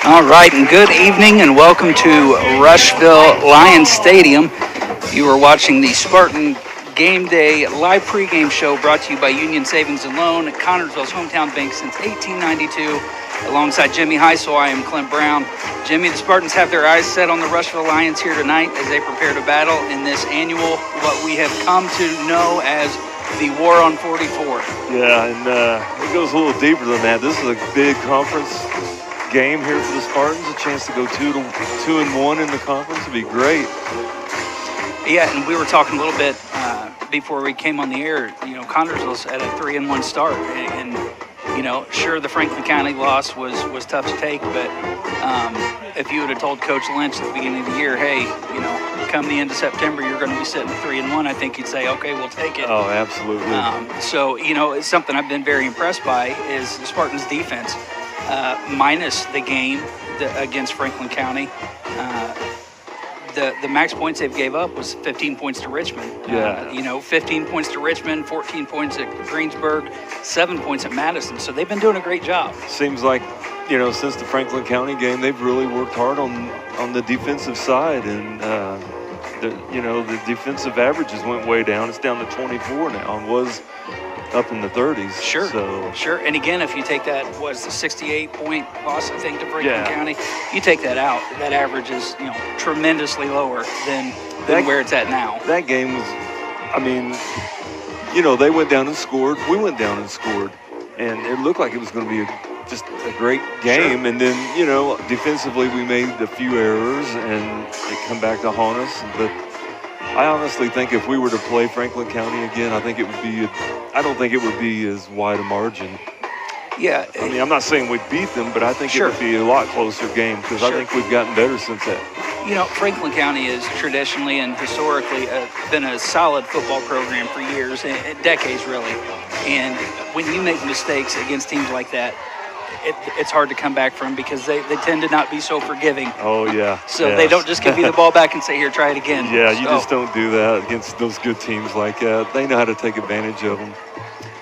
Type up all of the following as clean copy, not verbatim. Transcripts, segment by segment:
All right, and good evening, and welcome to Rushville Lions Stadium. You are watching the Spartan Game Day live pregame show brought to you by Union Savings and Loan, Connersville's hometown bank since 1892. Alongside Jimmy Heisel, I am Clint Brown. Jimmy, the Spartans have their eyes set on the Rushville Lions here tonight as they prepare to battle in this annual, what we have come to know as the War on 44. Yeah, and it goes a little deeper than that. This is a big conference game here for the Spartans. A chance to go 2-1 in the conference would be great. Yeah, and we were talking a little bit before we came on the air. You know, Connersville's at a 3-1 start, and you know, sure, the Franklin County loss was tough to take, but if you would have told Coach Lynch at the beginning of the year, hey, you know, come the end of September, you're going to be sitting at 3-1, I think he'd say, okay, we'll take it. Oh, absolutely. So, you know, it's something I've been very impressed by is the Spartans' defense, minus the game against Franklin County. The max points they've gave up was 15 points to Richmond. Yeah. You know, 15 points to Richmond, 14 points at Greensburg, 7 points at Madison. So they've been doing a great job. Seems like, you know, since the Franklin County game, they've really worked hard on the defensive side, and the defensive averages went way down. It's down to 24 now, and was up in the 30s. Sure. So. Sure. And again, if you take that, was the 68-point loss, I think, to Franklin County, you take that out, that average is, you know, tremendously lower than where it's at now. That game was, I mean, you know, they went down and scored. We went down and scored. And it looked like it was going to be just a great game. Sure. And then, you know, defensively we made a few errors and it come back to haunt us. But I honestly think if we were to play Franklin County again, I don't think it would be as wide a margin. Yeah. I mean, I'm not saying we'd beat them, but I think it would be a lot closer game because I think we've gotten better since that. You know, Franklin County has traditionally and historically been a solid football program for years, decades really. And when you make mistakes against teams like that, it's hard to come back from because they tend to not be so forgiving. Oh, yeah. So they don't just give you the ball back and say, here, try it again. Yeah, you just don't do that against those good teams like that. They know how to take advantage of them.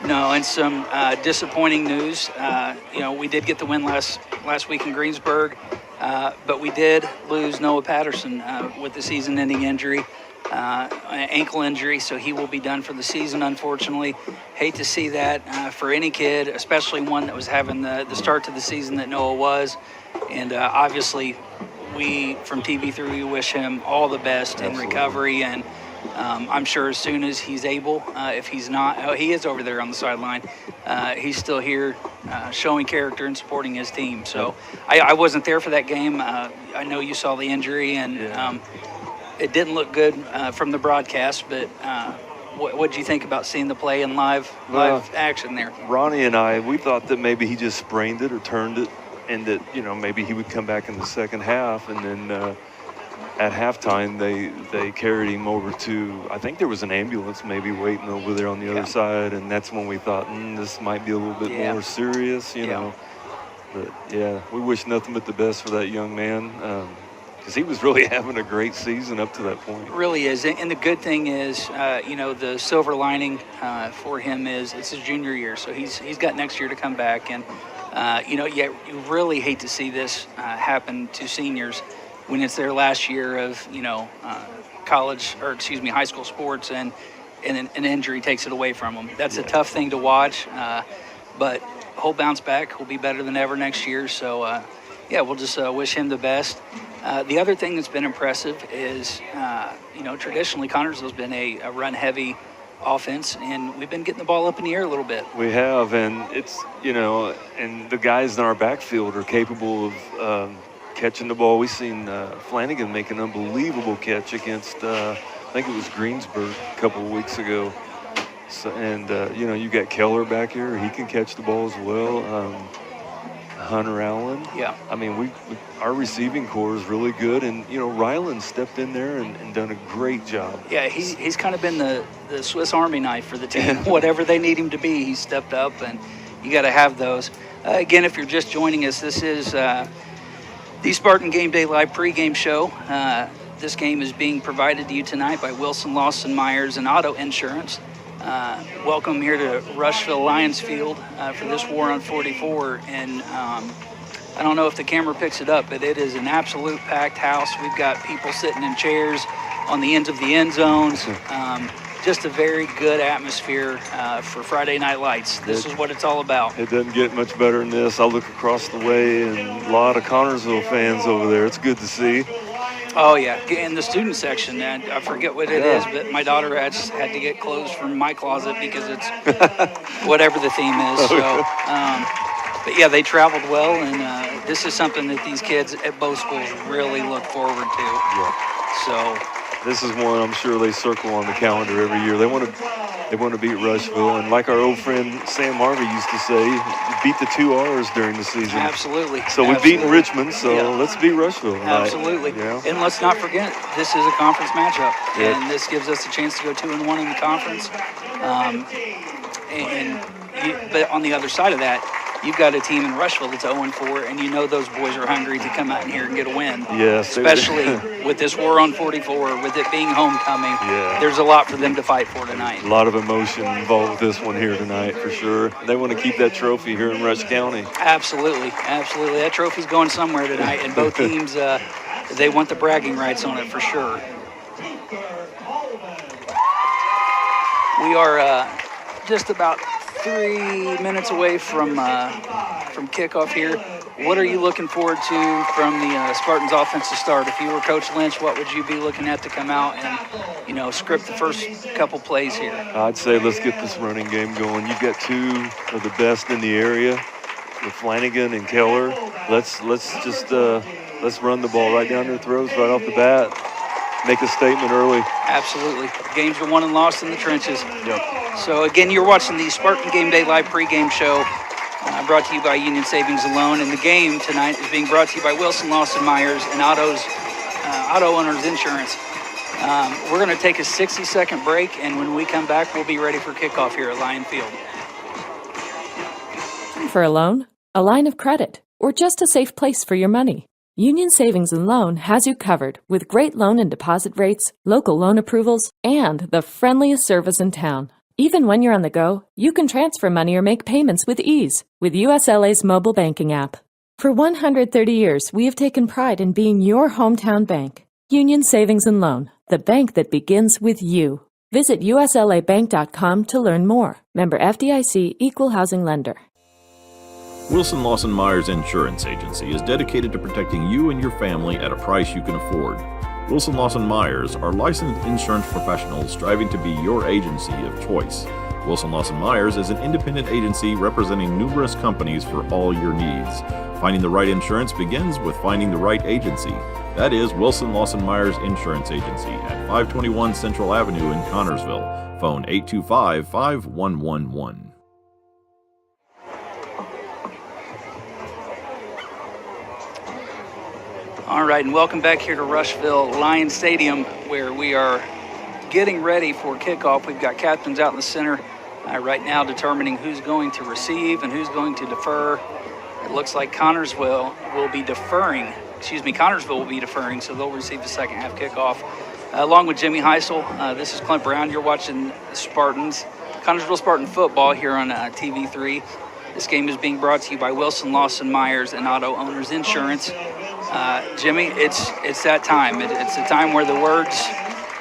No, and some disappointing news. You know, we did get the win last week in Greensburg, but we did lose Noah Patterson with the season-ending injury, ankle injury, so he will be done for the season, unfortunately. Hate to see that for any kid, especially one that was having the start to the season that Noah was. And obviously, we from TV3 we wish him all the best in recovery, and I'm sure as soon as he's able, if he's not, he is over there on the sideline. He's still here showing character and supporting his team. So I wasn't there for that game. I know you saw the injury, and it didn't look good from the broadcast, but what did you think about seeing the play in live action there? Ronnie and I, we thought that maybe he just sprained it or turned it, and that, you know, maybe he would come back in the second half, and then at halftime, they carried him over to, I think there was an ambulance maybe waiting over there on the other side, and that's when we thought, this might be a little bit more serious, you know. But, yeah, we wish nothing but the best for that young man because he was really having a great season up to that point. It really is, and the good thing is, you know, the silver lining for him is it's his junior year, so he's got next year to come back, and, you know, you really hate to see this happen to seniors when it's their last year of, you know, high school sports, and an injury takes it away from them. That's a tough thing to watch, but he'll bounce back. He'll be better than ever next year. So, we'll just wish him the best. The other thing that's been impressive is, you know, traditionally Connersville's been a run-heavy offense, and we've been getting the ball up in the air a little bit. We have, and it's, you know, and the guys in our backfield are capable of catching the ball. We've seen Flanagan make an unbelievable catch against, I think it was Greensburg a couple of weeks ago. So, and, you know, you got Keller back here. He can catch the ball as well. Hunter Allen. Yeah. I mean, our receiving core is really good. And, you know, Ryland stepped in there and done a great job. Yeah, he's kind of been the Swiss Army knife for the team. Whatever they need him to be, he's stepped up, and you got to have those. Again, if you're just joining us, this is the Spartan Game Day Live pregame show. This game is being provided to you tonight by Wilson, Lawson, Myers, and Auto Insurance. Welcome here to Rushville Lions Field for this War on 44. And I don't know if the camera picks it up, but it is an absolute packed house. We've got people sitting in chairs on the ends of the end zones. Just a very good atmosphere for Friday Night Lights. This is what it's all about. It doesn't get much better than this. I look across the way and a lot of Connorsville fans over there. It's good to see. Oh, yeah. In the student section, and I forget what it is, but my daughter had to get clothes from my closet because it's whatever the theme is. But, yeah, they traveled well, and this is something that these kids at both schools really look forward to. Yeah. So this is one I'm sure they circle on the calendar every year. They want to beat Rushville, and like our old friend Sam Harvey used to say, beat the 2 R's during the season. Absolutely. So we've beaten Richmond, so let's beat Rushville tonight. Absolutely. And let's not forget, this is a conference matchup, and this gives us a chance to go 2-1 in the conference. But on the other side of that, you've got a team in Rushville that's 0-4, and you know those boys are hungry to come out in here and get a win. Yes. Especially with this war on 44, with it being homecoming. Yeah. There's a lot for them to fight for tonight. A lot of emotion involved with this one here tonight, for sure. They want to keep that trophy here in Rush County. Absolutely. Absolutely. That trophy's going somewhere tonight, and both teams, they want the bragging rights on it for sure. We are just about 3 minutes away from kickoff here. What are you looking forward to from the Spartans' offensive start? If you were Coach Lynch, what would you be looking at to come out and, script the first couple plays here? I'd say let's get this running game going. You've got 2 of the best in the area, with Flanagan and Keller. Let's run the ball right down their throats right off the bat. Make a statement early. Absolutely. Games are won and lost in the trenches. Yep. So, again, you're watching the Spartan Game Day Live pregame show brought to you by Union Savings and Loan. And the game tonight is being brought to you by Wilson Lawson Myers and Auto Owners Insurance. We're going to take a 60-second break, and when we come back, we'll be ready for kickoff here at Lyon Field. For a loan, a line of credit, or just a safe place for your money, Union Savings and Loan has you covered with great loan and deposit rates, local loan approvals, and the friendliest service in town. Even when you're on the go, you can transfer money or make payments with ease with USLA's mobile banking app. For 130 years, we have taken pride in being your hometown bank. Union Savings and Loan, the bank that begins with you. Visit uslabank.com to learn more. Member FDIC, Equal Housing Lender. Wilson Lawson Myers Insurance Agency is dedicated to protecting you and your family at a price you can afford. Wilson Lawson Myers are licensed insurance professionals striving to be your agency of choice. Wilson Lawson Myers is an independent agency representing numerous companies for all your needs. Finding the right insurance begins with finding the right agency. That is Wilson Lawson Myers Insurance Agency at 521 Central Avenue in Connorsville. Phone 825-5111. All right, and welcome back here to Rushville Lion Stadium, where we are getting ready for kickoff. We've got captains out in the center right now determining who's going to receive and who's going to defer. It looks like Connorsville will be deferring, so they'll receive the second half kickoff. Along with Jimmy Heisel, this is Clint Brown. You're watching Connorsville Spartan football here on TV3. This game is being brought to you by Wilson Lawson Myers and Auto Owners Insurance. Jimmy, it's that time. It's the time where the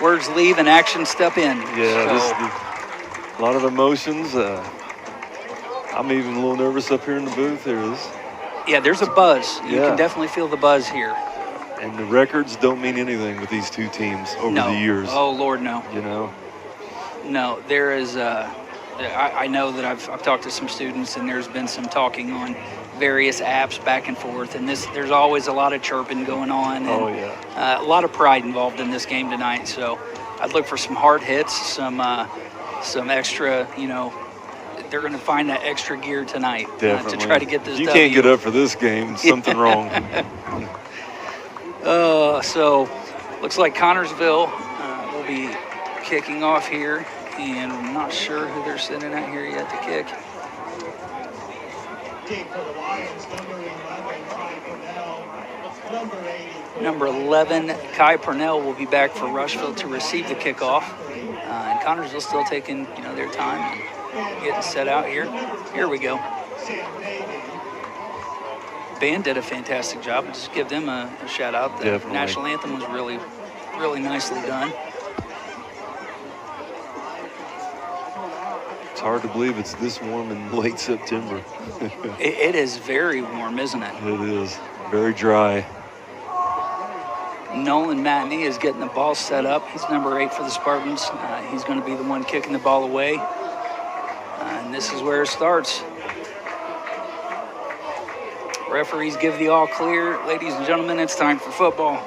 words leave and actions step in. Yeah, a lot of emotions. I'm even a little nervous up here in the booth. There's a buzz. You can definitely feel the buzz here. And the records don't mean anything with these two teams over the years. Oh, Lord, no. No, there is. I know that I've talked to some students, and there's been some talking on various apps back and forth, and there's always a lot of chirping going on. And, a lot of pride involved in this game tonight. So I'd look for some hard hits, some extra. They're going to find that extra gear tonight to try to get this. You can't get up for this game. Something wrong. So looks like Connorsville will be kicking off here, and I'm not sure who they're sending out here yet to kick. Number 11, Kai Purnell, will be back for Rushville to receive the kickoff. And Connorsville still taking their time and getting set out here. Here we go. band did a fantastic job. Just give them a shout out. The Definitely. national anthem was really, really nicely done. It's hard to believe it's this warm in late September. It is very warm, isn't it? It is. Very dry. Nolan Matney is getting the ball set up. He's number 8 for the Spartans. He's going to be the one kicking the ball away. And this is where it starts. Referees give the all clear. Ladies and gentlemen, it's time for football.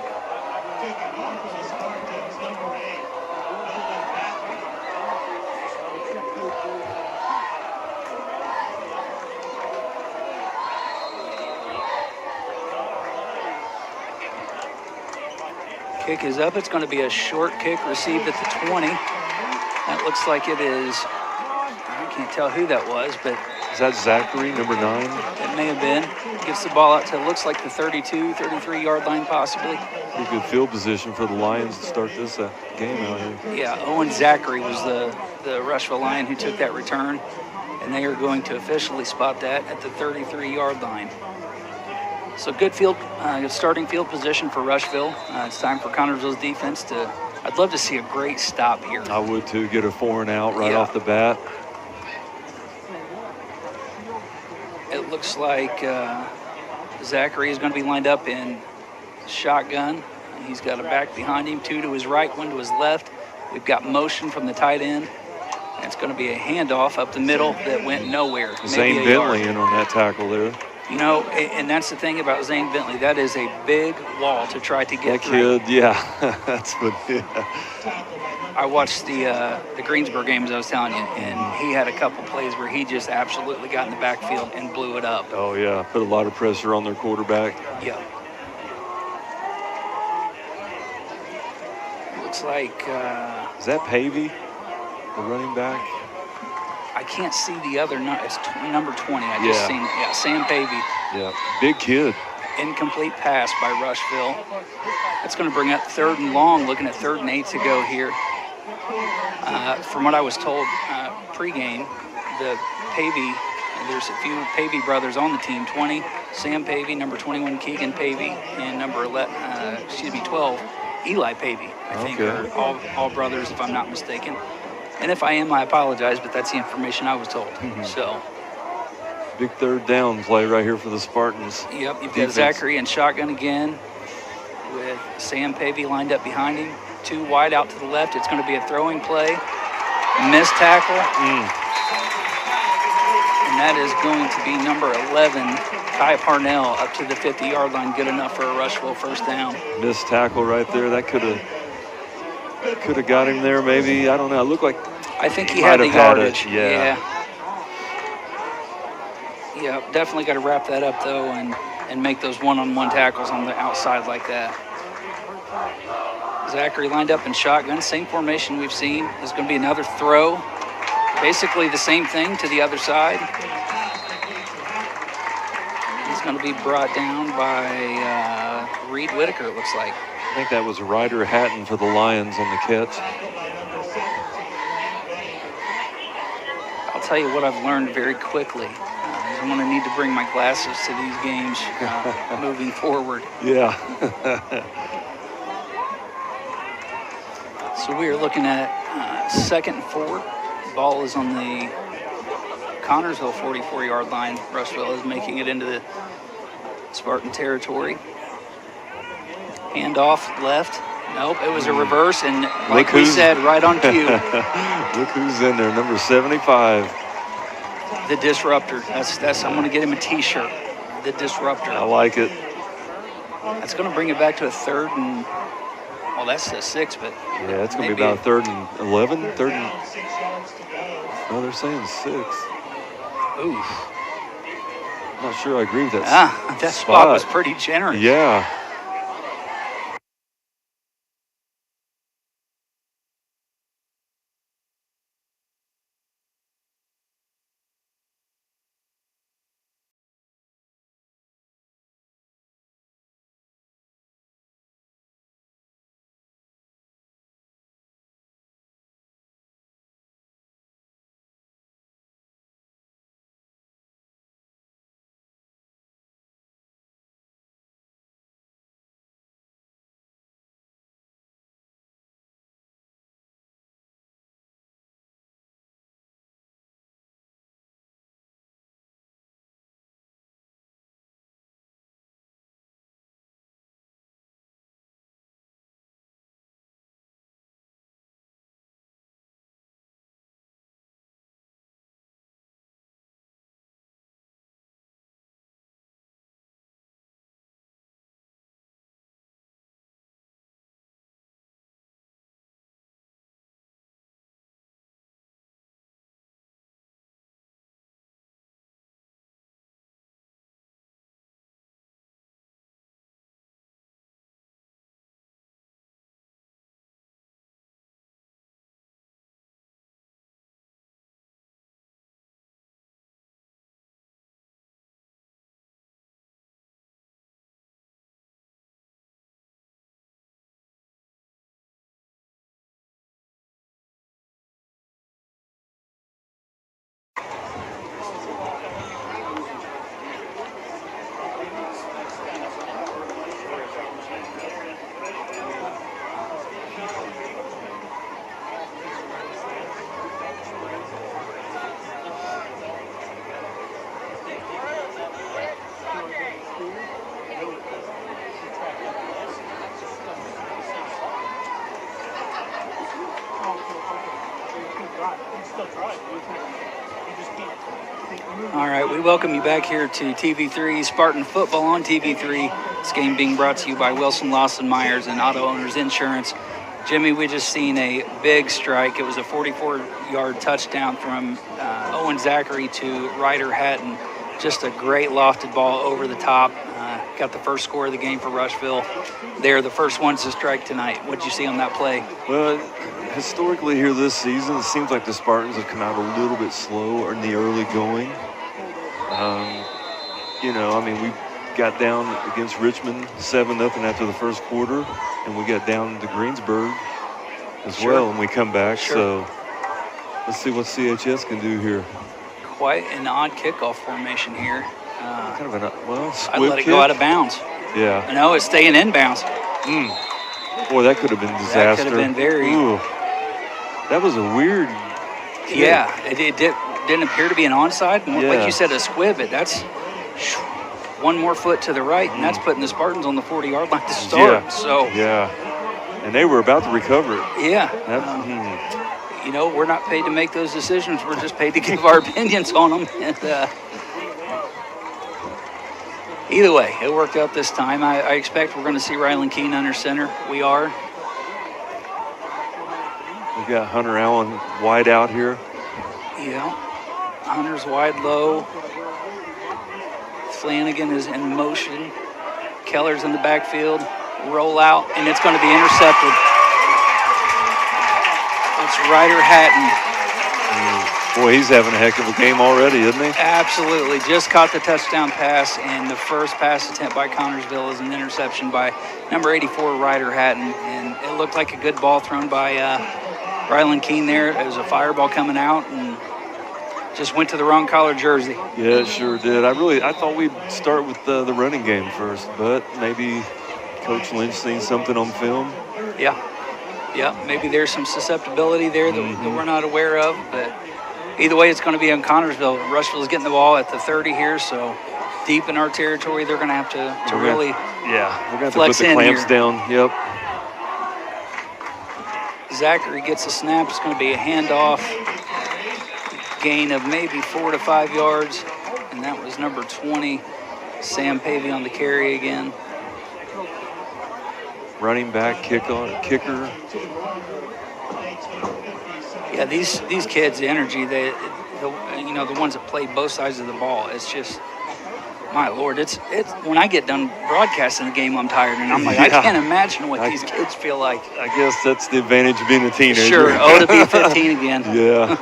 Kick is up. It's going to be a short kick received at the 20. That looks like it is, I can't tell who that was, but Is that Zachary, number 9? it may have been. Gets the ball out to, looks like the 32, 33-yard line possibly. Pretty good field position for the Lions to start this game out here. Yeah, Owen Zachary was the Rushville Lion who took that return, and they are going to officially spot that at the 33-yard line. So good starting field position for Rushville. It's time for Connersville's defense to, I'd love to see a great stop here. I would too, get a 4 and out right Yeah. off the bat. It looks like Zachary is going to be lined up in shotgun. He's got a back behind him, 2 to his right, 1 to his left. We've got motion from the tight end. And it's going to be a handoff up the middle that went nowhere. Zane Maybe a Bentley yard. in on that tackle there. You know, and that's the thing about Zane Bentley. That is a big wall to try to get That through. kid, yeah, that's what. Yeah. I watched the Greensboro game, as I was telling you, and he had a couple plays where he just absolutely got in the backfield and blew it up. Oh yeah, put a lot of pressure on their quarterback. Yeah. Looks like Is that Pavey, the running back? I can't see the other. It's number 20. I just Yeah. seen Sam Pavey. Yeah, big kid. Incomplete pass by Rushville. That's going to bring up 3rd and long, looking at 3rd and 8 to go here. From what I was told pregame, the Pavey, there's a few Pavey brothers on the team. 20, Sam Pavey, number 21, Keegan Pavey, and number 12, Eli Pavey, I think, Okay. are all brothers, if I'm not mistaken. And if I am, I apologize, but that's the information I was told. So, Big 3rd down play right here for the Spartans. yep, you've got Defense. Zachary in shotgun again with Sam Pavey lined up behind him. 2 wide out to the left. It's going to be a throwing play. Missed tackle. And that is going to be number 11, Kai Parnell, up to the 50-yard line. Good enough for a Rushville first down. Missed tackle right there. That could have got him there maybe. I don't know. It looked like I think he might had the have had it, yardage. yeah. Yeah, definitely got to wrap that up, though, and make those one-on-one tackles on the outside like that. Zachary lined up in shotgun. Same formation we've seen. There's going to be another throw. Basically the same thing to the other side. He's going to be brought down by Reed Whitaker, it looks like. I think that was Ryder Hatton for the Lions on the catch. I'll tell you what I've learned very quickly. I'm going to need to bring my glasses to these games moving forward. Yeah. So we are looking at 2nd and 4. Ball is on the Connersville 44-yard line. Rushville is making it into the Spartan territory. Handoff left. Nope, it was a reverse, and like we said, right on cue. Look who's in there, number 75. The Disruptor. That's. I'm going to get him a T-shirt. The Disruptor. I like it. That's going to bring it back to a 3rd and. Well, that's a 6, but Yeah, it's going to be maybe about 3rd and 11, 3rd and. No, they're saying 6. Oof. I'm not sure I agree with that. That spot was pretty generous. Yeah. All right, we welcome you back here to TV3 Spartan Football on TV3. This game being brought to you by Wilson Lawson Myers and Auto Owners Insurance. Jimmy, we just seen a big strike. It was a 44-yard touchdown from Owen Zachary to Ryder Hatton. Just a great lofted ball over the top. Got the first score of the game for Rushville. They're the first ones to strike tonight. What did you see on that play? Well, historically here this season, it seems like the Spartans have come out a little bit slow in the early going. We got down against Richmond 7-0 after the first quarter, and we got down to Greensburg as well, and we come back. So let's see what CHS can do here. Quite an odd kickoff formation here. Kind of a squib I'd let it kick. go out of bounds. Yeah. No, it's staying inbounds. Boy, that could have been disaster. That could have been very. Ooh. That was a weird kick. Yeah, it didn't appear to be an onside. And like you said, a squib. That's one more foot to the right, and that's putting the Spartans on the 40-yard line to start. Yeah. So. Yeah. And they were about to recover it. Yeah. We're not paid to make those decisions. We're just paid to give our opinions on them. And either way, it worked out this time. I expect we're going to see Ryland Keene under center. We are. We've got Hunter Allen wide out here. Yeah. Hunter's wide low. Flanagan is in motion. Keller's in the backfield. Roll out, and it's going to be intercepted. It's Ryder Hatton. Boy, he's having a heck of a game already, isn't he? Absolutely. Just caught the touchdown pass, and the first pass attempt by Connorsville is an interception by number 84, Ryder Hatton. And it looked like a good ball thrown by Ryland Keene there. It was a fireball coming out, and just went to the wrong collar jersey. Yeah, it sure did. I thought we'd start with the running game first, but maybe Coach Lynch seen something on film. Yeah, maybe there's some susceptibility there that we're not aware of, but either way, it's going to be on Connorsville. Rushville is getting the ball at the 30 here, so deep in our territory, they're going to have to really we're going to flex put the clamps here. down. Yep. Zachary gets a snap. It's going to be a handoff, gain of maybe 4 to 5 yards, and that was number 20, Sam Pavey on the carry again. Running back, kicker. Yeah, these kids, the energy, the ones that play both sides of the ball, it's just, my Lord, it's when I get done broadcasting the game, I'm tired, and I'm like, I can't imagine what these kids feel like. I guess that's the advantage of being a teenager. Sure, to be 15 again. Yeah.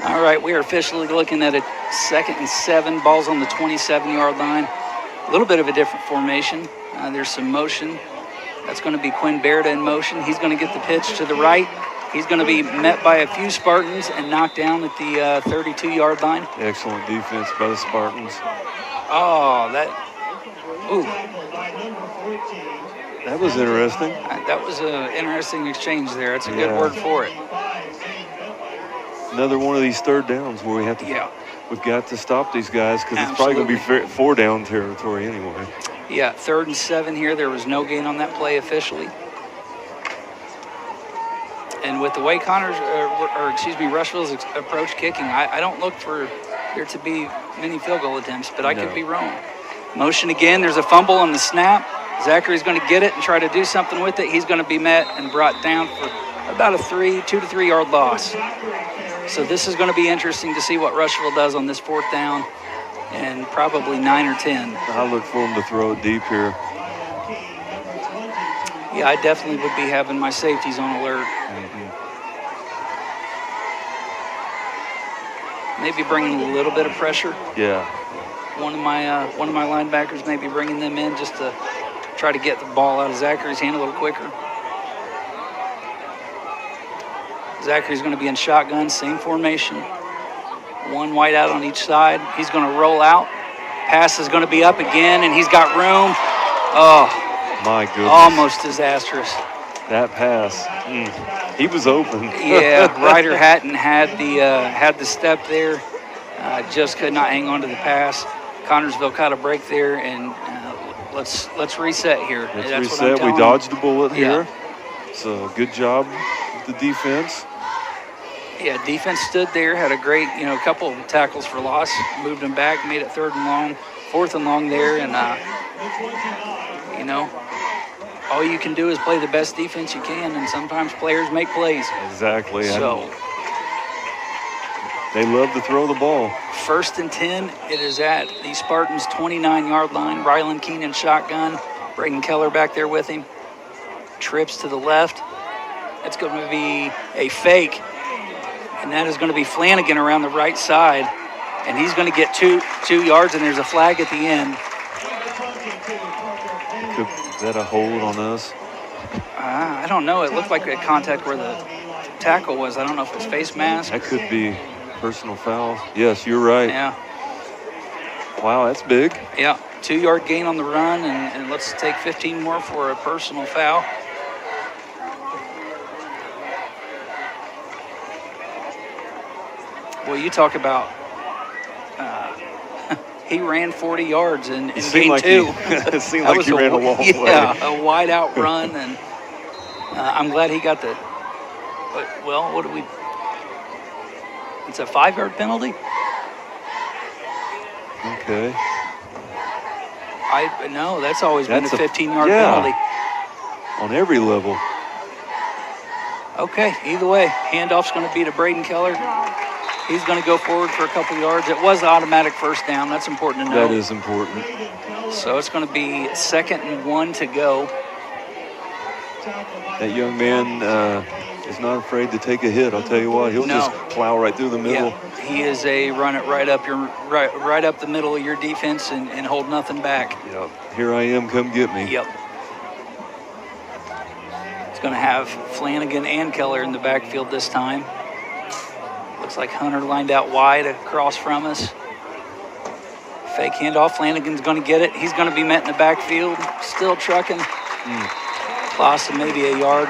All right, we are officially looking at a 2nd and 7, balls on the 27-yard line. A little bit of a different formation. There's some motion. That's going to be Quinn Berda in motion. He's going to get the pitch to the right. He's going to be met by a few Spartans and knocked down at the 32-yard line. Excellent defense by the Spartans. That was interesting. That was an interesting exchange there. That's a good word for it. Another one of these third downs where we have to. We've got to stop these guys because it's probably going to be 4 down territory anyway. Yeah, 3rd and 7 here. There was no gain on that play officially. And with the way Rushville's approach kicking, I don't look for there to be many field goal attempts, but I could be wrong. Motion again. There's a fumble on the snap. Zachary's going to get it and try to do something with it. He's going to be met and brought down for about a 2 to 3 yard loss. So this is going to be interesting to see what Rushville does on this 4th down and probably 9 or 10. I look for him to throw it deep here. Yeah, I definitely would be having my safeties on alert. Maybe bringing a little bit of pressure. Yeah. One of my linebackers maybe bringing them in just to try to get the ball out of Zachary's hand a little quicker. Zachary's going to be in shotgun, same formation. One wide out on each side. He's going to roll out. Pass is going to be up again, and he's got room. Oh, my goodness. Almost disastrous. That pass. He was open. Yeah, Ryder Hatton had the step there. Just could not hang on to the pass. Connorsville caught a break there, and let's reset here. Let's reset. We dodged a bullet here. So good job with the defense. Yeah, defense stood there, had a great, couple of tackles for loss, moved them back, made it 3rd and long, 4th and long there, and all you can do is play the best defense you can, and sometimes players make plays. Exactly. So they love to throw the ball. 1st and 10, it is at the Spartans' 29-yard line. Ryland Keenan shotgun, Braden Keller back there with him. Trips to the left. It's going to be a fake, and that is going to be Flanagan around the right side, and he's going to get two yards, and there's a flag at the end. Is that a hold on us? I don't know. It looked like a contact where the tackle was. I don't know if it's face mask. That could be personal foul. Yes, you're right. Yeah. Wow, that's big. Yeah, 2-yard gain on the run, and let's take 15 more for a personal foul. Well, you talk about he ran 40 yards in game like 2. It seemed like he ran a long way. Yeah, a wide out run, and I'm glad he got the. Well, what do we? It's a 5-yard penalty. Okay. No, that's always been a 15-yard yeah, penalty. On every level. Okay, either way, handoff's going to be to Braden Keller. He's going to go forward for a couple yards. It was automatic 1st down. That's important to know. That is important. So it's going to be 2nd and 1 to go. That young man is not afraid to take a hit. I'll tell you what, he'll just plow right through the middle. Yeah, he is a run it right up right up the middle of your defense and hold nothing back. Yep. Here I am, come get me. Yep. It's going to have Flanagan and Keller in the backfield this time. Looks like Hunter lined out wide across from us. Fake handoff. Flanagan's going to get it. He's going to be met in the backfield. Still trucking. Loss of maybe a yard.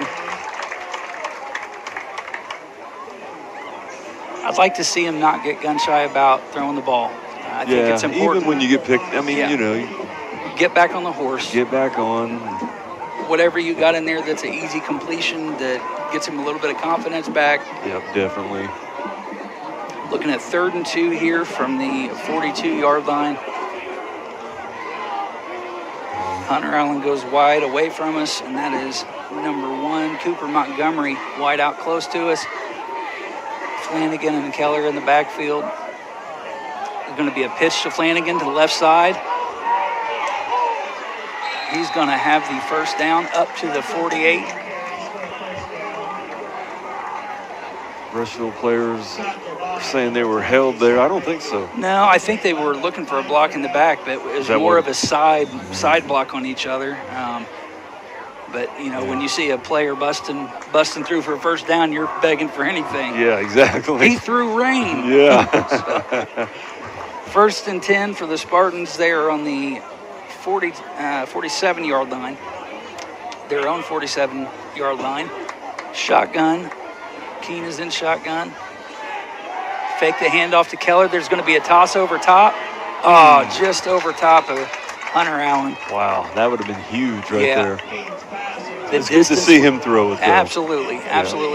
I'd like to see him not get gun shy about throwing the ball. I think it's important. Even when you get picked, I mean, get back on the horse. Get back on. Whatever you got in there that's an easy completion that gets him a little bit of confidence back. Yep, definitely. Looking at 3rd and 2 here from the 42-yard line. Hunter Allen goes wide away from us, and that is number 1, Cooper Montgomery, wide out close to us. Flanagan and Keller in the backfield. There's going to be a pitch to Flanagan to the left side. He's going to have the 1st down up to the 48. Rushville players saying they were held there. I don't think so. No, I think they were looking for a block in the back, but it was more of a side block on each other. But when you see a player busting through for a 1st down, you're begging for anything. Yeah, exactly. He threw rain. Yeah. 1st and 10 for the Spartans. They are on the 47-yard line. Their own 47-yard line. Shotgun. Keen is in shotgun. Fake the handoff to Keller. There's going to be a toss over top. Oh, just over top of Hunter Allen. Wow, that would have been huge there. It's good to see him throw it, though. Absolutely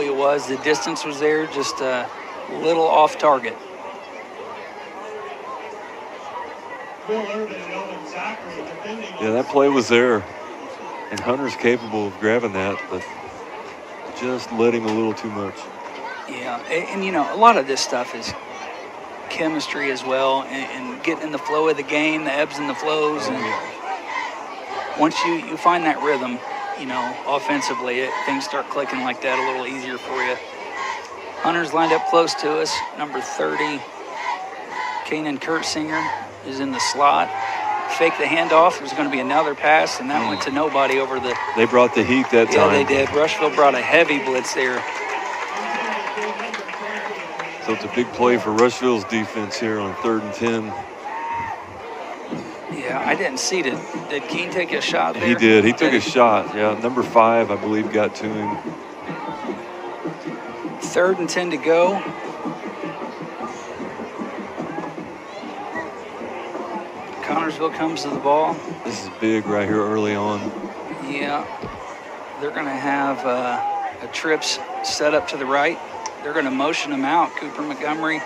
it was. The distance was there, just a little off target. Yeah, that play was there, and Hunter's capable of grabbing that, but just let him a little too much. Yeah, and a lot of this stuff is chemistry as well, and getting in the flow of the game, the ebbs and the flows, and once you find that rhythm, offensively, things start clicking like that a little easier for you. Hunter's lined up close to us. Number 30, Kanan Kurtzinger is in the slot. Fake the handoff. There's going to be another pass, and that went to nobody over the... They brought the heat that time. Yeah, they did. Rushville brought a heavy blitz there. So it's a big play for Rushville's defense here on 3rd and 10. Yeah, I didn't see it. Did Keene take a shot there? He did. He took a shot. Yeah, number 5, I believe, got to him. 3rd and 10 to go. Connorsville comes to the ball. This is big right here early on. Yeah. They're going to have a trips set up to the right. they're going to motion him out. Cooper Montgomery,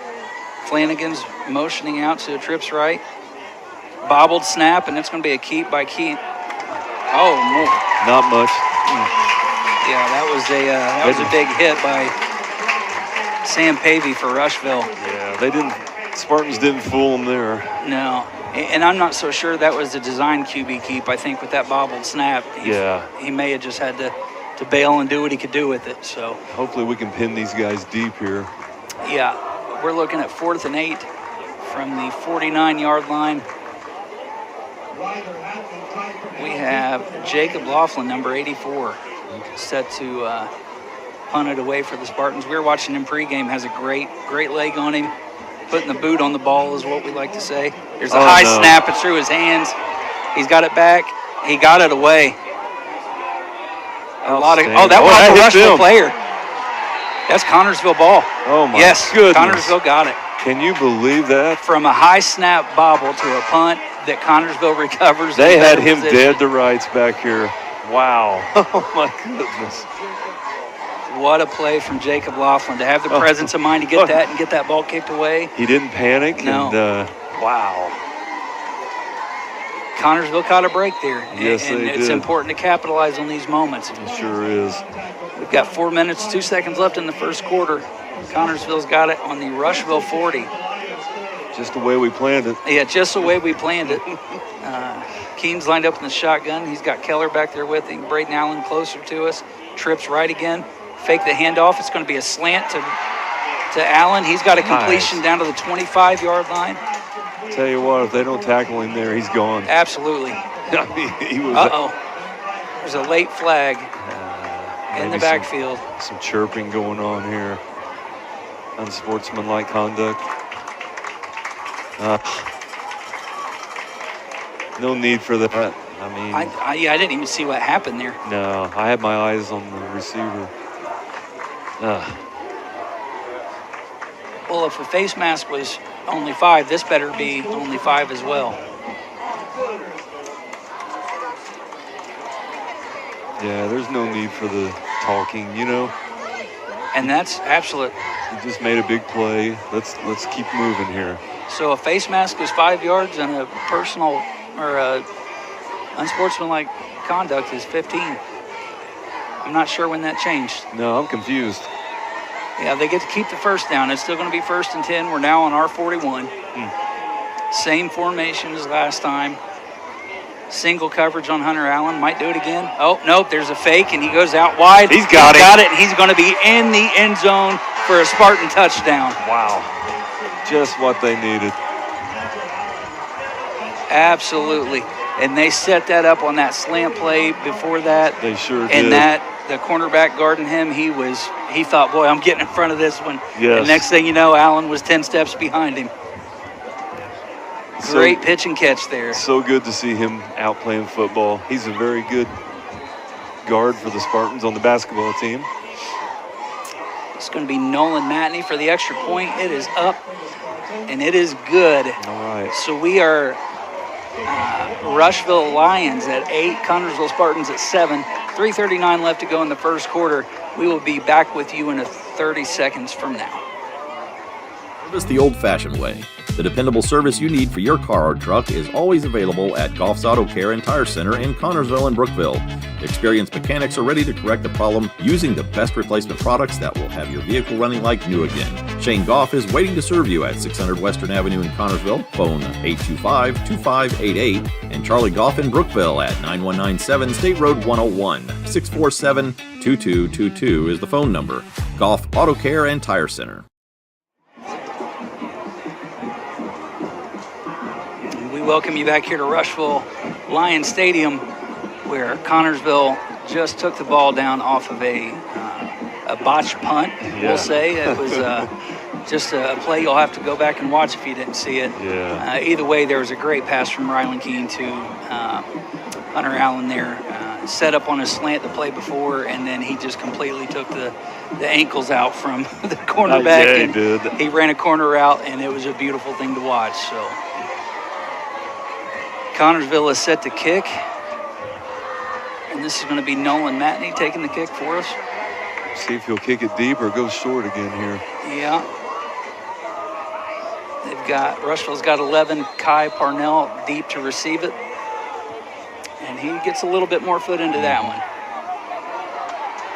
Flanagan's motioning out, so it trips right. Bobbled snap, and it's going to be a keep by Keith. Oh, no. Not much. Yeah, that was a big hit by Sam Pavey for Rushville. Yeah, Spartans didn't fool them there. No, and I'm not so sure that was the design QB keep. I think with that bobbled snap, he may have just had to bail and do what he could do with it. So hopefully we can pin these guys deep here. Yeah, we're looking at 4th and 8 from the 49-yard line. We have Jacob Laughlin, number 84, set to punt it away for the Spartans. We were watching him pregame. Has a great leg on him. Putting the boot on the ball is what we like to say. There's a high snap. It's through his hands. He's got it back. He got it away. That was a Rushville player. That's Connorsville ball. Oh, my goodness. Connorsville got it. Can you believe that? From a high snap bobble to a punt that Connorsville recovers. They had him dead to rights back here. Wow. Oh, my goodness. What a play from Jacob Laughlin to have the presence of mind to get that and get that ball kicked away. He didn't panic. No. And, wow. Connorsville caught a break there. Yes, and they it's did. important to capitalize on these moments. It sure is. We've got 4 minutes, 2 seconds left in the first quarter. Connorsville's got it on the Rushville 40. Just the way we planned it. Yeah, just the way we planned it. Keene's lined up in the shotgun. He's got Keller back there with him. Braden Allen closer to us. Trips right again. Fake the handoff. It's going to be a slant to Allen. He's got a completion down to the 25-yard line. Tell you what, if they don't tackle him there, he's gone. Absolutely. I mean, he was. There's a late flag in the backfield. Some chirping going on here. Unsportsmanlike conduct. No need for that. I mean, I didn't even see what happened there. No, I had my eyes on the receiver. Well, if a face mask was only 5, this better be only 5 as well. Yeah, there's no need for the talking, And that's absolute. He just made a big play. Let's keep moving here. So a face mask is 5 yards, and a personal or a unsportsmanlike conduct is 15. I'm not sure when that changed. No, I'm confused. Yeah, they get to keep the first down. It's still going to be 1st and 10. We're now on our 41. Same formation as last time. Single coverage on Hunter Allen. Might do it again. Oh, nope, there's a fake, and he goes out wide. He's got it. And he's going to be in the end zone for a Spartan touchdown. Wow. Just what they needed. Absolutely. And they set that up on that slant play before that. They sure did. And the cornerback guarding him, he thought, boy, I'm getting in front of this one. Yes. And next thing you know, Allen was 10 steps behind him. Great pitch and catch there. So good to see him out playing football. He's a very good guard for the Spartans on the basketball team. It's going to be Nolan Matney for the extra point. It is up, and it is good. All right. So we are Rushville Lions at 8, Connorsville Spartans at 7. 3:39 left to go in the first quarter. We will be back with you in 30 seconds from now. Service the old-fashioned way. The dependable service you need for your car or truck is always available at Goff's Auto Care and Tire Center in Connorsville and Brookville. Experienced mechanics are ready to correct the problem using the best replacement products that will have your vehicle running like new again. Shane Goff is waiting to serve you at 600 Western Avenue in Connorsville. Phone 825-2588 and Charlie Goff in Brookville at 9197 State Road 101. 647-2222 is the phone number. Goff Auto Care and Tire Center. We welcome you back here to Rushville Lions Stadium, where Connorsville just took the ball down off of a botched punt, we'll say. It was just a play you'll have to go back and watch if you didn't see it. Yeah. Either way, there was a great pass from Rylan Keene to Hunter Allen there. Set up on a slant the play before, and then he just completely took the ankles out from the cornerback. Yeah, he did. He ran a corner route, and it was a beautiful thing to watch. So Connorsville is set to kick, and this is going to be Nolan Matney taking the kick for us. See if he'll kick it deep or go short again here. Yeah. Rushville's got 11, Kai Parnell deep to receive it. And he gets a little bit more foot into that one.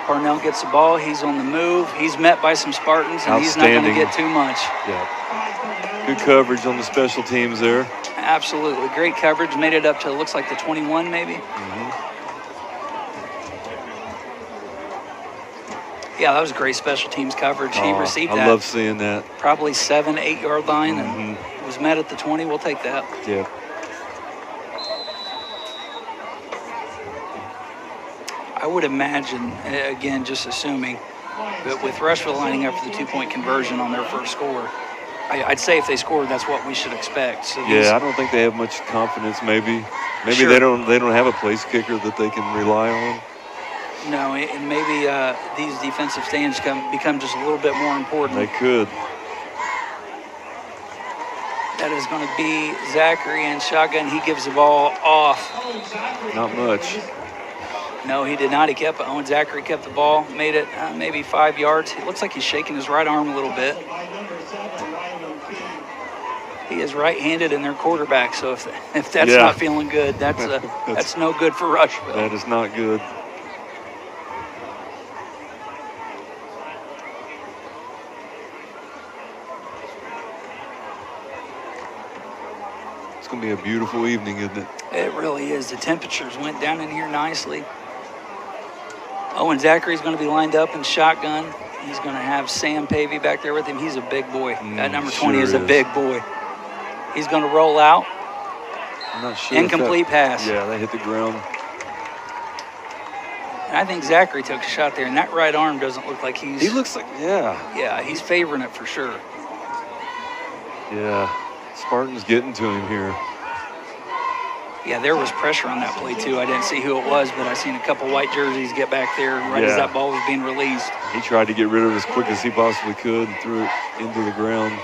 Parnell gets the ball. He's on the move. He's met by some Spartans, and he's not going to get too much. Yeah. Good coverage on the special teams there. Absolutely. Great coverage. Made it up to, looks like the 21 maybe. Yeah, that was great special teams coverage. He received that. I love seeing that. Probably 7, 8 yard line and was met at the 20. We'll take that. Yeah. I would imagine, again, just assuming, but with Rushville lining up for the 2-point conversion on their first score, I'd say if they scored, that's what we should expect. So I don't think they have much confidence. Maybe Sure. they don't have a place kicker that they can rely on. No, and maybe these defensive stands become just a little bit more important. They could. That is going to be Zachary in shotgun. He gives the ball off. Not much. No, he did not. Owen Zachary kept the ball, made it maybe 5 yards. It looks like he's shaking his right arm a little bit. He is right-handed in their quarterback, so if that's not feeling good, that's no good for Rushville. That is not good. It's going to be a beautiful evening, isn't it? It really is. The temperatures went down in here nicely. Owen Zachary's going to be lined up in shotgun. He's going to have Sam Pavey back there with him. He's a big boy. That number 20 is a big boy. He's going to roll out. I'm not sure. Incomplete pass. Yeah, they hit the ground. And I think Zachary took a shot there, and that right arm doesn't look like he's... He looks like, Yeah, he's favoring it for sure. Yeah, Spartan's getting to him here. Yeah, there was pressure on that play, too. I didn't see who it was, but I seen a couple white jerseys get back there right as that ball was being released. He tried to get rid of it as quick as he possibly could and threw it into the ground.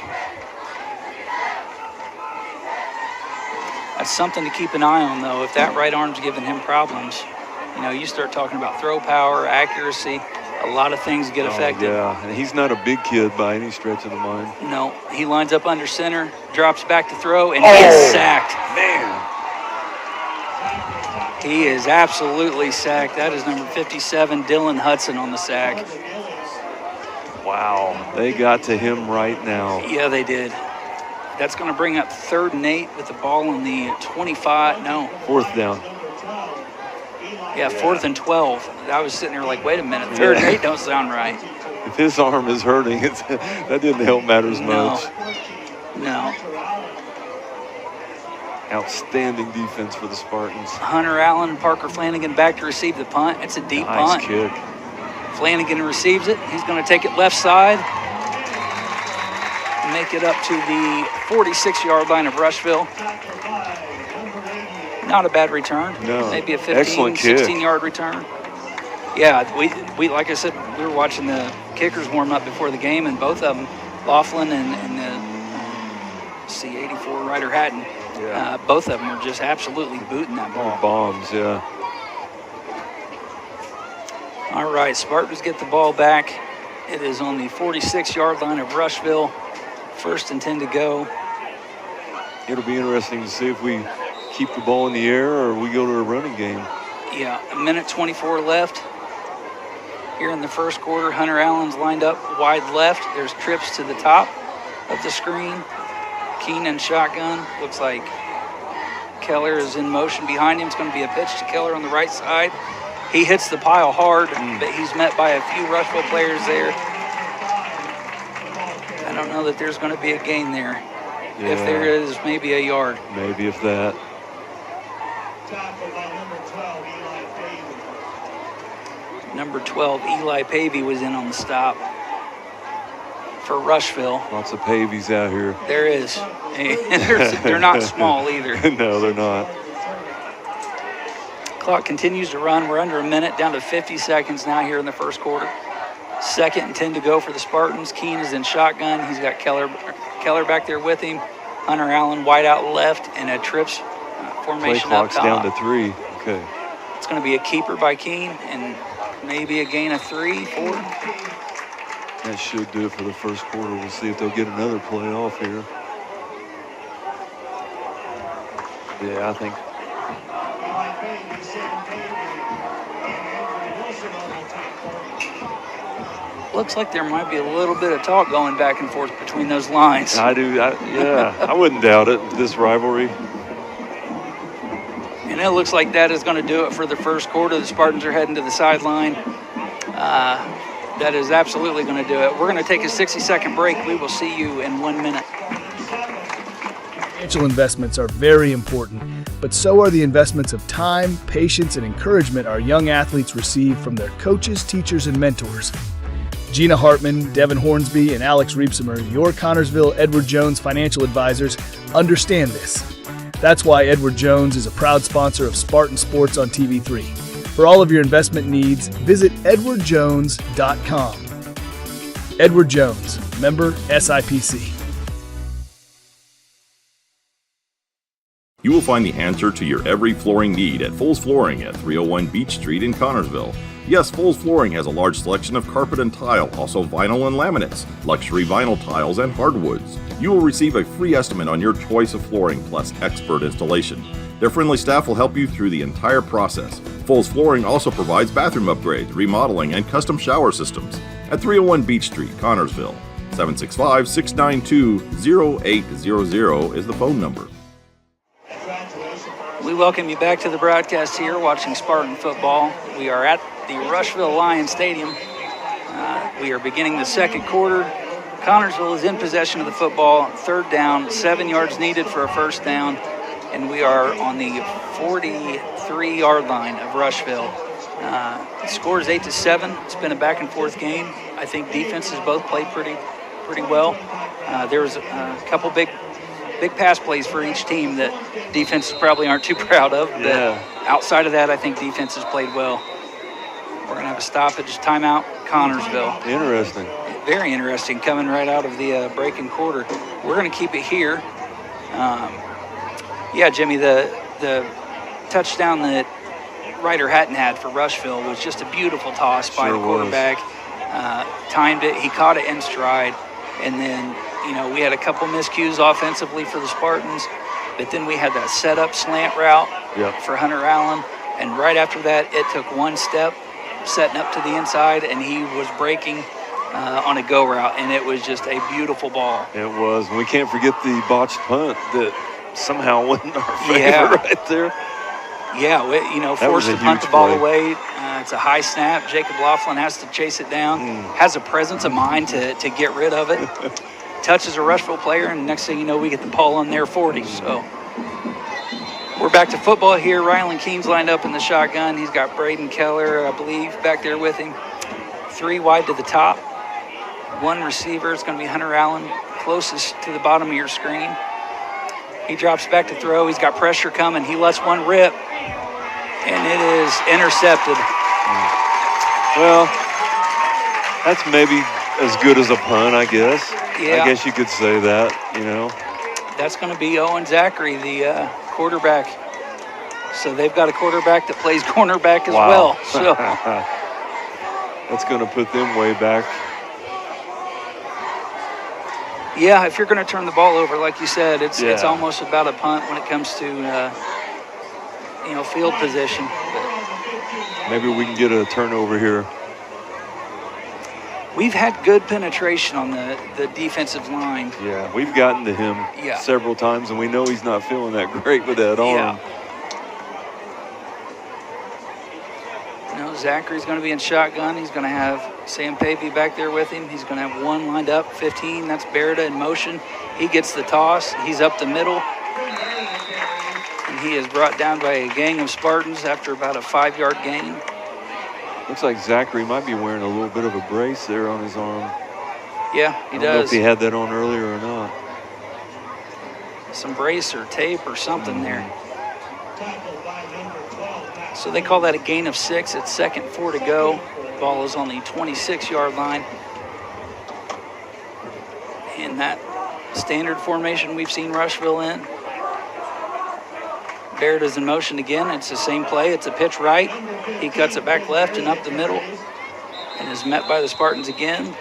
That's something to keep an eye on, though. If that right arm's giving him problems, you start talking about throw power, accuracy, a lot of things get affected. Yeah, and he's not a big kid by any stretch of the mind. No, he lines up under center, drops back to throw, and he is sacked. Man. He is absolutely sacked. That is number 57, Dylan Hudson, on the sack. Wow, they got to him right now. Yeah, they did. That's going to bring up 3rd and 8 with the ball in the 25. No. 4th down. Yeah, 4th and 12. I was sitting there like, wait a minute, 3rd and 8 don't sound right. If his arm is hurting, that didn't help matters much. No. Outstanding defense for the Spartans. Hunter Allen and Parker Flanagan back to receive the punt. It's a deep punt. Nice kick. Flanagan receives it. He's going to take it left side. Make it up to the 46-yard line of Rushville. Not a bad return. No. Maybe a 15, 16-yard return. Yeah, we like I said, we were watching the kickers warm up before the game, and both of them, Laughlin and the C84 Ryder Hatton, both of them were just absolutely booting that ball. Bombs, yeah. All right, Spartans get the ball back. It is on the 46-yard line of Rushville. 1st and 10 to go. It'll be interesting to see if we keep the ball in the air or we go to a running game. Yeah, 1:24 left. Here in the first quarter, Hunter Allen's lined up wide left. There's trips to the top of the screen. Keenan shotgun. Looks like Keller is in motion behind him. It's going to be a pitch to Keller on the right side. He hits the pile hard, but he's met by a few Rushville players there. I don't know that there's going to be a gain there. Yeah. If there is, maybe a yard. Maybe if that. Number 12, Eli Pavey, was in on the stop for Rushville. Lots of Pavies out here. There is. They're not small either. No, they're not. Clock continues to run. We're under a minute, down to 50 seconds now here in the first quarter. 2nd and 10 to go for the Spartans. Keen is in shotgun. He's got Keller back there with him. Hunter Allen wide out left, and a trips formation Play clock's up top. Down to 3. Okay. It's going to be a keeper by Keen, and maybe a gain of 3, 4. That should do it for the first quarter. We'll see if they'll get another play off here. Yeah, I think. Looks like there might be a little bit of talk going back and forth between those lines. I do. Yeah, I wouldn't doubt it, this rivalry. And it looks like that is going to do it for the first quarter. The Spartans are heading to the sideline. That is absolutely going to do it. We're going to take a 60-second break. We will see you in 1 minute. Financial investments are very important, but so are the investments of time, patience, and encouragement our young athletes receive from their coaches, teachers, and mentors. Gina Hartman, Devin Hornsby, and Alex Reepsimer, your Connorsville Edward Jones financial advisors, understand this. That's why Edward Jones is a proud sponsor of Spartan Sports on TV3. For all of your investment needs, visit edwardjones.com. Edward Jones, member SIPC. You will find the answer to your every flooring need at Foles Flooring at 301 Beach Street in Connorsville. Yes, Foles Flooring has a large selection of carpet and tile, also vinyl and laminates, luxury vinyl tiles, and hardwoods. You will receive a free estimate on your choice of flooring plus expert installation. Their friendly staff will help you through the entire process. Foles Flooring also provides bathroom upgrades, remodeling, and custom shower systems at 301 Beach Street, Connorsville. 765-692-0800 is the phone number. We welcome you back to the broadcast here, watching Spartan football. We are at the Rushville Lions Stadium. We are beginning the second quarter. Connorsville is in possession of the football. Third down, 7 yards needed for a first down, and we are on the 43-yard line of Rushville. The score is 8-7. It's been a back and forth game. I think defenses both played pretty well. There was a couple big pass plays for each team that defenses probably aren't too proud of. But outside of that, I think defenses played well. We're going to have a stoppage, timeout, Connorsville. Interesting. Very interesting, coming right out of the breaking quarter. We're going to keep it here. Jimmy, the touchdown that Ryder Hatton had for Rushville was just a beautiful toss by the quarterback. Timed it. He caught it in stride. And then, we had a couple miscues offensively for the Spartans, but then we had that set-up slant route for Hunter Allen. And right after that, it took one step, setting up to the inside, and he was breaking on a go route, and it was just a beautiful ball. It was. We can't forget the botched punt that somehow went in our favor right there. Forced to punt the ball away. It's a high snap. Jacob Laughlin has to chase it down. Has a presence of mind to get rid of it. Touches a Rushville player, and next thing you know, we get the ball on their 40. So we're back to football here. Rylan Keene's lined up in the shotgun. He's got Braden Keller, I believe, back there with him. 3 wide to the top. 1 receiver. It's going to be Hunter Allen, closest to the bottom of your screen. He drops back to throw. He's got pressure coming. He lets one rip, and it is intercepted. Well, that's maybe as good as a punt, I guess. Yeah. I guess you could say that, That's going to be Owen Zachary, the quarterback. So they've got a quarterback that plays cornerback as well. So that's going to put them way back. Yeah, if you're going to turn the ball over, like you said, it's almost about a punt when it comes to field position. But maybe we can get a turnover here. We've had good penetration on the defensive line. Yeah, we've gotten to him several times, and we know he's not feeling that great with that arm. Zachary's going to be in shotgun. He's going to have Sam Pavey back there with him. He's going to have 1 lined up, 15. That's Beretta in motion. He gets the toss. He's up the middle. And he is brought down by a gang of Spartans after about a 5-yard gain. Looks like Zachary might be wearing a little bit of a brace there on his arm. Yeah, he does. I don't know if he had that on earlier or not. Some brace or tape or something there. So they call that a gain of 6. It's 2nd 4 to go. Ball is on the 26-yard line. And that standard formation we've seen Rushville in. Barretta's in motion again. It's the same play. It's a pitch right. He cuts it back left and up the middle and is met by the Spartans again.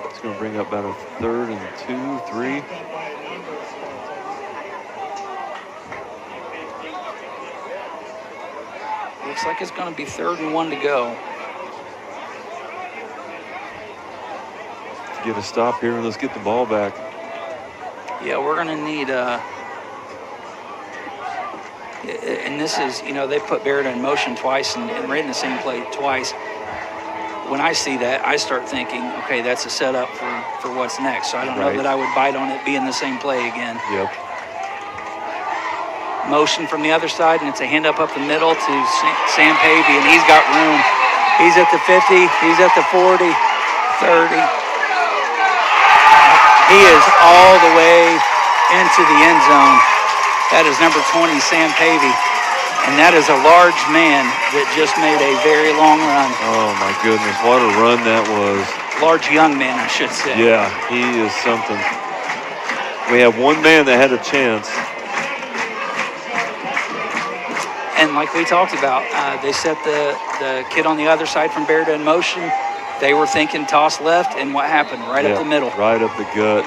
It's going to bring up about a 3rd and 2, 3. Looks like it's going to be 3rd and 1 to go. Get a stop here and let's get the ball back. Yeah, we're going to need, and this is, they put Beretta in motion twice and ran the same play twice. When I see that, I start thinking, okay, that's a setup for what's next. So I don't know that I would bite on it being the same play again. Yep. Motion from the other side, and it's a hand up the middle to Sam Pavey, and he's got room. He's at the 50, he's at the 40, 30. He is all the way into the end zone. That is number 20, Sam Pavey. And that is a large man that just made a very long run. Oh, my goodness. What a run that was. Large young man, I should say. Yeah, he is something. We have one man that had a chance. And like we talked about, they set the kid on the other side from Beretta in motion. They were thinking toss left, and what happened? Right up the middle. Right up the gut.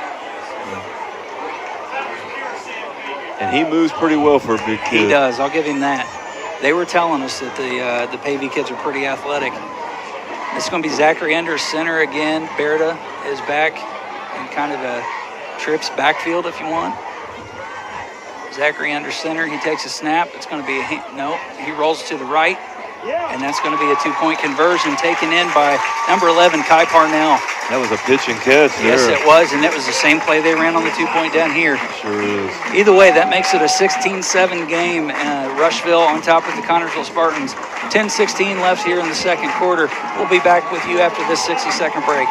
And he moves pretty well for a big kid. He does. I'll give him that. They were telling us that the Pavey kids are pretty athletic. It's going to be Zachary Enders, center again. Beretta is back in kind of a trips backfield, if you want. Zachary Enders, center. He takes a snap. It's going to be he rolls to the right. And that's going to be a 2-point conversion taken in by number 11, Kai Parnell. That was a pitch and catch there. Yes, it was, and it was the same play they ran on the 2-point down here. Sure is. Either way, that makes it a 16-7 game. Rushville on top of the Connersville Spartans. 10-16 left here in the second quarter. We'll be back with you after this 60-second break.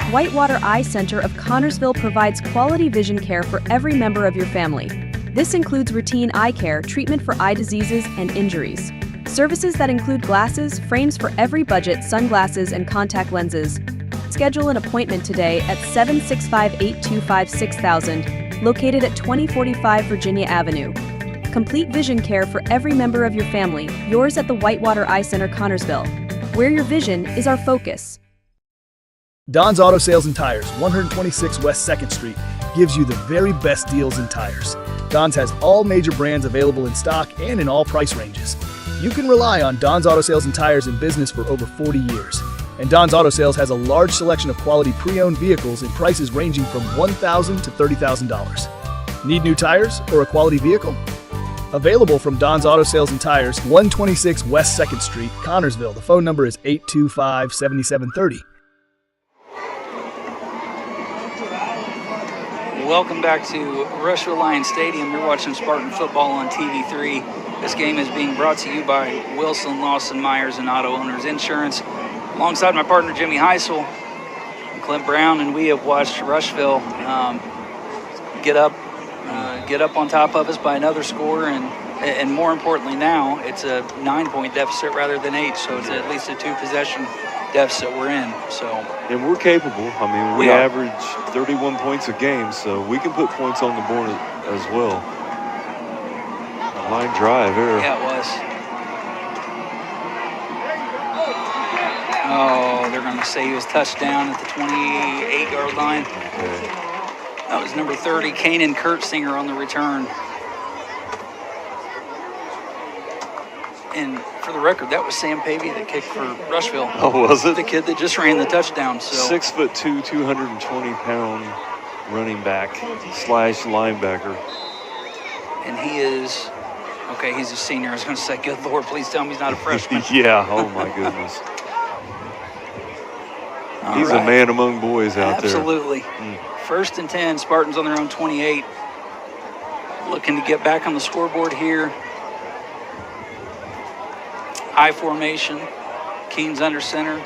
Whitewater Eye Center of Connersville provides quality vision care for every member of your family. This includes routine eye care, treatment for eye diseases and injuries. Services that include glasses, frames for every budget, sunglasses, and contact lenses. Schedule an appointment today at 765-825-6000, located at 2045 Virginia Avenue. Complete vision care for every member of your family, yours at the Whitewater Eye Center, Connersville, where your vision is our focus. Don's Auto Sales and Tires, 126 West 2nd Street, gives you the very best deals in tires. Don's has all major brands available in stock and in all price ranges. You can rely on Don's Auto Sales and Tires in business for over 40 years. And Don's Auto Sales has a large selection of quality pre-owned vehicles in prices ranging from $1,000 to $30,000. Need new tires or a quality vehicle? Available from Don's Auto Sales and Tires, 126 West 2nd Street, Connersville. The phone number is 825-7730. Welcome back to Rushville Lions Stadium. You're watching Spartan football on TV3. This game is being brought to you by Wilson, Lawson, Myers, and Auto Owners Insurance. Alongside my partner Jimmy Heisel and Clint Brown, and we have watched Rushville get up on top of us by another score, and more importantly now, it's a 9-point deficit rather than 8, so it's at least a 2-possession deficit we're in. And we're capable. I mean, we are. average 31 points a game, so we can put points on the board as well. Line drive here. Yeah, it was. Oh, they're going to say he was touchdown at the 28-yard line. Okay. That was number 30, Kanan Kurtzinger on the return. And for the record, that was Sam Pavey that kicked for Rushville. Oh, was it? The kid that just ran the touchdown. So 6'2", 220-pound running back / linebacker. And he is, okay, he's a senior. I was going to say, good Lord, please tell me he's not a freshman. Yeah, oh my goodness. He's right. a man among boys out Absolutely. there. Absolutely. 1st and 10, Spartans on their own 28. Looking to get back on the scoreboard here. I formation. Keen's under center.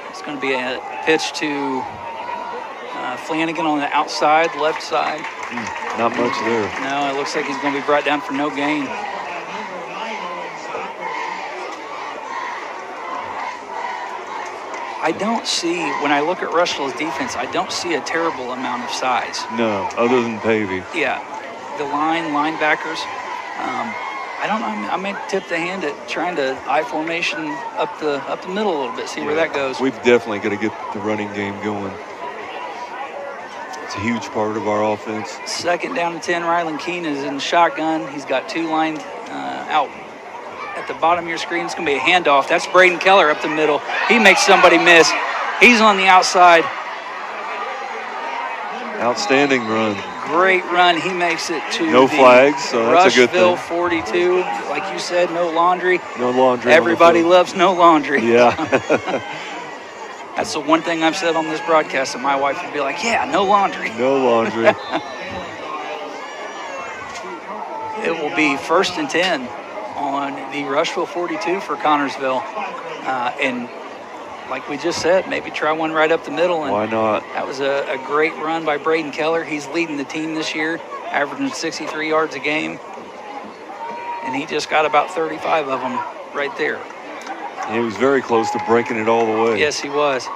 It's going to be a pitch to Flanagan on the outside, left side. Not much there. No, it looks like he's going to be brought down for no gain. I don't see, when I look at Rushville's defense, I don't see a terrible amount of size. No, other than Pavey. Yeah. the linebackers. I don't know. I may tip the hand at trying to I formation up the middle a little bit, see where that goes. We've definitely got to get the running game going. It's a huge part of our offense. 2nd down and 10. Rylan Keene is in shotgun. He's got 2 lined out at the bottom of your screen. It's going to be a handoff. That's Braden Keller up the middle. He makes somebody miss. He's on the outside. Outstanding run. Great run. He makes it to no flags, so that's a good thing. Rushville 42. Like you said, no laundry. No laundry. Everybody loves no laundry. Yeah. That's the one thing I've said on this broadcast, and my wife would be like, yeah, no laundry. No laundry. It will be 1st and 10 on the Rushville 42 for Connorsville. And like we just said, maybe try one right up the middle. And why not? That was a great run by Braden Keller. He's leading the team this year, averaging 63 yards a game. And he just got about 35 of them right there. He was very close to breaking it all the way. Yes, he was.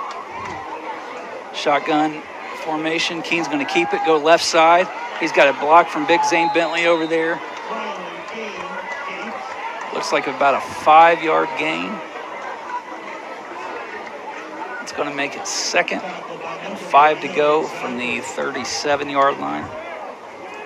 Shotgun formation. Keene's going to keep it, go left side. He's got a block from Big Zane Bentley over there. Looks like about a 5-yard gain. It's going to make it 2nd and 5 to go from the 37-yard line.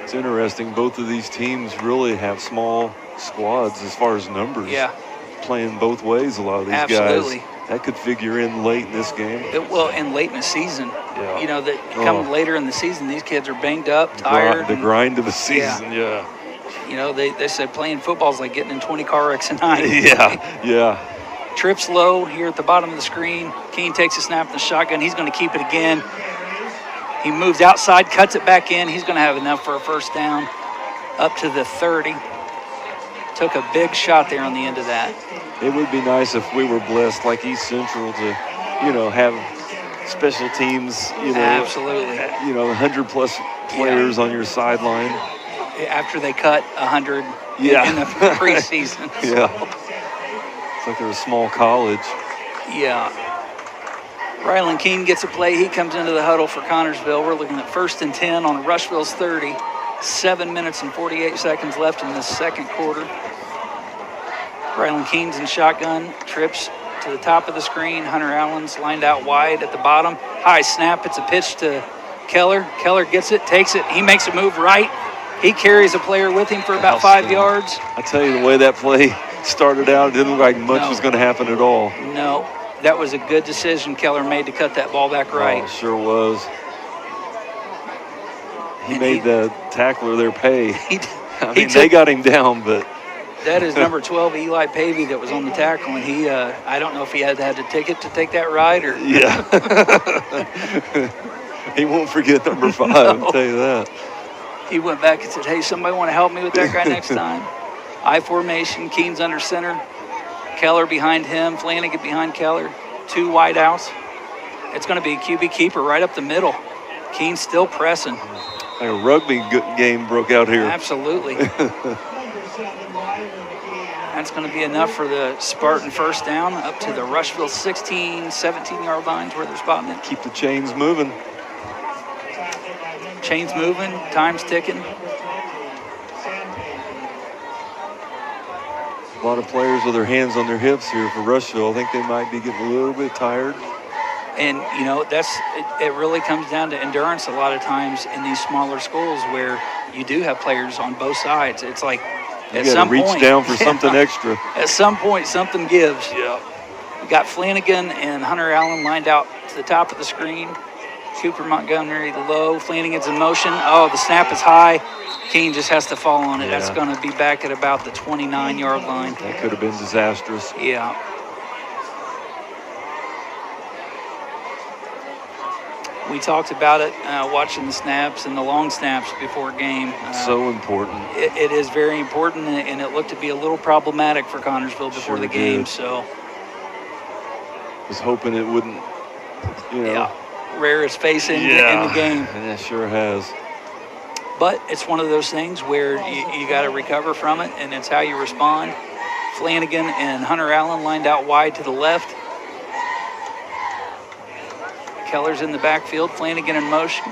It's interesting. Both of these teams really have small squads as far as numbers. Yeah. Playing both ways, a lot of these Absolutely. guys. That could figure in late in this game. And late in the season. Yeah. You know, that coming later in the season, these kids are banged up, tired. The grind of the season, yeah. You know, they said playing football is like getting in 20 car wrecks a night. Yeah. Trips low here at the bottom of the screen. Keene takes a snap in the shotgun. He's going to keep it again. He moves outside, cuts it back in. He's going to have enough for a 1st down up to the 30. Took a big shot there on the end of that. It would be nice if we were blessed like East Central to, have special teams, Absolutely. 100-plus players on your sideline. After they cut 100 in the preseason. Yeah. It's like they're a small college. Yeah. Rylan Keene gets a play. He comes into the huddle for Connorsville. We're looking at 1st and 10 on Rushville's 30. 7 minutes and 48 seconds left in the 2nd quarter. Rylan Keene's in shotgun. Trips to the top of the screen. Hunter Allen's lined out wide at the bottom. High snap. It's a pitch to Keller. Keller gets it, takes it. He makes a move right. He carries a player with him for about 5 yards. I tell you, the way that play started out, it didn't look like much was going to happen at all. No, that was a good decision Keller made to cut that ball back right. Oh, sure was. He made the tackler their pay. They got him down, but that is number 12, Eli Pavey, that was on the tackle, and he, I don't know if he had a ticket to take that ride or. Yeah. He won't forget number 5, I'll tell you that. He went back and said, hey, somebody want to help me with that guy next time? I formation, Keene's under center, Keller behind him, Flanagan behind Keller, 2 wide outs. It's going to be a QB keeper right up the middle. Keene's still pressing. Like a rugby game broke out here. Absolutely. That's going to be enough for the Spartan 1st down up to the Rushville 16, 17-yard lines where they're spotting it. Keep the chains moving. Chains moving, time's ticking. A lot of players with their hands on their hips here for Rushville. I think they might be getting a little bit tired. And, it really comes down to endurance a lot of times in these smaller schools where you do have players on both sides. It's like you got to reach down for something extra. At some point, something gives. Yeah. We got Flanagan and Hunter Allen lined out to the top of the screen. Cooper Montgomery low. Flanagan's in motion. Oh, the snap is high. Keene just has to fall on it. Yeah. That's going to be back at about the 29-yard line. That could have been disastrous. Yeah. We talked about it, watching the snaps and the long snaps before a game. So important. It is very important, and it looked to be a little problematic for Connorsville before the game. Did. So, was hoping it wouldn't, rear its face in the game. And it sure has. But it's one of those things where you got to recover from it, and it's how you respond. Flanagan and Hunter Allen lined out wide to the left. Keller's in the backfield. Flanagan in motion.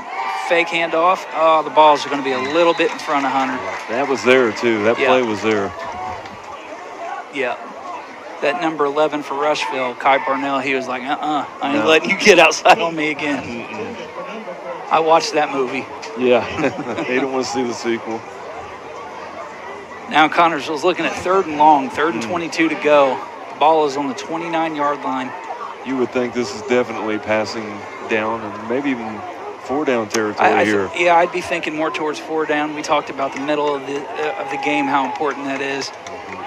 fake handoff. Oh, the balls are going to be a little bit in front of Hunter. That was there, too. That play was there. Yeah. That number 11 for Rushville, Kai Parnell, he was like, I ain't letting you get outside on me again. I watched that movie. Yeah. They don't want to see the sequel. Now Connorsville's looking at 3rd and long, 3rd and 22 to go. The ball is on the 29-yard line. You would think this is definitely passing down and maybe even 4-down territory here. Yeah, I'd be thinking more towards 4 down. We talked about the middle of the game, how important that is.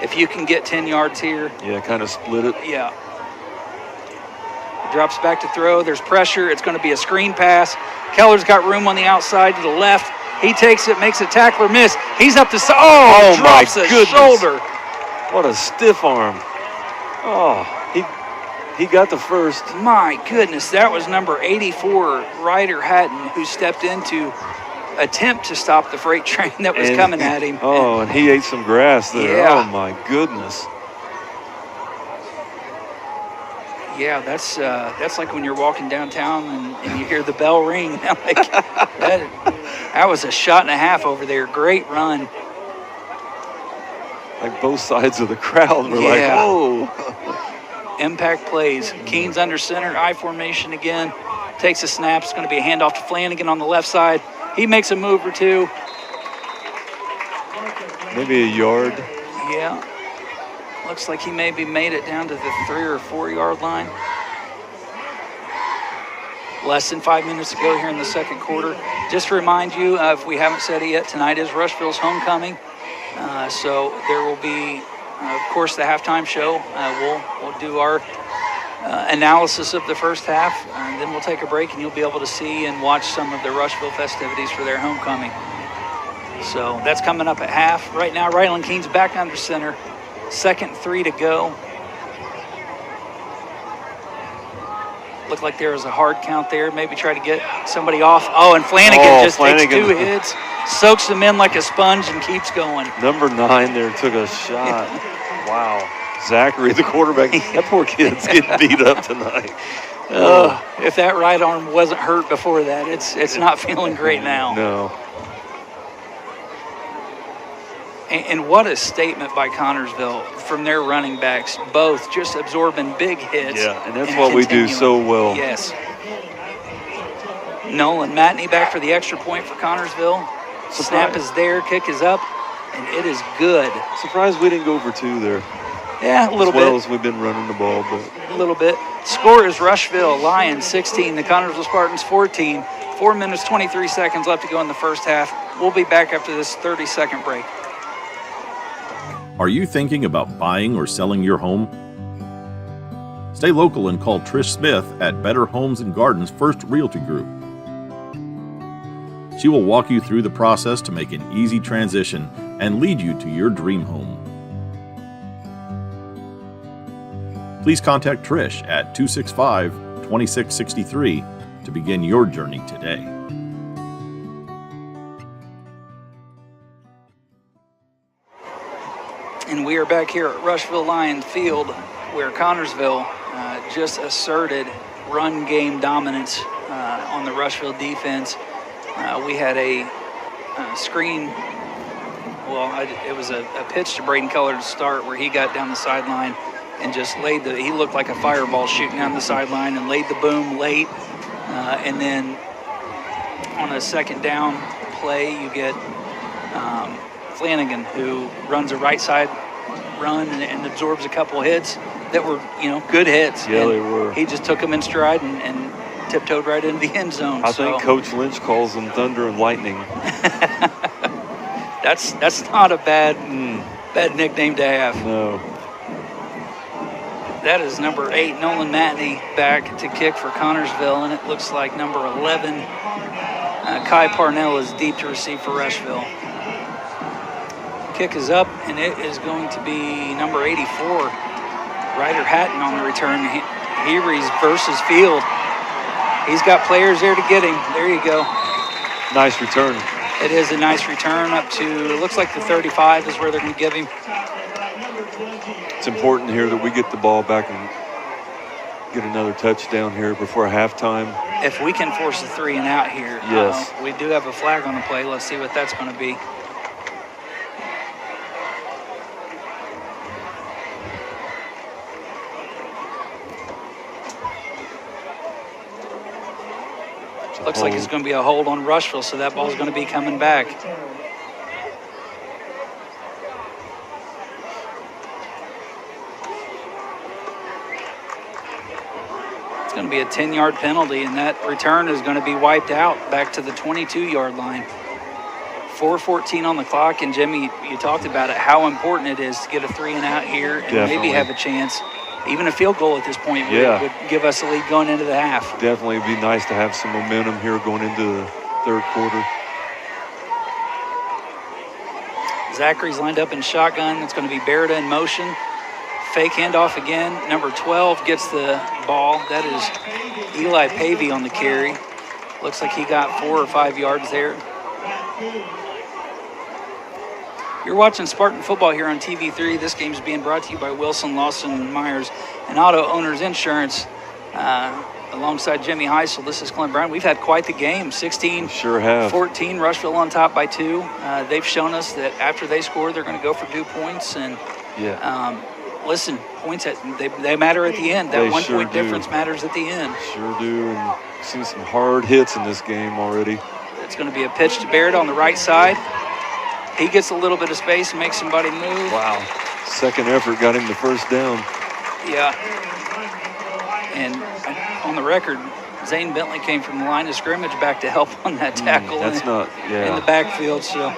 If you can get 10 yards here. Yeah, kind of split it. Yeah. Drops back to throw. There's pressure. It's going to be a screen pass. Keller's got room on the outside to the left. He takes it, makes a tackler miss. He's up to drops a shoulder. What a stiff arm. Oh, he got the first. My goodness, that was number 84, Ryder Hatton, who stepped in to attempt to stop the freight train that was coming at him. Oh, and he ate some grass there. Yeah. Oh, my goodness. Yeah, that's like when you're walking downtown and you hear the bell ring. Like, that was a shot and a half over there. Great run. Like both sides of the crowd were like, whoa. Impact plays. Keen's under center, I formation again. Takes a snap. It's going to be a handoff to Flanagan on the left side. He makes a move or two. Maybe a yard. Yeah. Looks like he maybe made it down to the 3 or 4 yard line. Less than 5 minutes to go here in the second quarter. Just to remind you, if we haven't said it yet, tonight is Rushville's homecoming. So there will be, of course, the halftime show. We'll do our analysis of the first half, and then we'll take a break, and you'll be able to see and watch some of the Rushville festivities for their homecoming. So that's coming up at half. Right now, Ryland Keen's back under center. 2nd and 3 to go. Looked like there was a hard count there. Maybe try to get somebody off. Oh, and Flanagan takes 2 hits, soaks them in like a sponge, and keeps going. Number 9 there took a shot. Wow. Zachary, the quarterback. That poor kid's getting beat up tonight. If that right arm wasn't hurt before that, it's not feeling great now. No. And what a statement by Connorsville from their running backs, both just absorbing big hits. Yeah, and that's what we do so well. Yes. Nolan Matney back for the extra point for Connorsville. Snap is there, kick is up, and it is good. Surprised we didn't go over 2 there. Yeah, a little bit. As well as we've been running the ball, but a little bit. Score is Rushville Lions 16, the Connorsville Spartans 14. 4 minutes, 23 seconds left to go in the first half. We'll be back after this 30-second break. Are you thinking about buying or selling your home? Stay local and call Trish Smith at Better Homes and Gardens First Realty Group. She will walk you through the process to make an easy transition and lead you to your dream home. Please contact Trish at 265-2663 to begin your journey today. And we are back here at Rushville Lions Field, where Connorsville just asserted run game dominance on the Rushville defense. We had a screen. Well, it was a pitch to Braden Keller to start, where he got down the sideline and just he looked like a fireball shooting down the sideline and laid the boom late. And then on a second down play, you get Flanagan, who runs a right side run and absorbs a couple hits that were, good hits. Yeah, and they were. He just took them in stride and tiptoed right into the end zone. I think Coach Lynch calls them thunder and lightning. That's not a bad nickname to have. No. That is number 8, Nolan Matney, back to kick for Connorsville, and it looks like number 11, Kai Parnell, is deep to receive for Rushville. Kick is up, and it is going to be number 84, Ryder Hatton on the return. He reverses field. He's got players there to get him. There you go. Nice return. It is a nice return up to, it looks like the 35 is where they're going to give him. It's important here that we get the ball back get another touchdown here before halftime. If we can force a 3 and out here, Yes. we do have a flag on the play. Let's see what that's going to be. Looks like it's going to be a hold on Rushville, so that ball's going to be coming back. It's going to be a 10-yard penalty, and that return is going to be wiped out back to the 22-yard line. 4:14 on the clock, and Jimmy, you talked about it, how important it is to get a 3 and out here and maybe have a chance. Even a field goal at this point would give us a lead going into the half. Definitely be nice to have some momentum here going into the third quarter. Zachary's lined up in shotgun. It's going to be Beretta in motion. Fake handoff again. Number 12 gets the ball. That is Eli Pavey on the carry. Looks like he got 4 or 5 yards there. You're watching Spartan football here on TV3. This game is being brought to you by Wilson, Lawson, Myers, and Auto Owners Insurance. Alongside Jimmy Heisel, this is Clint Brown. We've had quite the game. 16-14, Sure have. Rushville on top by 2. They've shown us that after they score, they're going to go for 2 points. And listen, points they matter at the end. That They 1 sure point do. difference matters at the end. Sure do, and seen some hard hits in this game already. It's going to be a pitch to Barrett on the right side. He gets a little bit of space and makes somebody move. Wow. Second effort got him the first down. Yeah. And on the record, Zane Bentley came from the line of scrimmage back to help on that tackle in the backfield. So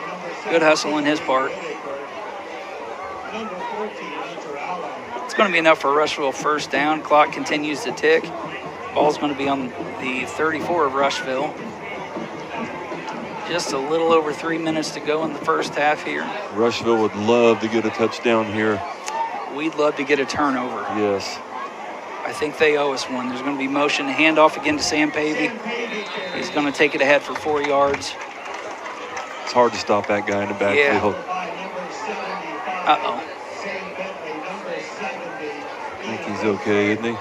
good hustle on his part. It's going to be enough for Rushville first down. Clock continues to tick. Ball's going to be on the 34 of Rushville. Just a little over 3 minutes to go in the first half here. Rushville would love to get a touchdown here. We'd love to get a turnover. Yes. I think they owe us one. There's going to be motion, handoff again to Sam Pavey. He's going to take it ahead for 4 yards. It's hard to stop that guy in the backfield. Uh-oh. I think he's okay, isn't he?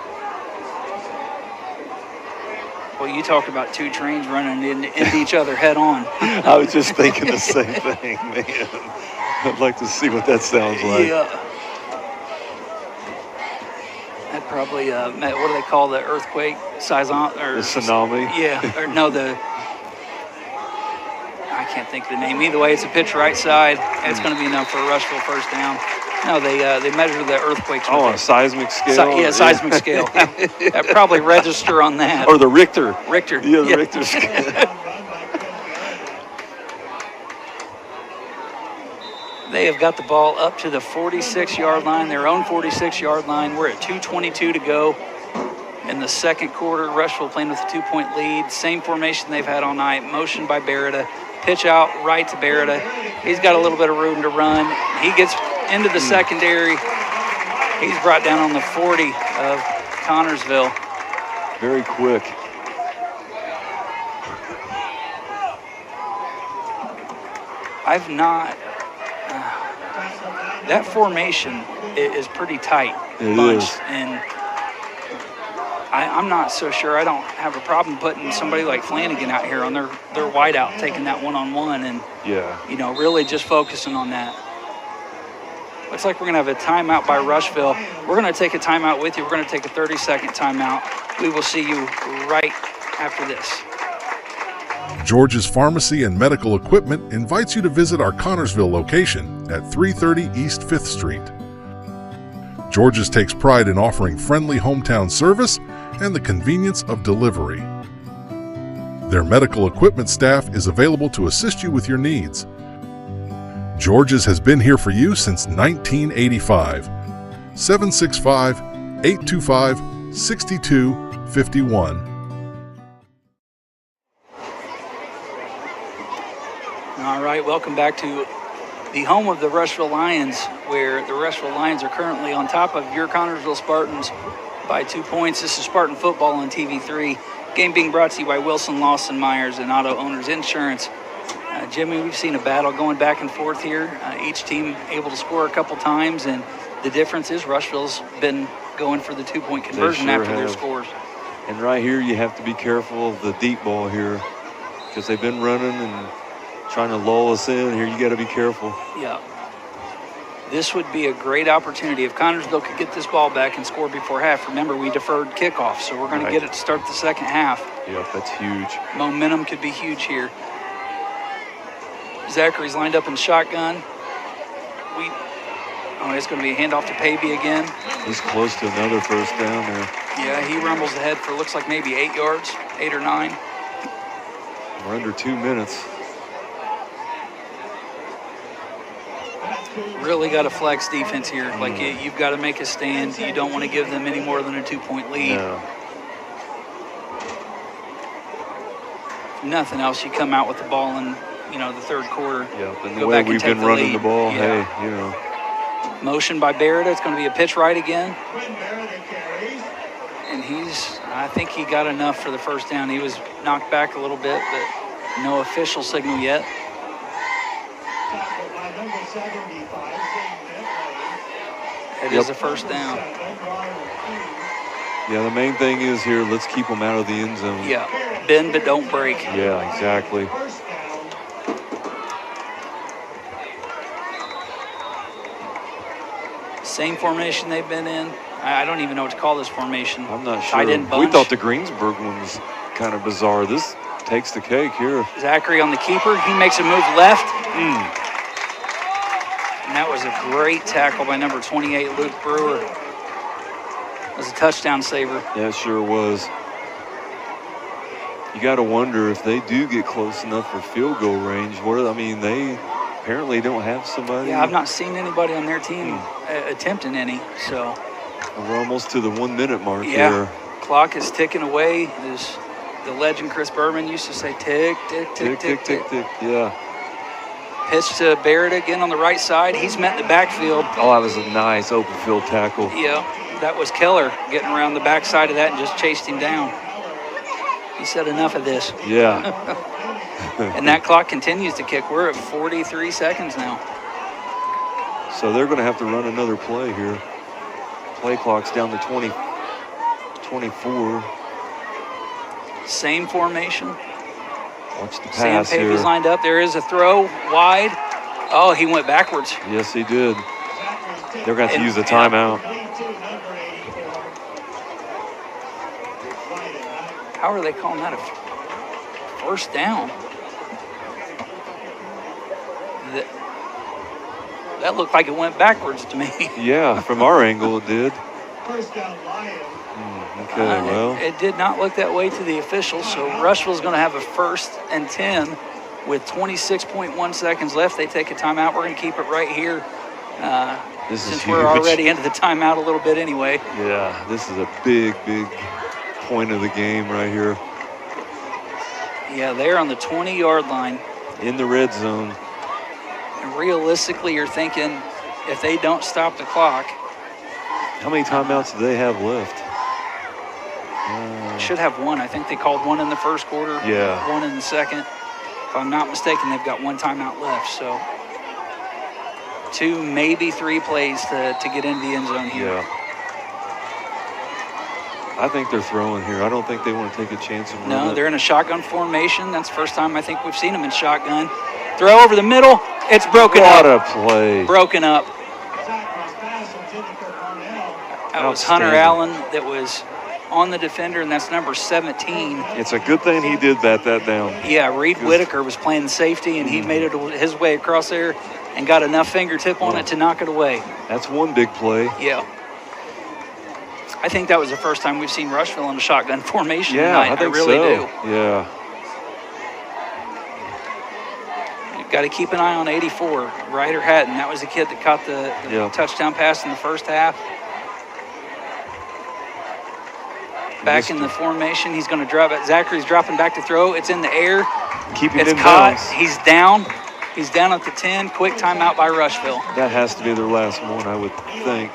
Well, you talk about 2 trains running into each other head on. I was just thinking the same thing, man. I'd like to see what that sounds like. Yeah. That probably, what do they call the earthquake? Saison? Or The tsunami? Yeah. Or no, I can't think of the name. Either way, it's a pitch right side. It's going to be enough for a Rushville first down. No, they measure the earthquakes. Oh, on a seismic scale? Seismic scale. That probably register on that. Or the Richter. Richter. Yeah, the Richter scale. They have got the ball up to the 46-yard line, their own 46-yard line. We're at 2:22 to go in the second quarter. Rushville playing with a 2-point lead. Same formation they've had all night. Motion by Beretta. Pitch out right to Beretta. He's got a little bit of room to run. He gets into the secondary. He's brought down on the 40 of Connorsville. Very quick. I've not. That formation is pretty tight. It bunched, is. And I'm not so sure. I don't have a problem putting somebody like Flanagan out here on their wideout, taking that one-on-one and, really just focusing on that. Looks like we're going to have a timeout by Rushville. We're going to take a timeout with you. We're going to take a 30-second timeout. We will see you right after this. George's Pharmacy and Medical Equipment invites you to visit our Connorsville location at 330 East 5th Street. George's takes pride in offering friendly hometown service and the convenience of delivery. Their medical equipment staff is available to assist you with your needs. George's has been here for you since 1985. 765-825-6251. All right, welcome back to the home of the Rushville Lions, where the Rushville Lions are currently on top of your Connorsville Spartans by 2 points. This is Spartan Football on TV3. Game being brought to you by Wilson, Lawson, Myers, and Auto Owners Insurance. Jimmy, we've seen a battle going back and forth here. Each team able to score a couple times, and the difference is Rushville's been going for the 2-point conversion sure after their have. scores. And right here, you have to be careful of the deep ball here because they've been running and trying to lull us in. Here, you got to be careful. Yeah. This would be a great opportunity if Connorsville could get this ball back and score before half. Remember, we deferred kickoff, so we're going to get it to start the second half. Yep, that's huge. Momentum could be huge here. Zachary's lined up in shotgun. It's going to be a handoff to Pavey again. He's close to another first down there. Yeah, he rumbles ahead for looks like maybe 8 yards, 8 or 9. We're under 2 minutes. Really got to flex defense here. Like you've got to make a stand. You don't want to give them any more than a 2-point lead. No. If nothing else, you come out with the ball in, the third quarter. Yep, and the Go way back and we've take been the running lead. the ball, Yeah. hey, Motion by Barrett. It's going to be a pitch right again. And I think he got enough for the first down. He was knocked back a little bit, but no official signal yet. It is a first down. Yeah, the main thing is here, let's keep them out of the end zone. Yeah, bend but don't break. Yeah, exactly. Same formation they've been in. I don't even know what to call this formation. I'm not sure. Tight end bunch. We thought the Greensburg one was kind of bizarre. This takes the cake here. Zachary on the keeper. He makes a move left. And that was a great tackle by number 28, Luke Brewer. It was a touchdown saver. Yeah, it sure was. You got to wonder if they do get close enough for field goal range. They apparently don't have somebody. Yeah, I've not seen anybody on their team attempting any, so. We're almost to the 1 minute mark Yeah, here. clock is ticking away. As the legend Chris Berman used to say, tick, tick, tick, tick, tick. Tick. Yeah. Pitch to Barrett again on the right side. He's met in the backfield. Oh, that was a nice open field tackle. Yeah, that was Keller getting around the backside of that and just chased him down. He said enough of this. Yeah. And that clock continues to kick. We're at 43 seconds now. So they're going to have to run another play here. Play clock's down to 24. Same formation. Watch the Sam pass here. Pavey's lined up. There is a throw wide. Oh, he went backwards. Yes, he did. They're going to have to use a timeout. How are they calling that a first down? That looked like it went backwards to me. Yeah, from our angle it did. Okay, well. It did not look that way to the officials, so Rushville's going to have a 1st and 10 with 26.1 seconds left. They take a timeout. We're going to keep it right here since we're already into the timeout a little bit anyway. Yeah, this is a big point of the game right here. Yeah, they're on the 20-yard line. In the red zone. And realistically, you're thinking if they don't stop the clock. How many timeouts do they have left? Should have one. I think they called one in the first quarter. Yeah. One in the second. If I'm not mistaken, they've got one timeout left. So 2, maybe 3 plays to get into the end zone here. Yeah. I think they're throwing here. I don't think they want to take a chance and run No, it. they're in a shotgun formation. That's the first time I think we've seen them in shotgun. Throw over the middle. It's broken up. What a play. Broken up. That was Hunter Allen that was on the defender, and that's number 17. It's a good thing he did that down. Yeah, Reed Whitaker was playing the safety, and he made it his way across there and got enough fingertip on it to knock it away. That's one big play. Yeah. I think that was the first time we've seen Rushville in a shotgun formation Yeah, tonight. I think really so. do. Yeah. You've got to keep an eye on 84, Ryder Hatton. That was the kid that caught the touchdown pass in the first half. Back in the formation, he's going to drop it. Zachary's dropping back to throw. It's in the air. Keep it It's in caught. bounds. He's down. He's down at the 10. Quick timeout by Rushville. That has to be their last one, I would think.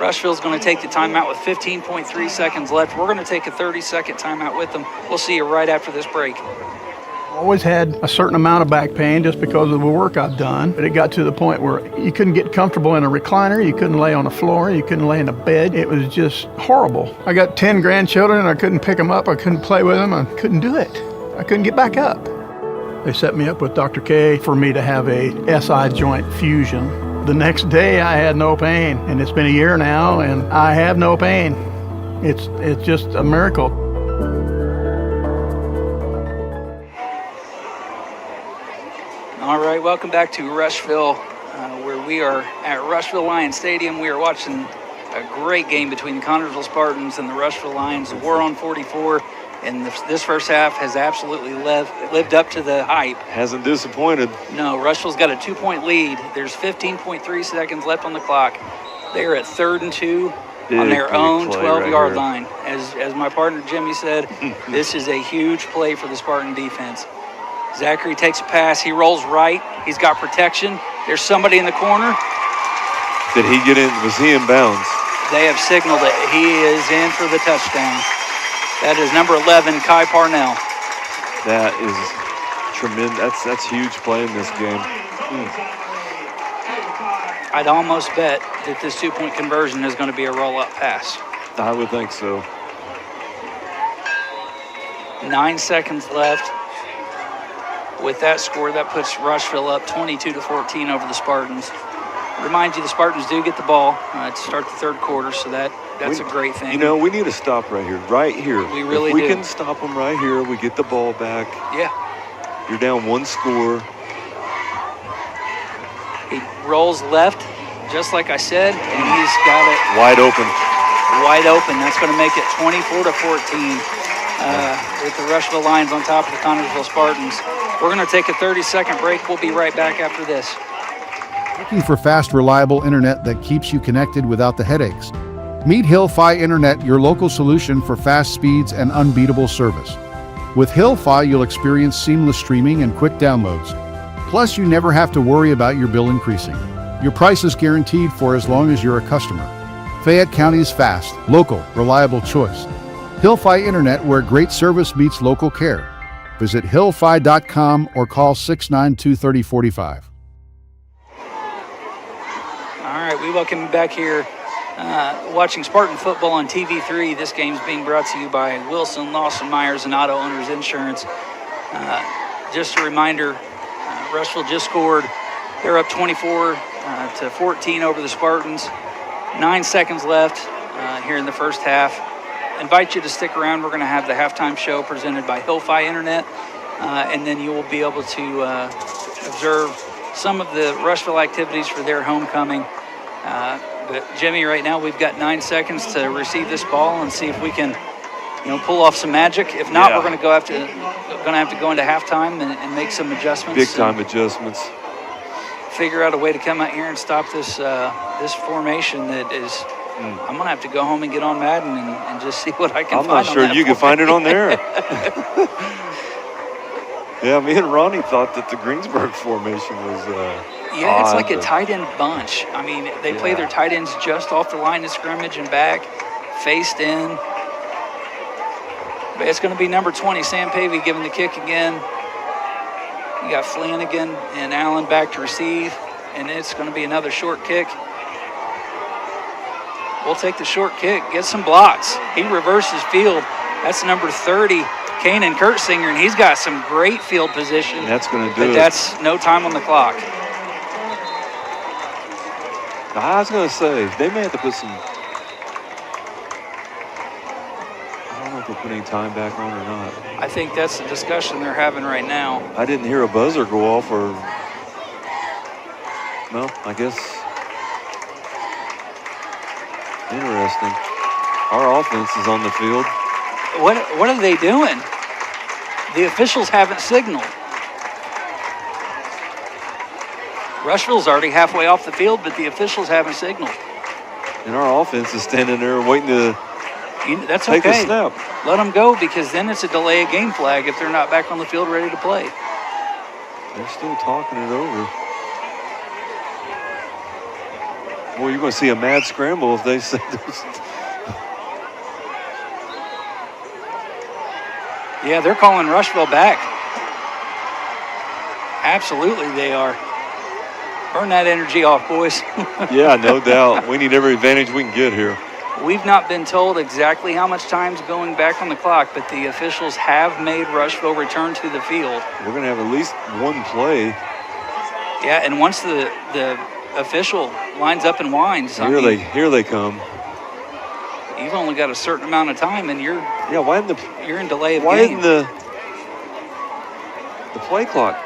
Rushville's going to take the timeout with 15.3 seconds left. We're going to take a 30-second timeout with them. We'll see you right after this break. Always had a certain amount of back pain just because of the work I've done, but it got to the point where you couldn't get comfortable in a recliner, you couldn't lay on a floor, you couldn't lay in a bed. It was just horrible. I got 10 grandchildren and I couldn't pick them up, I couldn't play with them, I couldn't do it. I couldn't get back up. They set me up with Dr. K for me to have a SI joint fusion. The next day I had no pain, and it's been a year now and I have no pain. It's just a miracle. All right, welcome back to Rushville, where we are at Rushville Lions Stadium. We are watching a great game between the Connersville Spartans and the Rushville Lions. The war on 44, and this first half has absolutely lived up to the hype. Hasn't disappointed. No, Rushville's got a 2-point lead. There's 15.3 seconds left on the clock. They are at 3rd and 2 on their own 12-yard line. As my partner Jimmy said, this is a huge play for the Spartan defense. Zachary takes a pass. He rolls right. He's got protection. There's somebody in the corner. Did he get in? Was he in bounds? They have signaled it. He is in for the touchdown. That is number 11, Kai Parnell. That is tremendous. That's huge play in this game. I'd almost bet that this 2-point conversion is going to be a roll-up pass. I would think so. 9 seconds left. With that score, that puts Rushville up 22-14 over the Spartans. Remind you, the Spartans do get the ball to start the third quarter, so that's a great thing. You know, we need to stop right here. Right here. We really do. do. We can stop them right here. We get the ball back. Yeah. You're down 1 score. He rolls left, just like I said, and he's got it wide open. Wide open. That's going to make it 24-14 with the Rushville Lions on top of the Connersville Spartans. We're going to take a 30-second break. We'll be right back after this. Looking for fast, reliable internet that keeps you connected without the headaches? Meet Hill-Fi Internet, your local solution for fast speeds and unbeatable service. With Hill-Fi, you'll experience seamless streaming and quick downloads. Plus, you never have to worry about your bill increasing. Your price is guaranteed for as long as you're a customer. Fayette County's fast, local, reliable choice. Hill-Fi Internet, where great service meets local care. Visit hillfi.com or call 692-3045. All right, we welcome you back here watching Spartan football on TV3. This game's being brought to you by Wilson, Lawson, Myers, and Auto Owners Insurance. Just a reminder, Rushville just scored. They're up 24-14 over the Spartans. 9 seconds left here in the first half. Invite you to stick around. We're going to have the halftime show presented by Hill-Fi Internet, and then you will be able to observe some of the Rushville activities for their homecoming. But Jimmy, right now we've got 9 seconds to receive this ball and see if we can, pull off some magic. If not, we're going to have to go into halftime and make some adjustments. Big time adjustments. Figure out a way to come out here and stop this this formation that is. I'm going to have to go home and get on Madden and just see what I can find. I'm not sure you can find it on there. Yeah, me and Ronnie thought that the Greensburg formation was yeah, it's like a tight end bunch. I mean, they play their tight ends just off the line of scrimmage and back, faced in. But it's going to be number 20, Sam Pavey, giving the kick again. You got Flanagan and Allen back to receive, and it's going to be another short kick. We'll take the short kick, get some blocks. He reverses field. That's number 30, Kanan Kurtzinger, and he's got some great field position. And that's going to do it. But that's no time on the clock. I was going to say, they may have to put some... I don't know if they're putting time back on or not. I think that's the discussion they're having right now. I didn't hear a buzzer go off or... No, I guess... Interesting. Our offense is on the field. What are they doing? The officials haven't signaled. Rushville's already halfway off the field, but the officials haven't signaled. And our offense is standing there waiting to that's take okay. a snap. Let them go, because then it's a delay of game flag if they're not back on the field ready to play. They're still talking it over. Boy, you're going to see a mad scramble if they say there's... Yeah, they're calling Rushville back. Absolutely, they are. Burn that energy off, boys. Yeah, no doubt. We need every advantage we can get here. We've not been told exactly how much time's going back on the clock, but the officials have made Rushville return to the field. We're going to have at least one play. Yeah, and once the official lines up and winds, Here they come. You've only got a certain amount of time, and you're in delay of why game. isn't the play clock?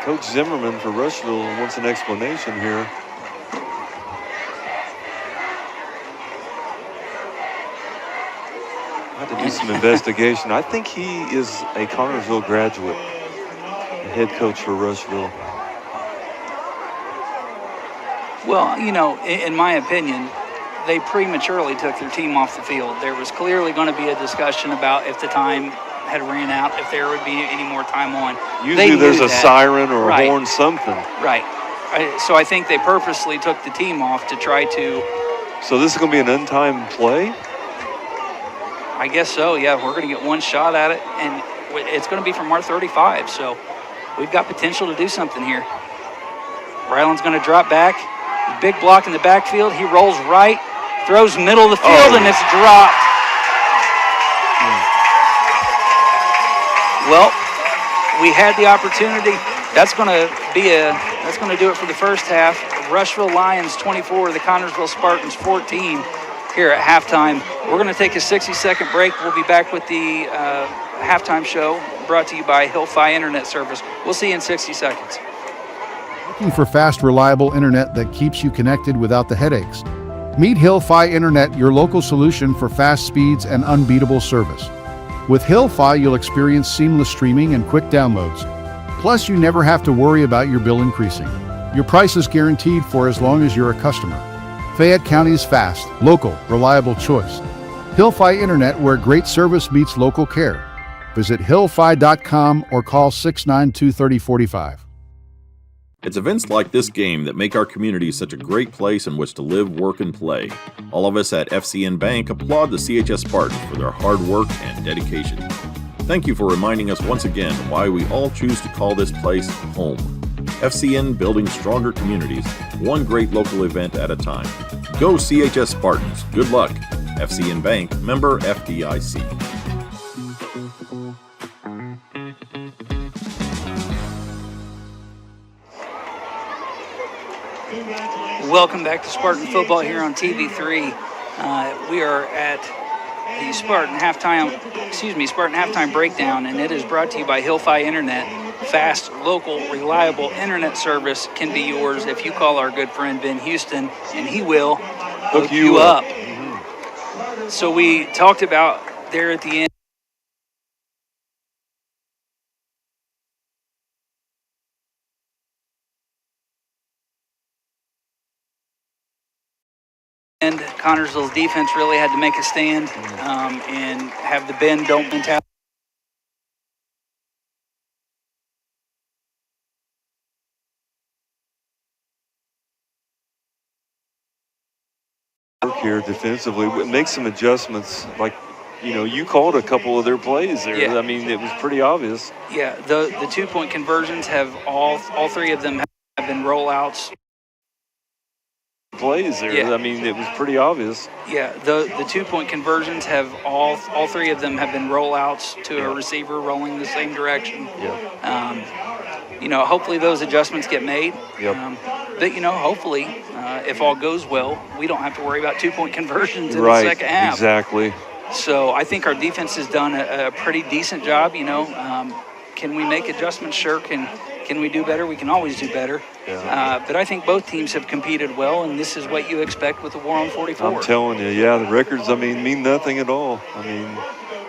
Coach Zimmerman for Rushville wants an explanation here. I had to do some investigation. I think he is a Connersville graduate, the head coach for Rushville. Well, in my opinion, they prematurely took their team off the field. There was clearly going to be a discussion about if the time had ran out, if there would be any more time on. Usually there's a siren or a horn, something. Right. So I think they purposely took the team off to try to... So this is going to be an untimed play? I guess so, yeah. We're going to get one shot at it, and it's going to be from our 35, so we've got potential to do something here. Ryland's going to drop back. Big block in the backfield. He rolls right, throws middle of the field, and it's dropped. Well, we had the opportunity. That's going to do it for the first half. Rushville Lions 24, the Connersville Spartans 14 here at halftime. We're going to take a 60-second break. We'll be back with the halftime show brought to you by Hillfi Internet Service. We'll see you in 60 seconds. Looking for fast, reliable internet that keeps you connected without the headaches? Meet Hillfi Internet, your local solution for fast speeds and unbeatable service. With Hillfi, you'll experience seamless streaming and quick downloads. Plus, you never have to worry about your bill increasing. Your price is guaranteed for as long as you're a customer. Fayette County's fast, local, reliable choice. Hillfi Internet, where great service meets local care. Visit hillfi.com or call 692-3045. It's events like this game that make our community such a great place in which to live, work, and play. All of us at FCN Bank applaud the CHS Spartans for their hard work and dedication. Thank you for reminding us once again why we all choose to call this place home. FCN, building stronger communities, one great local event at a time. Go CHS Spartans. Good luck. FCN Bank, member FDIC. Welcome back to Spartan Football here on TV3. We are at the Spartan halftime breakdown, and it is brought to you by Hillfi Internet. Fast, local, reliable internet service can be yours if you call our good friend Ben Houston, and he will hook you up. Mm-hmm. So we talked about there at the end. And Connersville's defense really had to make a stand and have the bend don't mentality. Here defensively, make some adjustments. Like, you called a couple of their plays there. Yeah. I mean, it was pretty obvious. Yeah, the 2-point conversions have all three of them have been rollouts. Plays there. Yeah. I mean, it was pretty obvious. Yeah, the 2-point conversions have all three of them have been rollouts to a receiver rolling the same direction. Yeah. Hopefully those adjustments get made. Yep. But hopefully, if all goes well, we don't have to worry about 2-point conversions in Right. the second half. Exactly. So I think our defense has done a pretty decent job. Can we make adjustments? Sure. Can we do better? We can always do better. Yeah. But I think both teams have competed well, and this is what you expect with the War on 44. I'm telling you, yeah, the records, mean nothing at all.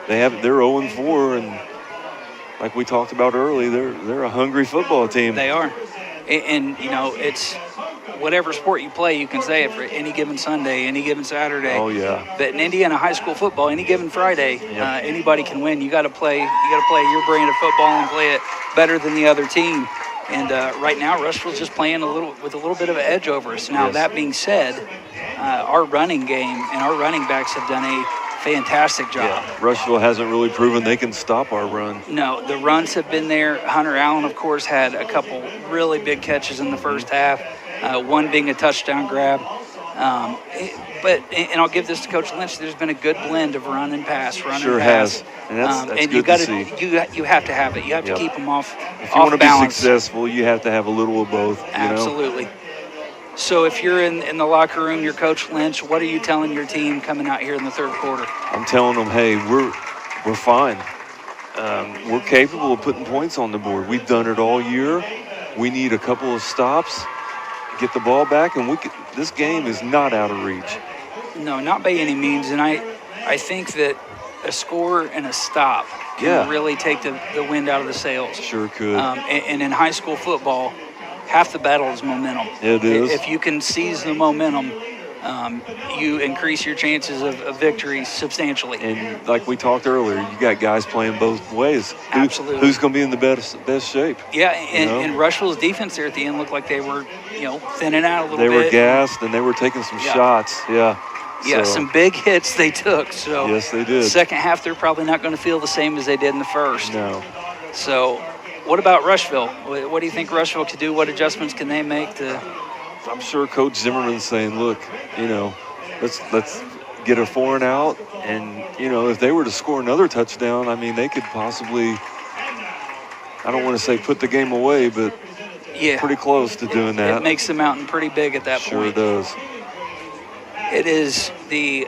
They're 0-4, and like we talked about early, they're a hungry football team. They are. And it's whatever sport you play, you can say it for any given Sunday, any given Saturday. Oh, yeah. But in Indiana high school football, any given Friday, Yep. Anybody can win. You got to play your brand of football and play it better than the other team. And right now, Rushville's just playing with a little bit of an edge over us. Now, Yes. That being said, our running game and our running backs have done a fantastic job. Yeah, Rushville hasn't really proven they can stop our run. No, the runs have been there. Hunter Allen, of course, had a couple really big catches in the first half, one being a touchdown grab. And I'll give this to Coach Lynch, there's been a good blend of run and pass, run Sure and pass. has. And that's and good to see. You have to have it. You have to Yep. keep them off If you want to be balance. successful, you have to have a little of both. Absolutely. So if you're in the locker room, you're Coach Lynch, what are you telling your team coming out here in the third quarter? I'm telling them, hey, we're fine. We're capable of putting points on the board. We've done it all year. We need a couple of stops, get the ball back, and this game is not out of reach. No, not by any means. And I think that a score and a stop can really take the wind out of the sails. Sure could. And in high school football, half the battle is momentum. It is. If you can seize the momentum, you increase your chances of victory substantially. And like we talked earlier, you got guys playing both ways. Absolutely. Who's going to be in the best shape? Yeah, and Rushville's defense there at the end looked like they were, thinning out a little bit. They were gassed and they were taking some shots. Yeah. Yeah, some big hits they took. So yes, they did. Second half, they're probably not going to feel the same as they did in the first. No. So what about Rushville? What do you think Rushville could do? What adjustments can they make to? I'm sure Coach Zimmerman's saying, look, let's get a 4 and out. And, if they were to score another touchdown, I mean, they could possibly, I don't want to say put the game away, but pretty close to doing that. It makes the mountain pretty big at that Sure point. Sure does. It is the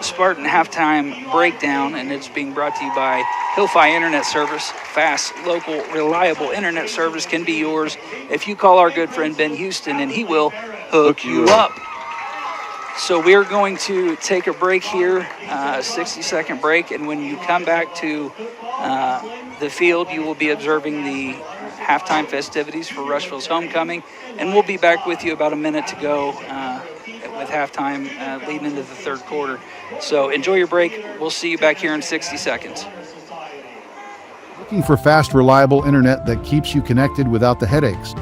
Spartan halftime breakdown, and it's being brought to you by Hillfi Internet Service. Fast, local, reliable internet service can be yours if you call our good friend Ben Houston, and he will hook you up. So we're going to take a break here, a 60-second break, and when you come back to the field, you will be observing the halftime festivities for Rushville's homecoming, and we'll be back with you about a minute to go with halftime leading into the third quarter. So enjoy your break. We'll see you back here in 60 seconds. Looking for fast, reliable internet that keeps you connected without the headaches?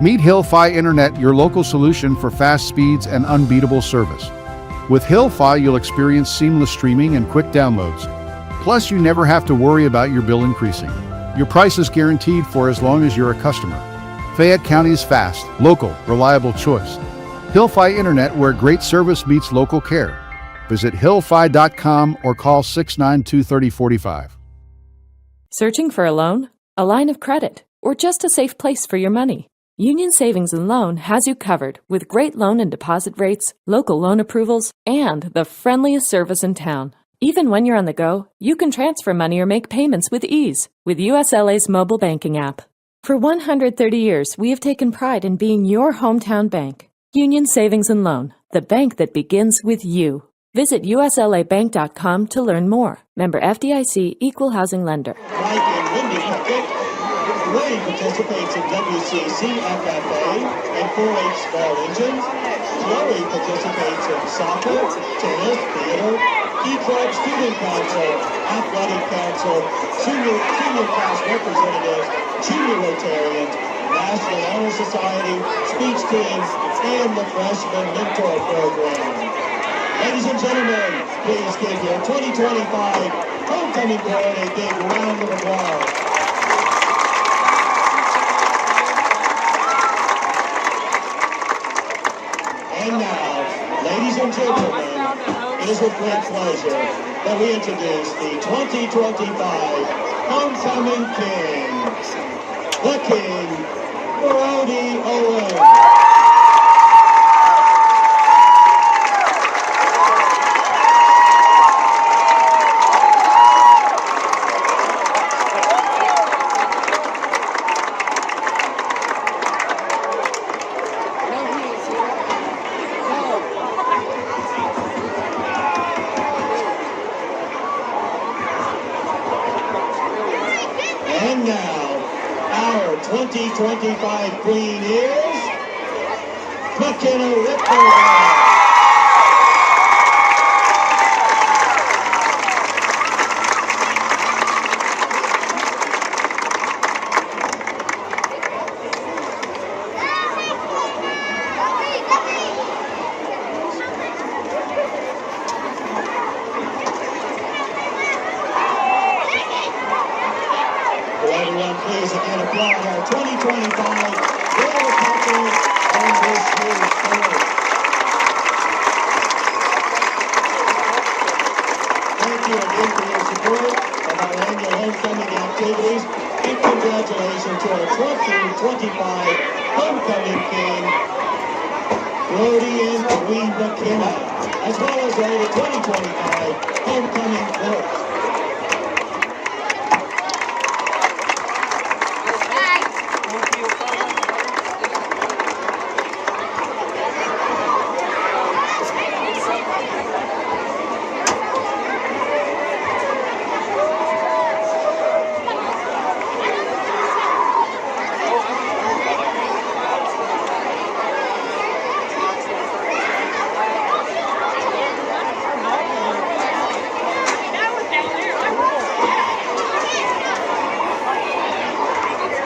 Meet Hillfi Internet, your local solution for fast speeds and unbeatable service. With Hillfi, you'll experience seamless streaming and quick downloads. Plus, you never have to worry about your bill increasing. Your price is guaranteed for as long as you're a customer. Fayette County's fast, local, reliable choice. Hillfi Internet, where great service meets local care. Visit hillfi.com or call 692-3045. Searching for a loan, a line of credit, or just a safe place for your money? Union Savings and Loan has you covered with great loan and deposit rates, local loan approvals, and the friendliest service in town. Even when you're on the go, you can transfer money or make payments with ease with USLA's mobile banking app. For 130 years, we have taken pride in being your hometown bank. Union Savings and Loan, the bank that begins with you. Visit uslabank.com to learn more. Member FDIC, Equal Housing Lender. Mike and Wendy Pickett. Ray participates in WCC, FFA, and 4-H Small Engines. Chloe participates in soccer, tennis, theater, Key Club, Student Council, Athletic Council, Senior Class Representatives, Junior Rotarians, National Honor Society, Speech Teams, and the Freshman Mentor Program. Ladies and gentlemen, please give your 2025 homecoming parade a big round of applause. And now, ladies and gentlemen, it is with great pleasure that we introduce the 2025 Homecoming King, the King, Brody Owens. And now, our 2025 Queen is McKenna Ripper. please again applaud our 2025 Royal Couple on this year's sport. Thank you again for your support of our annual homecoming activities, and congratulations to our 2025 homecoming king, Brody and Dwayne McKenna, as well as all the 2025 homecoming clerks.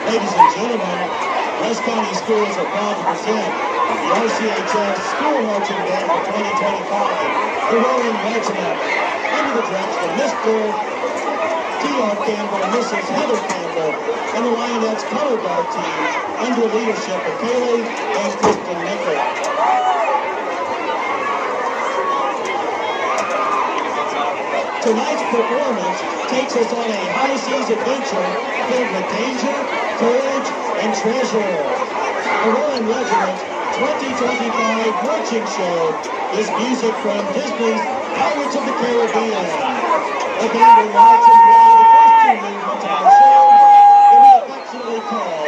Ladies and gentlemen, West County Schools are proud to present the CHS School Marching Band for 2025, the Roaring Regiment, under the direction of Mr. T.R. Campbell and Mrs. Heather Campbell, and the Lionettes Color Guard Team, under the leadership of Kaylee and Kristen Nickel. Tonight's performance takes us on a high seas adventure filled with danger, courage, and treasure. The Roaring Regiment 2025 Marching Show is music from Disney's Pirates of the Caribbean. The band will march and play the first two movements of our show that we affectionately call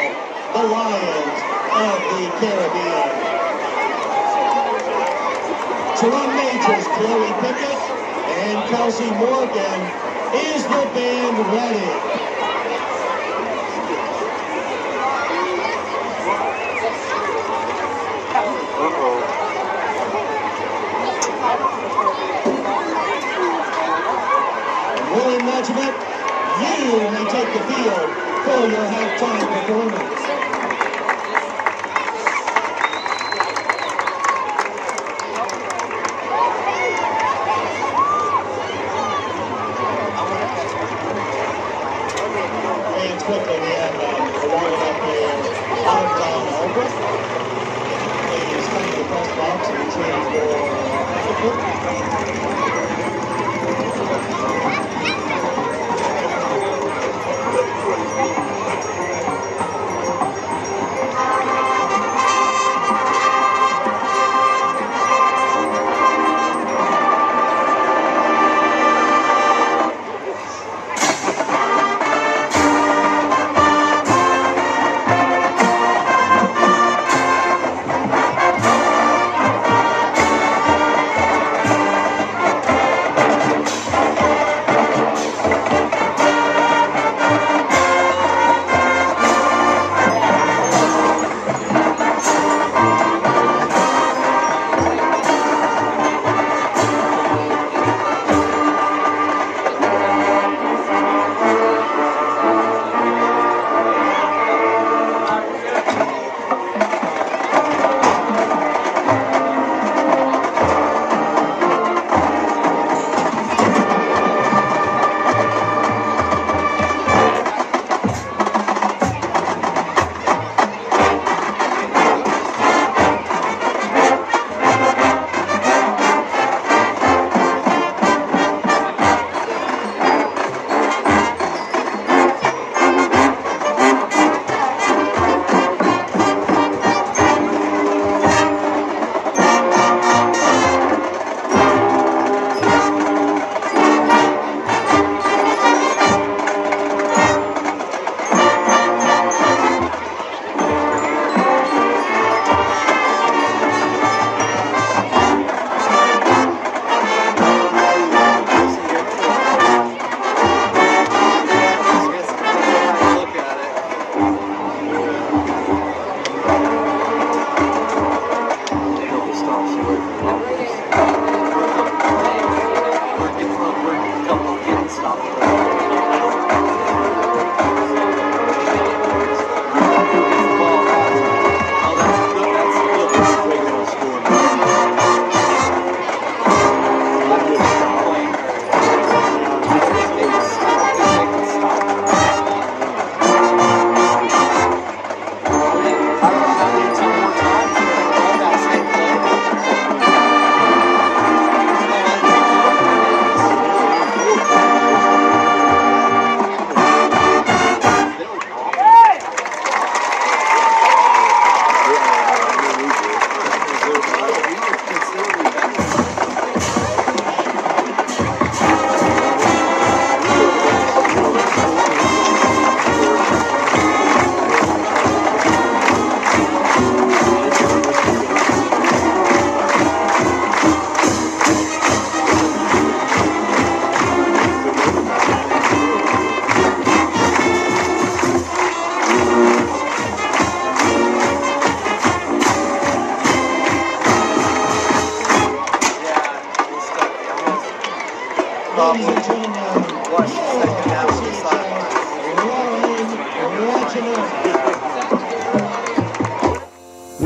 the Lions of the Caribbean. Drum majors Chloe Pickett and Kelsey Morgan. Is the band ready? Roaring Regiment, you may take the field for your halftime performance. And quickly, we have a warming up there. Don Albert. Please come to the press box and change for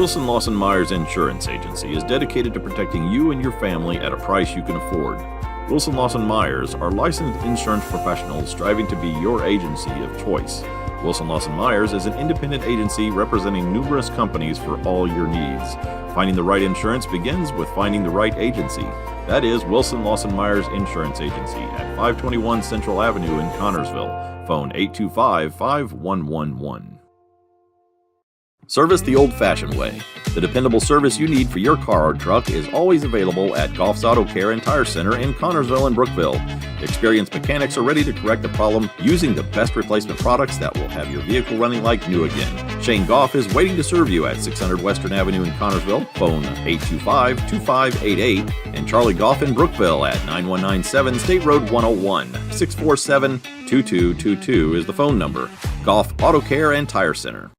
Wilson Lawson Myers Insurance Agency is dedicated to protecting you and your family at a price you can afford. Wilson Lawson Myers are licensed insurance professionals striving to be your agency of choice. Wilson Lawson Myers is an independent agency representing numerous companies for all your needs. Finding the right insurance begins with finding the right agency. That is Wilson Lawson Myers Insurance Agency at 521 Central Avenue in Connorsville. Phone 825-5111. Service the old-fashioned way. The dependable service you need for your car or truck is always available at Goff's Auto Care and Tire Center in Connorsville and Brookville. Experienced mechanics are ready to correct the problem using the best replacement products that will have your vehicle running like new again. Shane Goff is waiting to serve you at 600 Western Avenue in Connorsville. Phone 825-2588 and Charlie Goff in Brookville at 9197 State Road 101. 647-2222 is the phone number. Goff Auto Care and Tire Center.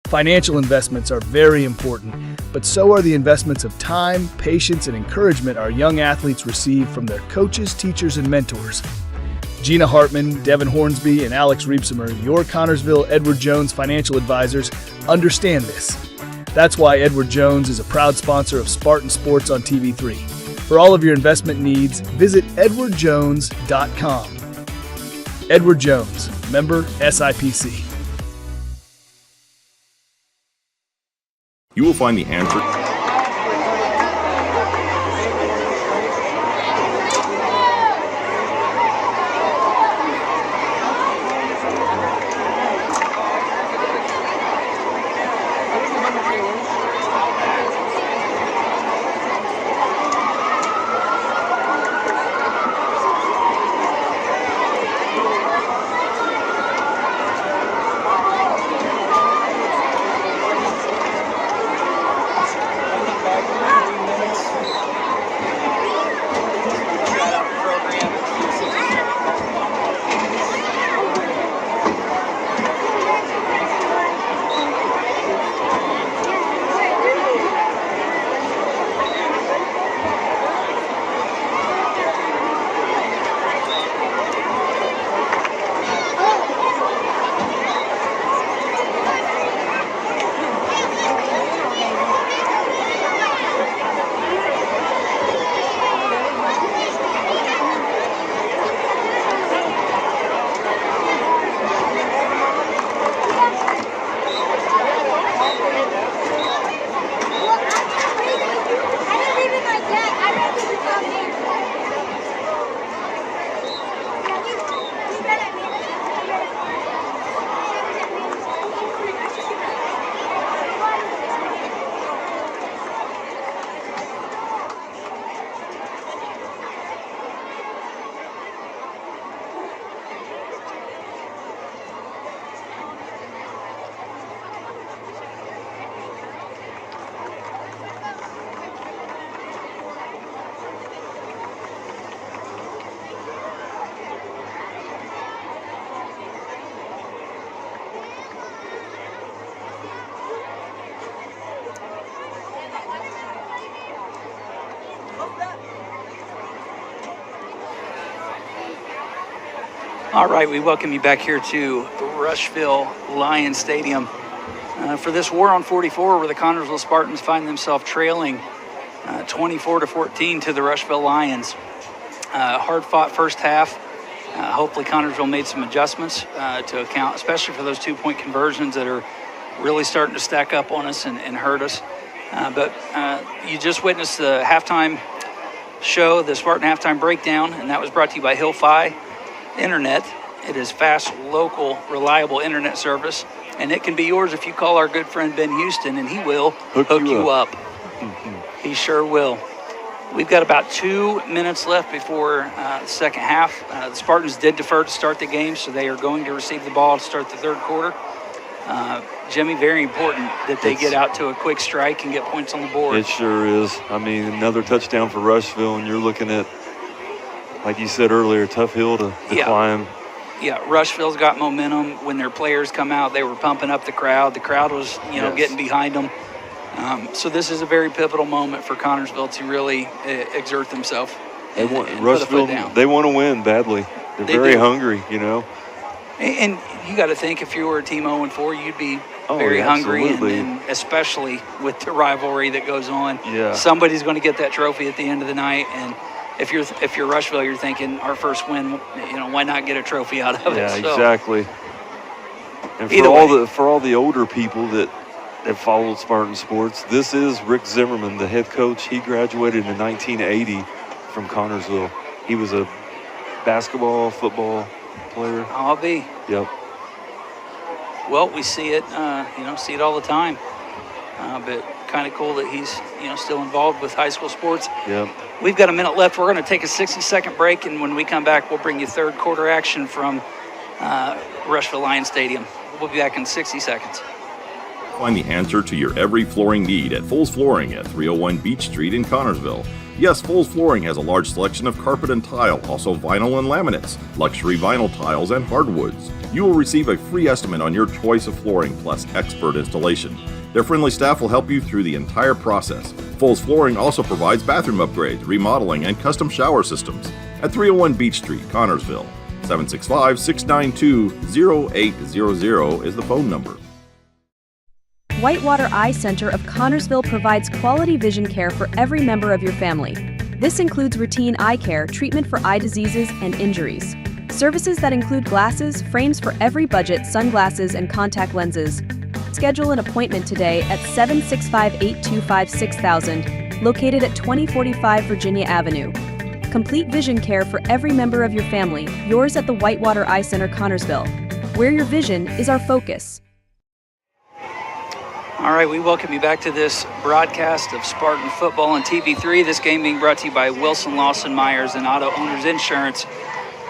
Financial investments are very important, but so are the investments of time, patience, and encouragement our young athletes receive from their coaches, teachers, and mentors. Gina Hartman, Devin Hornsby, and Alex Reepsimer, your Connorsville Edward Jones financial advisors, understand this. That's why Edward Jones is a proud sponsor of Spartan Sports on TV3. For all of your investment needs, visit edwardjones.com. Edward Jones, member SIPC. You will find the answer. All right, we welcome you back here to Rushville Lions Stadium for this war on 44, where the Connorsville Spartans find themselves trailing 24-14 to the Rushville Lions. Hard-fought first half. Hopefully Connorsville made some adjustments to account, especially for those two-point conversions that are really starting to stack up on us and hurt us. But you just witnessed the halftime show, the Spartan halftime breakdown, and that was brought to you by Hill-Fi Internet. It is fast, local, reliable internet service, and it can be yours if you call our good friend Ben Houston, and he will hook you up. He sure will. We've got about 2 minutes left before the second half. The Spartans did defer to start the game, so they are going to receive the ball to start the third quarter. Jimmy, very important that they get out to a quick strike and get points on the board. It sure is. I mean, another touchdown for Rushville, and you're looking at, like you said earlier, tough hill to climb. Yeah, Rushville's got momentum. When their players come out, they were pumping up the crowd. The crowd was, getting behind them. So this is a very pivotal moment for Connorsville to really exert themselves. Rushville, they want to win badly. They're very hungry, And you got to think, if you were a team 0-4, you'd be very yeah, hungry, absolutely. and especially with the rivalry that goes on. Yeah. Somebody's going to get that trophy at the end of the night, and if you're Rushville, you're thinking our first win. Why not get a trophy out of it? Yeah, So, exactly. And Either for all the older people that have followed Spartan sports, this is Rick Zimmerman, the head coach. He graduated in 1980 from Connorsville. He was a basketball, football player. I'll be. Yep. Well, we see it, see it all the time. But kind of cool that he's, still involved with high school sports. Yep. We've got a minute left. We're going to take a 60-second break, and when we come back, we'll bring you third quarter action from Rushville Lions Stadium. We'll be back in 60 seconds. Find the answer to your every flooring need at Foles Flooring at 301 Beach Street in Connorsville. Yes, Foles Flooring has a large selection of carpet and tile, also vinyl and laminates, luxury vinyl tiles, and hardwoods. You will receive a free estimate on your choice of flooring plus expert installation. Their friendly staff will help you through the entire process. Foles Flooring also provides bathroom upgrades, remodeling, and custom shower systems at 301 Beach Street, Connorsville. 765-692-0800 is the phone number. Whitewater Eye Center of Connorsville provides quality vision care for every member of your family. This includes routine eye care, treatment for eye diseases and injuries. Services that include glasses, frames for every budget, sunglasses, and contact lenses. Schedule an appointment today at 765-825-6000, located at 2045 Virginia Avenue. Complete vision care for every member of your family, yours at the Whitewater Eye Center, Connorsville, where your vision is our focus. All right, we welcome you back to this broadcast of Spartan football on TV3. This game being brought to you by Wilson Lawson Myers and Auto Owners Insurance.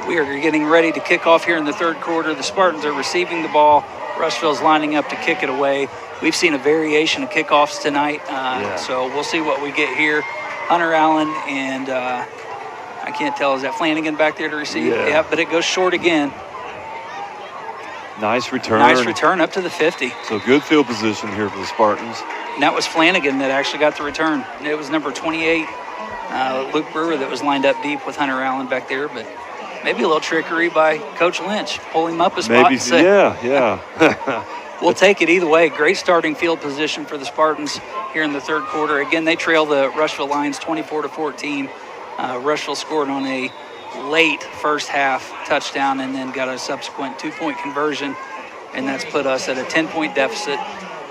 We are getting ready to kick off here in the third quarter. The Spartans are receiving the ball. Rushville's lining up to kick it away. We've seen a variation of kickoffs tonight, so we'll see what we get here. Hunter Allen and I can't tell, is that Flanagan back there to receive? Yeah, but it goes short again. Nice return. Nice return up to the 50. So good field position here for the Spartans. And that was Flanagan that actually got the return. It was number 28, Luke Brewer, that was lined up deep with Hunter Allen back there, but maybe a little trickery by Coach Lynch. Pull him up a spot and say, yeah. We'll take it either way. Great starting field position for the Spartans here in the third quarter. Again, they trail the Rushville Lions 24-14. Rushville scored on a late first half touchdown and then got a subsequent 2-point conversion, and that's put us at a 10-point deficit.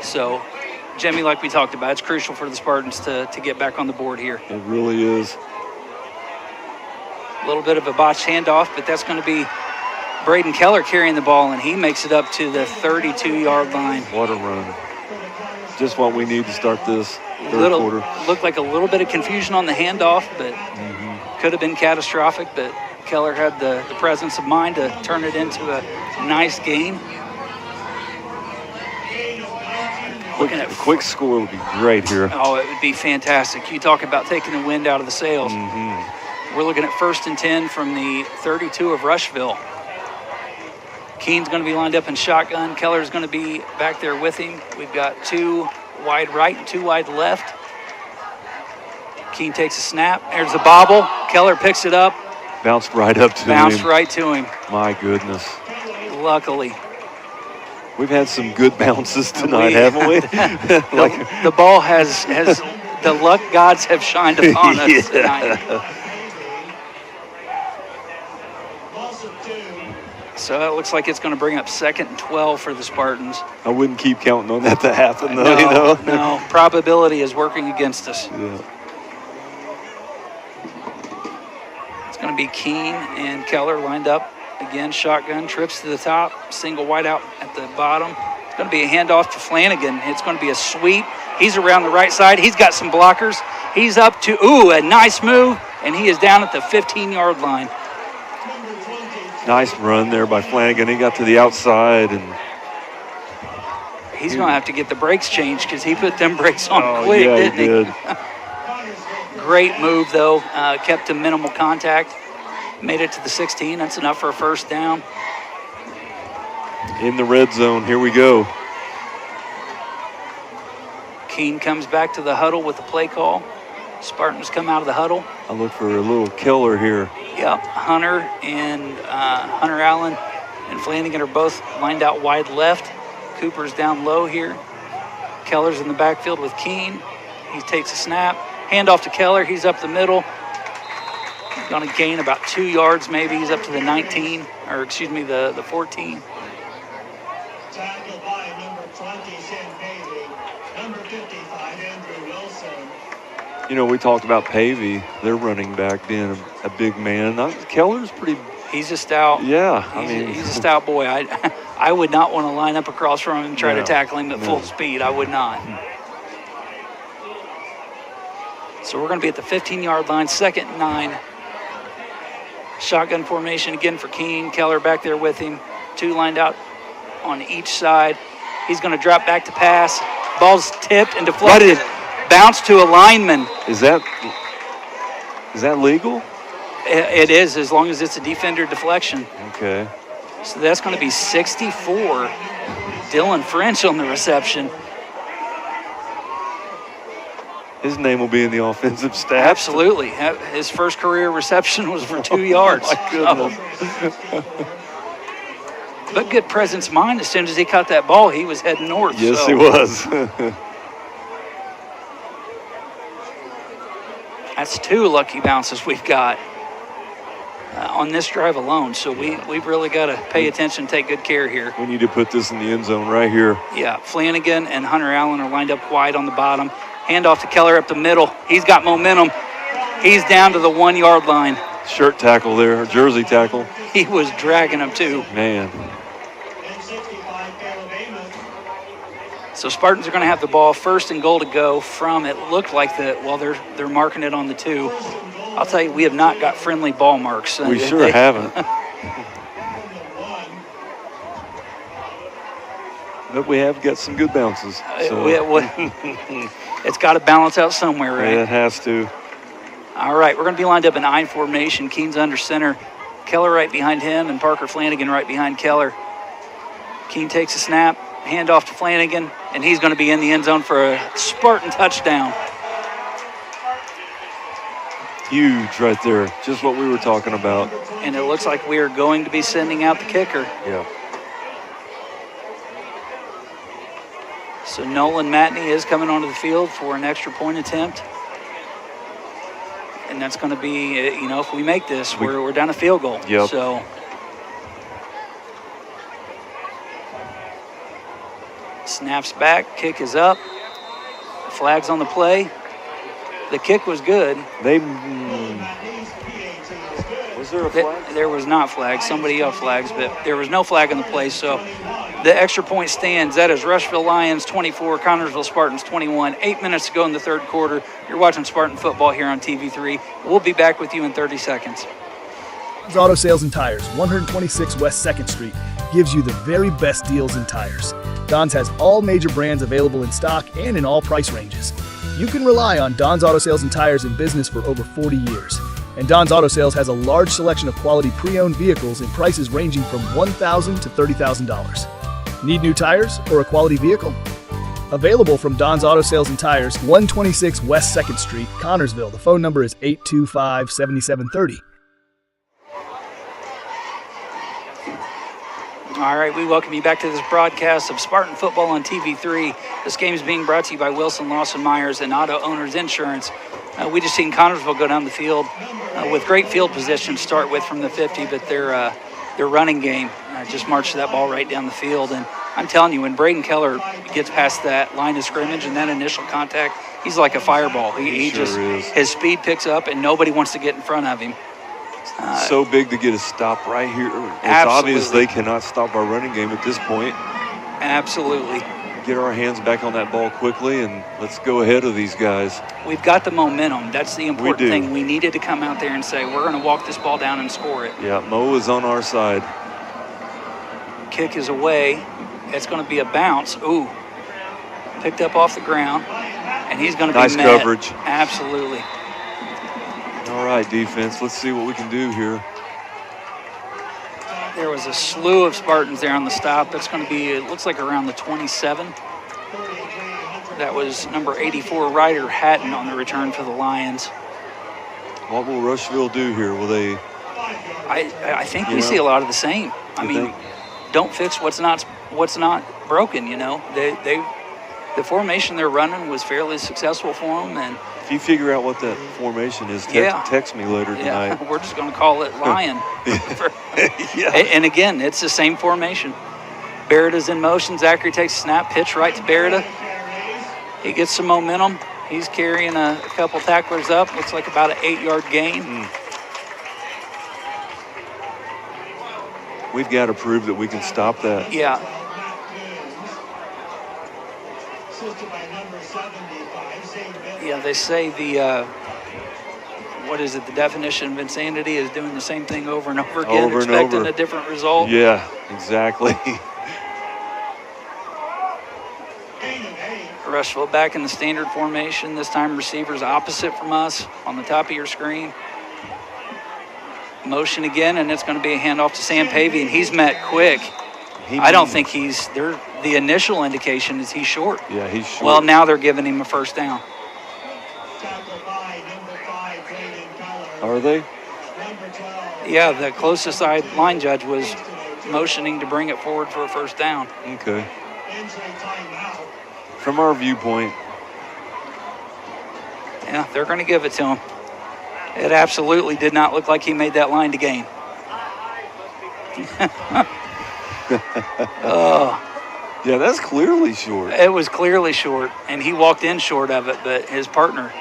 So, Jimmy, like we talked about, it's crucial for the Spartans to get back on the board here. It really is. A little bit of a botched handoff, but that's going to be Braden Keller carrying the ball, and he makes it up to the 32-yard line. What a run. Just what we need to start this third quarter. Looked like a little bit of confusion on the handoff, but could have been catastrophic, but Keller had the presence of mind to turn it into a nice gain. A quick score would be great here. Oh, it would be fantastic. You talk about taking the wind out of the sails. We're looking at 1st and 10 from the 32 of Rushville. Keene's going to be lined up in shotgun. Keller's going to be back there with him. We've got 2 wide right and 2 wide left. Keene takes a snap. There's a bobble. Keller picks it up. Bounced right up to him. Bounced right to him. My goodness. Luckily. We've had some good bounces tonight, haven't we? The ball has the luck gods have shined upon us tonight. So that looks like it's going to bring up 2nd and 12 for the Spartans. I wouldn't keep counting on that to happen, though. No, probability is working against us. Yeah. It's going to be Keene and Keller lined up. Again, shotgun, trips to the top, single wide out at the bottom. It's going to be a handoff to Flanagan. It's going to be a sweep. He's around the right side. He's got some blockers. He's up to, a nice move, and he is down at the 15-yard line. Nice run there by Flanagan. He got to the outside, and he's going to have to get the brakes changed because he put them brakes on quick, didn't he? Did. Great move, though. Kept to minimal contact. Made it to the 16. That's enough for a first down. In the red zone. Here we go. Keene comes back to the huddle with the play call. Spartans come out of the huddle. I look for a little killer here. Yep, Hunter and Hunter Allen and Flanagan are both lined out wide left. Cooper's down low here. Keller's in the backfield with Keene. He takes a snap. Handoff to Keller. He's up the middle. Going to gain about 2 yards maybe. He's up to the 19, or excuse me, the 14. Tackled by number 20, Sam Pavey. Number 55, Andrew Wilson. You know, we talked about Pavey, their running back, being a big man. Keller's pretty. He's a stout. Yeah, He's a stout boy. I would not want to line up across from him and try to tackle him at full speed. I would not. So we're going to be at the 15-yard line, 2nd and 9. Shotgun formation again for Keene. Keller back there with him. 2 lined out on each side. He's going to drop back to pass. Ball's tipped and deflected. Bounce to a lineman. Is that legal? It is, as long as it's a defender deflection. Okay. So that's going to be 64. Dylan French on the reception. His name will be in the offensive staff. Absolutely. His first career reception was for 2 yards. Oh, my goodness. But good presence of mind. As soon as he caught that ball, he was heading north. Yes, he was. That's 2 lucky bounces we've got on this drive alone. So we've really got to pay attention, take good care here. We need to put this in the end zone right here. Yeah, Flanagan and Hunter Allen are lined up wide on the bottom. Handoff to Keller up the middle. He's got momentum. He's down to the 1 yard line. Shirt tackle there, jersey tackle. He was dragging him too. Man. So Spartans are going to have the ball, 1st and goal to go from, it looked like they're marking it on the 2. I'll tell you, we have not got friendly ball marks. We sure haven't. But we have got some good bounces. So. It's got to balance out somewhere, right? Yeah, it has to. All right, we're going to be lined up in I formation. Keene's under center. Keller right behind him, and Parker Flanagan right behind Keller. Keene takes a snap, handoff to Flanagan, and he's going to be in the end zone for a Spartan touchdown. Huge right there. Just what we were talking about. And it looks like we are going to be sending out the kicker. Yeah. So Nolan Matney is coming onto the field for an extra point attempt. And that's going to be, if we make this, we're down a field goal. Yep. So snaps back, kick is up. Flags on the play. The kick was good. Was there a flag? There was not flags. Somebody else flags, but there was no flag on the play. So the extra point stands. That is Rushville Lions 24, Connersville Spartans 21. 8 minutes to go in the 3rd quarter. You're watching Spartan football here on TV3. We'll be back with you in 30 seconds. Auto Sales and Tires, 126 West 2nd Street, gives you the very best deals in tires. Don's has all major brands available in stock and in all price ranges. You can rely on Don's Auto Sales and Tires in business for over 40 years. And Don's Auto Sales has a large selection of quality pre-owned vehicles in prices ranging from $1,000 to $30,000. Need new tires or a quality vehicle? Available from Don's Auto Sales and Tires, 126 West 2nd Street, Connersville. The phone number is 825-7730. All right, we welcome you back to this broadcast of Spartan football on TV3. This game is being brought to you by Wilson Lawson Myers and Auto Owners Insurance. We just seen Connersville go down the field with great field position to start with from the 50, but their running game just marched that ball right down the field. And I'm telling you, when Braden Keller gets past that line of scrimmage and that initial contact, he's like a fireball. He sure just is. His speed picks up, and nobody wants to get in front of him. So big to get a stop right here. It's Absolutely. obvious they cannot stop our running game at this point. Absolutely. Get our hands back on that ball quickly, and let's go ahead of these guys. We've got the momentum. That's the important do. thing. We needed to come out there and say, we're going to walk this ball down and score it. Yeah, Mo is on our side. Kick is away. It's going to be a bounce. Ooh. Picked up off the ground. And he's going to be Nice met. coverage. Absolutely. All right, defense, let's see what we can do here. There was a slew of Spartans there on the stop. That's going to be, it looks like around the 27. That was number 84, Ryder Hatton, on the return for the Lions. What will Rushville do here? Will they? I think we see a lot of the same. I mean, don't fix what's not broken. You know, the formation they're running was fairly successful for them, and If you figure out what that formation is, text me later tonight. we're just going to call it Lion. Yeah. And again, it's the same formation. Bereta's in motion. Zachary takes a snap, pitch right to Bereta. He gets some momentum. He's carrying a couple tacklers up. Looks like about an 8-yard gain. We've got to prove that we can stop that. Yeah. Yeah, they say the, what is it, the definition of insanity is doing the same thing over and over again, Over and expecting over. a different result. Yeah, exactly. Rushville back in the standard formation. This time receivers opposite from us on the top of your screen. Motion again, and it's going to be a handoff to Sam Pavey, and he's met quick. I don't think he's there. The initial indication is he's short. Yeah, he's short. Well, now they're giving him a first down. Are they? Yeah, the closest line judge was motioning to bring it forward for a first down. Okay. From our viewpoint, Yeah, they're going to give it to him. It absolutely did not look like he made that line to gain. yeah, that's clearly short. It was clearly short, and he walked in short of it, but his partner.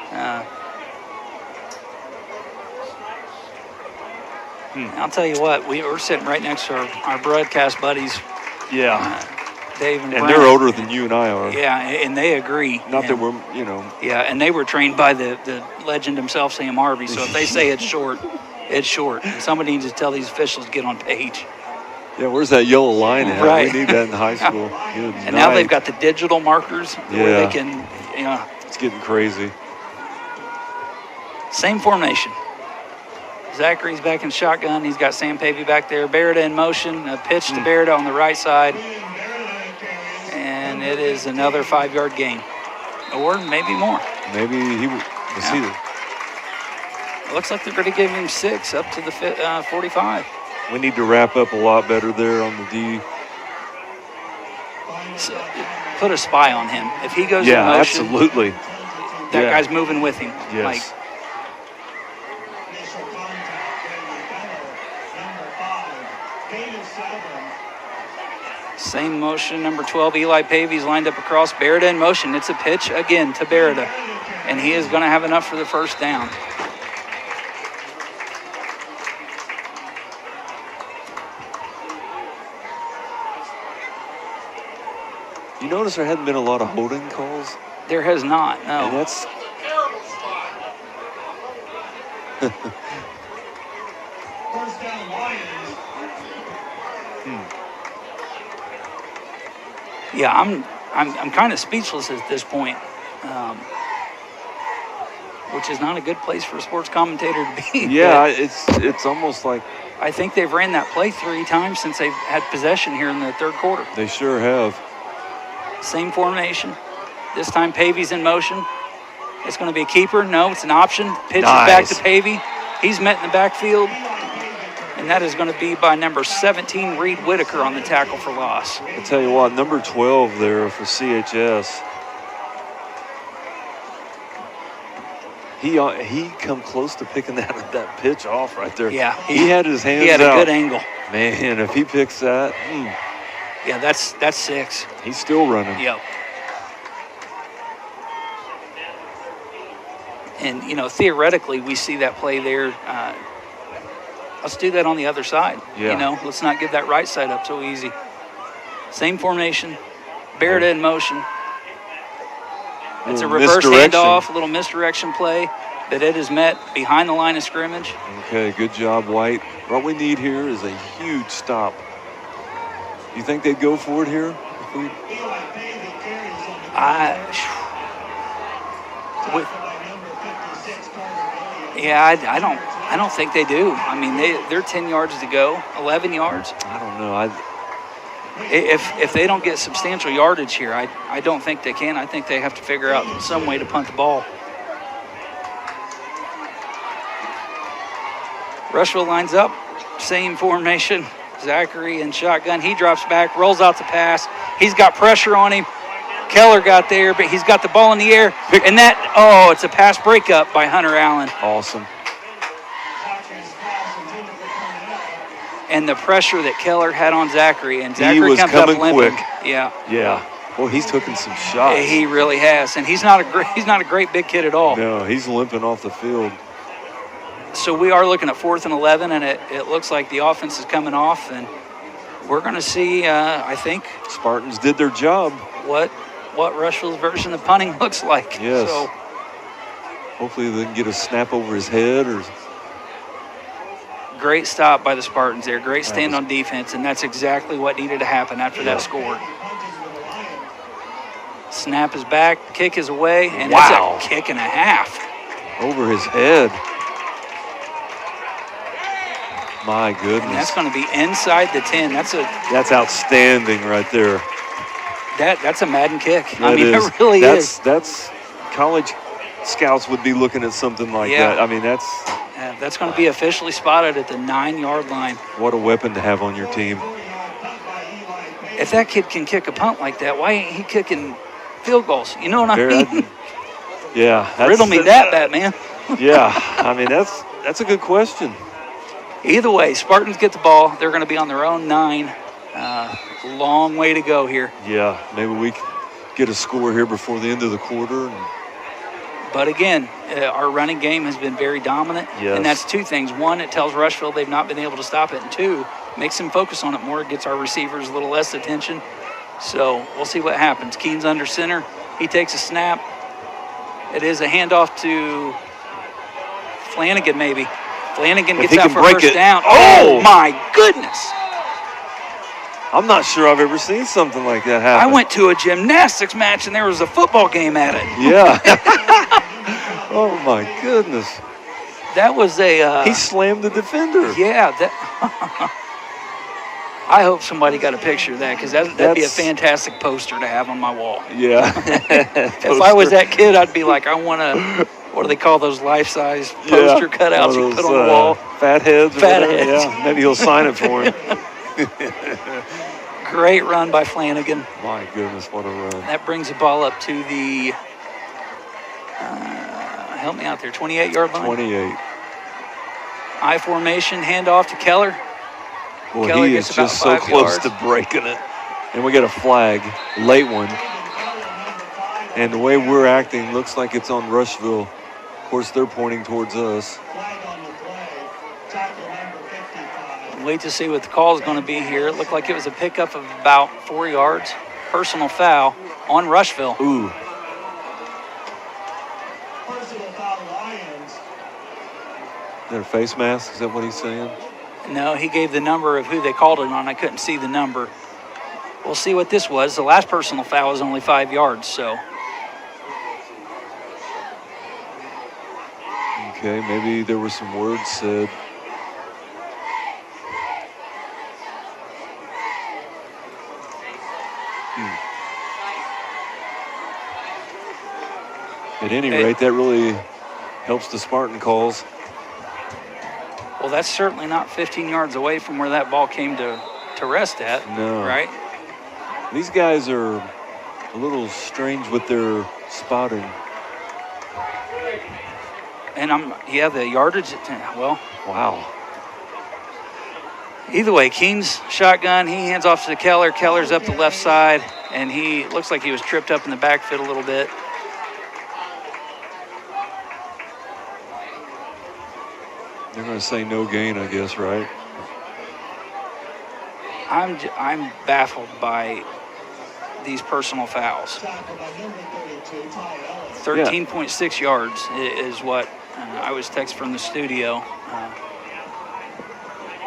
I'll tell you what, we're sitting right next to our broadcast buddies, Yeah. Dave and And Brent. they're older than you and I are. Yeah, and they agree. Not that And- we're, you know. Yeah, and they were trained by the legend himself, Sam Harvey. So if they say it's short, it's short. And somebody needs to tell these officials to get on page. Yeah, where's that yellow line at? Right. We need that in high school. Good And now they've night. got the digital markers where Yeah. they can, It's getting crazy. same formation. Zachary's back in shotgun. He's got Sam Pavey back there. Bereta in motion. A pitch to Bereta on the right side. And it is another 5-yard gain. Or maybe more. Maybe he was he. It looks like they're going to give him 6 up to the 45. We need to wrap up a lot better there on the D. So, put a spy on him. If he goes in Yeah, motion, absolutely. that Yeah. guy's moving with him. Yes. Like, same motion, number 12, Eli Pavey's lined up across. Bereta in motion. It's a pitch again to Bereta. And he is going to have enough for the first down. You notice there hadn't been a lot of holding calls? There has not, And no. that's Yeah, I'm kind of speechless at this point, which is not a good place for a sports commentator to be. yeah, But it's almost like I think they've ran that play 3 times since they've had possession here in the third quarter. they sure have. Same formation. This time Pavey's in motion. It's going to be a keeper. No, it's an option. Pitch is back to Pavey. He's met in the backfield. And that is going to be by number 17, Reed Whitaker, on the tackle for loss. I tell you what, number 12 there for CHS. He come close to picking that pitch off right there. Yeah, he had his hands out. He had a good angle. Man, if he picks that, Yeah, that's 6. he's still running. Yep. And, theoretically, we see that play there. Let's do that on the other side. Yeah. Let's not give that right side up so easy. Same formation. Bereta in motion. It's a reverse handoff, a little misdirection play, but it is met behind the line of scrimmage. Okay, good job, White. What we need here is a huge stop. You think they'd go for it here? I don't think they do. I mean, they're 10 yards to go, 11 yards. I don't know. If they don't get substantial yardage here, I don't think they can. I think they have to figure out some way to punt the ball. Rushville lines up, same formation, Zachary in shotgun. He drops back, rolls out the pass. He's got pressure on him. Keller got there, but he's got the ball in the air. And it's a pass breakup by Hunter Allen. Awesome. And the pressure that Keller had on Zachary, and Zachary He was comes up coming limping. quick. Yeah. Yeah. Well, he's taking some shots. He really has, and he's not a great big kid at all. No, he's limping off the field. So we are looking at 4th and 11, and it looks like the offense is coming off, and we're going to see, I think, Spartans did their job. what Rushville's version of punting looks like. Yes. So hopefully they can get a snap over his head or. great stop by the Spartans there. Great stand on defense, and that's exactly what needed to happen after that score. Snap is back, kick is away, and Wow. it's a kick and a half. Over his head. My goodness. And that's going to be inside the 10. That's outstanding right there. That's a Madden kick. That it is. really is. That's college scouts would be looking at something like Yeah. that. I mean, That's going to be officially spotted at the 9-yard line. what a weapon to have on your team. If that kid can kick a punt like that, why ain't he kicking field goals? You know what I mean? Yeah. Riddle me that, Batman. Yeah. I mean, that's a good question. Either way, Spartans get the ball. They're going to be on their own 9. Long way to go here. Yeah. Maybe we can get a score here before the end of the quarter. But again, our running game has been very dominant. Yes. And that's two things. One, it tells Rushville they've not been able to stop it. And two, makes them focus on it more. It gets our receivers a little less attention. So we'll see what happens. Keen's under center. He takes a snap. It is a handoff to Flanagan, maybe. Flanagan If gets he out can for break first it. down. Oh! Oh, my goodness. I'm not sure I've ever seen something like that happen. I went to a gymnastics match, and there was a football game at it. Yeah. Oh, my goodness. That was a... He slammed the defender. Yeah. I hope somebody got a picture of that, because that'd be a fantastic poster to have on my wall. Yeah. If I was that kid, I'd be like, I want to... What do they call those life-size poster cutouts you put on the wall? Fat heads. Fat heads. Yeah, maybe he'll sign it for him. Great run by Flanagan. My goodness, what a run. That brings the ball up to the, help me out there, 28-yard line. 28. I formation, handoff to Keller. Boy, Keller he gets is about just so 5 close yards. to breaking it. And we got a flag, late one. And the way we're acting looks like it's on Rushville. Of course, they're pointing towards us. Wait to see what the call is going to be here. It looked like it was a pickup of about 4 yards. Personal foul on Rushville. Ooh. Is that a face mask? Is that what he's saying? No, he gave the number of who they called it on. I couldn't see the number. We'll see what this was. The last personal foul was only 5 yards, so. Okay, maybe there were some words said. At any rate, that really helps the Spartan calls. Well, that's certainly not 15 yards away from where that ball came to rest at. No. Right? These guys are a little strange with their spotting. And the yardage, well. Wow. Either way, Keen's shotgun, he hands off to Keller. Keller's up the left side, and he looks like he was tripped up in the backfield a little bit. They're going to say no gain, I guess, right? I'm baffled by these personal fouls. 13.6 yards is what I was texted from the studio.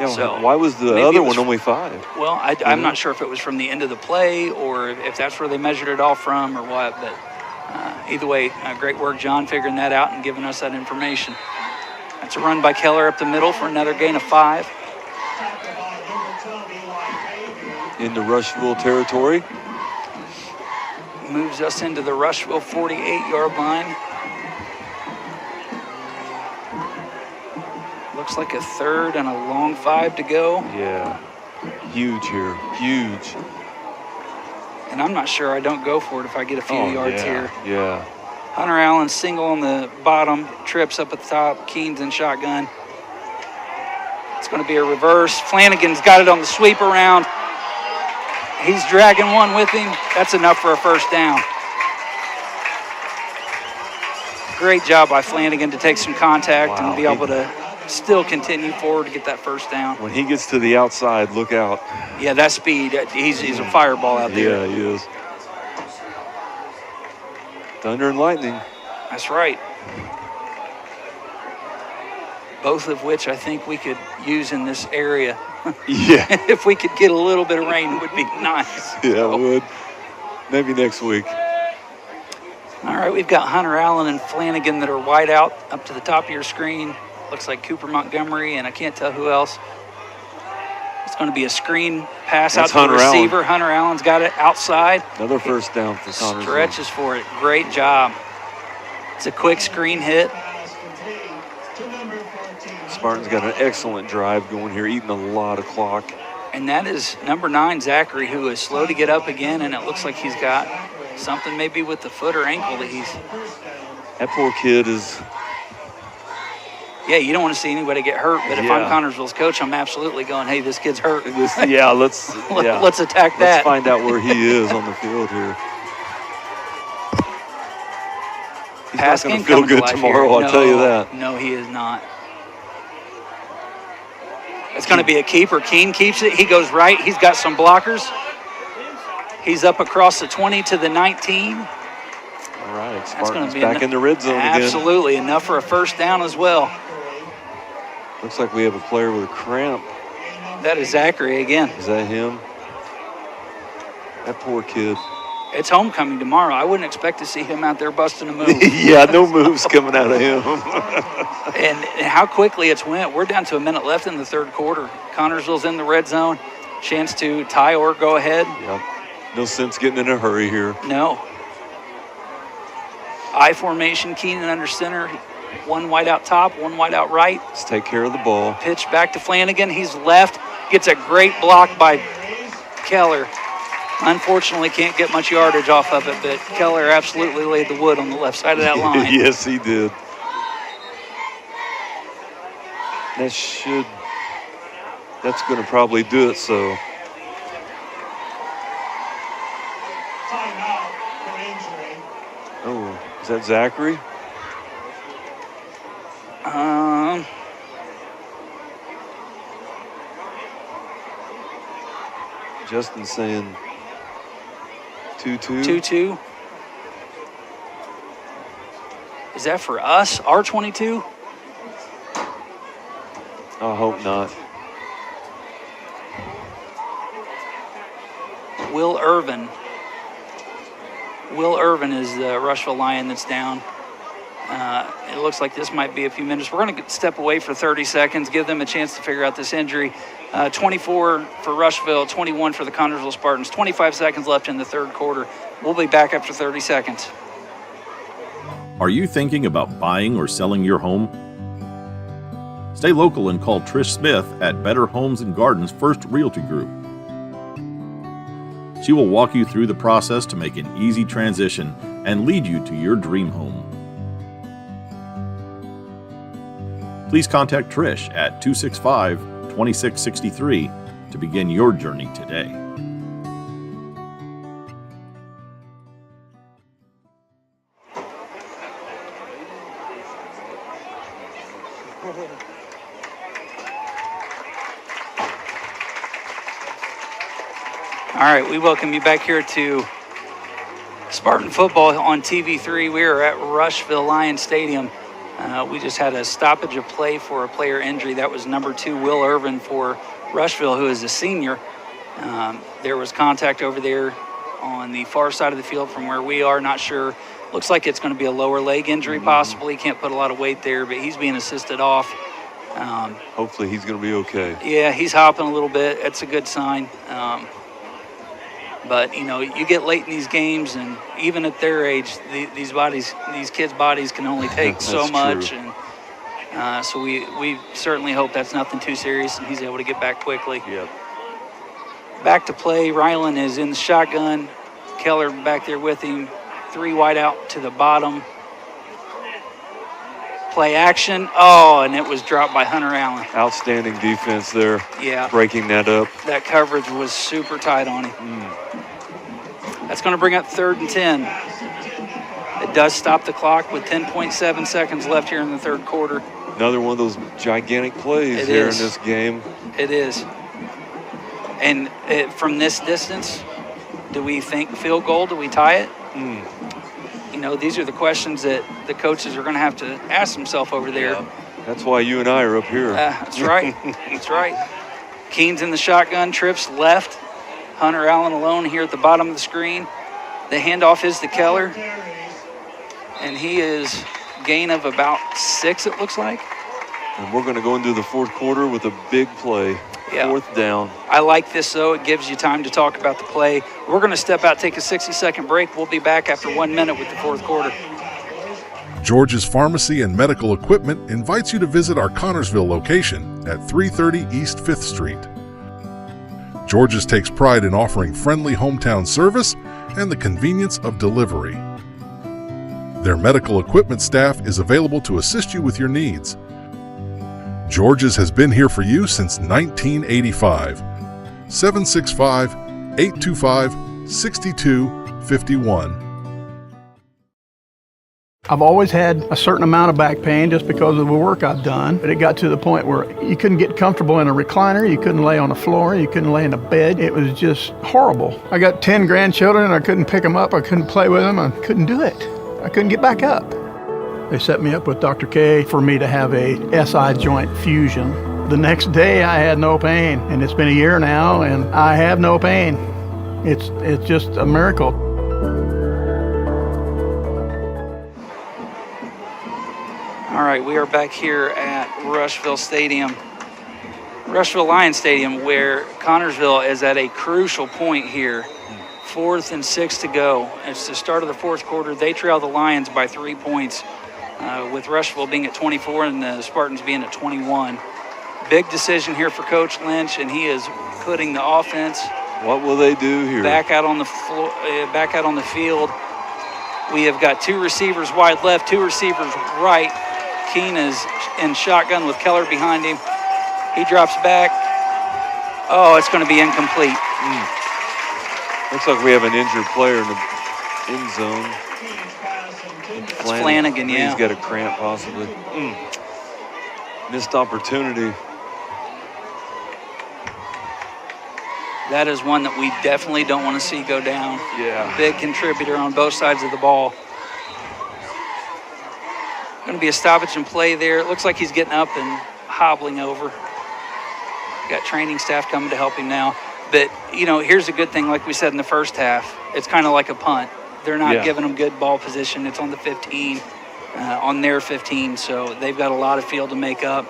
Yeah, why was the other one only 5? Well, I'm not sure if it was from the end of the play or if that's where they measured it all from or what. But either way, great work, John, figuring that out and giving us that information. That's a run by Keller up the middle for another gain of 5. Into Rushville territory. Moves us into the Rushville 48-yard line. Looks like a 3rd and a long 5 to go. Yeah. Huge here, huge. And I'm not sure I don't go for it if I get a few yards here. Yeah. Hunter Allen single on the bottom, trips up at the top, Keene's in shotgun. It's going to be a reverse. Flanagan's got it on the sweep around. He's dragging one with him. That's enough for a first down. Great job by Flanagan to take some contact and be able to still continue forward to get that first down. When he gets to the outside, look out. Yeah, that speed, he's a fireball out there. Yeah, he is. Thunder and lightning. That's right. Both of which I think we could use in this area. Yeah. If we could get a little bit of rain, it would be nice. Yeah, it would. Maybe next week. All right, we've got Hunter Allen and Flanagan that are wide out up to the top of your screen. Looks like Cooper Montgomery, and I can't tell who else. It's going to be a screen pass out to the receiver. Hunter Allen's got it outside. Another first down for Connersville. Stretches for it. Great job. It's a quick screen hit. Spartan's got an excellent drive going here, eating a lot of clock. And that is number 9, Zachary, who is slow to get up again, and it looks like he's got something maybe with the foot or ankle that he's... That poor kid is... Yeah, you don't want to see anybody get hurt, but if I'm Connersville's coach, I'm absolutely going, hey, this kid's hurt. Let's attack that. Let's find out where he is on the field here. He's not going to feel good tomorrow, I'll tell you that. No, he is not. It's going to be a keeper. Keene keeps it. He goes right. He's got some blockers. He's up across the 20 to the 19. All right, Spartan's back in the red zone again. again. Absolutely, enough for a first down as well. Looks like we have a player with a cramp. That is Zachary again. Is that him? That poor kid. It's homecoming tomorrow. I wouldn't expect to see him out there busting a move. Yeah, no moves coming out of him. And how quickly it's went. We're down to a minute left in the third quarter. Connersville's in the red zone. Chance to tie or go ahead. Yep. No sense getting in a hurry here. No. I formation, Keenan under center. One wide out top, one wide out right. Let's take care of the ball. Pitch back to Flanagan. He's left. Gets a great block by Keller. Unfortunately, can't get much yardage off of it, but Keller absolutely laid the wood on the left side of that line. Yes, he did. That's going to probably do it, so. Oh, is that Zachary? Justin's saying 2-2. 2-2. Is that for us? R22? I hope not. Will Irvin. Will Irvin is the Rushville Lion that's down. It looks like this might be a few minutes. We're going to step away for 30 seconds, give them a chance to figure out this injury. 24 for Rushville, 21 for the Connersville Spartans. 25 seconds left in the third quarter. We'll be back after 30 seconds. Are you thinking about buying or selling your home? Stay local and call Trish Smith at Better Homes and Gardens First Realty Group. She will walk you through the process to make an easy transition and lead you to your dream home. Please contact Trish at 265-2663 to begin your journey today. All right, we welcome you back here to Spartan football on TV3. We are at Rushville Lion Stadium. We just had a stoppage of play for a player injury. That was number 2, Will Irvin for Rushville, who is a senior. There was contact over there on the far side of the field from where we are. Not sure. Looks like it's going to be a lower leg injury possibly. Can't put a lot of weight there, but he's being assisted off. Hopefully he's going to be okay. Yeah, he's hopping a little bit. That's a good sign. But, you know, you get late in these games, and even at their age, these kids' bodies can only take so much. True. And so we certainly hope that's nothing too serious and he's able to get back quickly. Yep. Back to play. Ryland is in the shotgun. Keller back there with him. 3 wide out to the bottom. Play action. Oh, and it was dropped by Hunter Allen. Outstanding defense there. Yeah. Breaking that up. That coverage was super tight on him. That's going to bring up 3rd and 10. It does stop the clock with 10.7 seconds left here in the 3rd quarter. Another one of those gigantic plays It here is. in this game. It is. And from this distance, do we think field goal? Do we tie it? You know, these are the questions that the coaches are going to have to ask themselves over there. Yeah. That's why you and I are up here. That's right. That's right. Keene's in the shotgun, trips left. Hunter Allen alone here at the bottom of the screen. The handoff is to Keller. And he is gain of about 6, it looks like. And we're going to go into the 4th quarter with a big play. Yeah. 4th down. I like this, though. It gives you time to talk about the play. We're going to step out, take a 60-second break. We'll be back after 1 minute with the 4th quarter. George's Pharmacy and Medical Equipment invites you to visit our Connorsville location at 330 East 5th Street. George's takes pride in offering friendly hometown service and the convenience of delivery. Their medical equipment staff is available to assist you with your needs. George's has been here for you since 1985. 765-825-6251. I've always had a certain amount of back pain just because of the work I've done, but it got to the point where you couldn't get comfortable in a recliner, you couldn't lay on the floor, you couldn't lay in a bed. It was just horrible. I got 10 grandchildren and I couldn't pick them up, I couldn't play with them, I couldn't do it. I couldn't get back up. They set me up with Dr. K for me to have a SI joint fusion. The next day I had no pain, and it's been a year now and I have no pain. It's just a miracle. All right, we are back here at Rushville Lions Stadium, where Connorsville is at a crucial point here. 4th and 6 to go. It's the start of the 4th quarter. They trail the Lions by 3 points, with Rushville being at 24 and the Spartans being at 21. Big decision here for Coach Lynch, and he is putting the offense. What will they do here? Back out on the floor, back out on the field. We have got 2 receivers wide left, 2 receivers right. Keene is in shotgun with Keller behind him. He drops back. Oh, it's going to be incomplete. Looks like we have an injured player in the end zone. It's Flanagan, yeah. He's got a cramp possibly. Missed opportunity. That is one that we definitely don't want to see go down. Yeah. Big contributor on both sides of the ball. Going to be a stoppage and play there. It looks like he's getting up and hobbling over. Got training staff coming to help him now. But, you know, here's a good thing, like we said in the first half. It's kind of like a punt. They're not giving them good ball position. It's on the 15, on their 15, so they've got a lot of field to make up.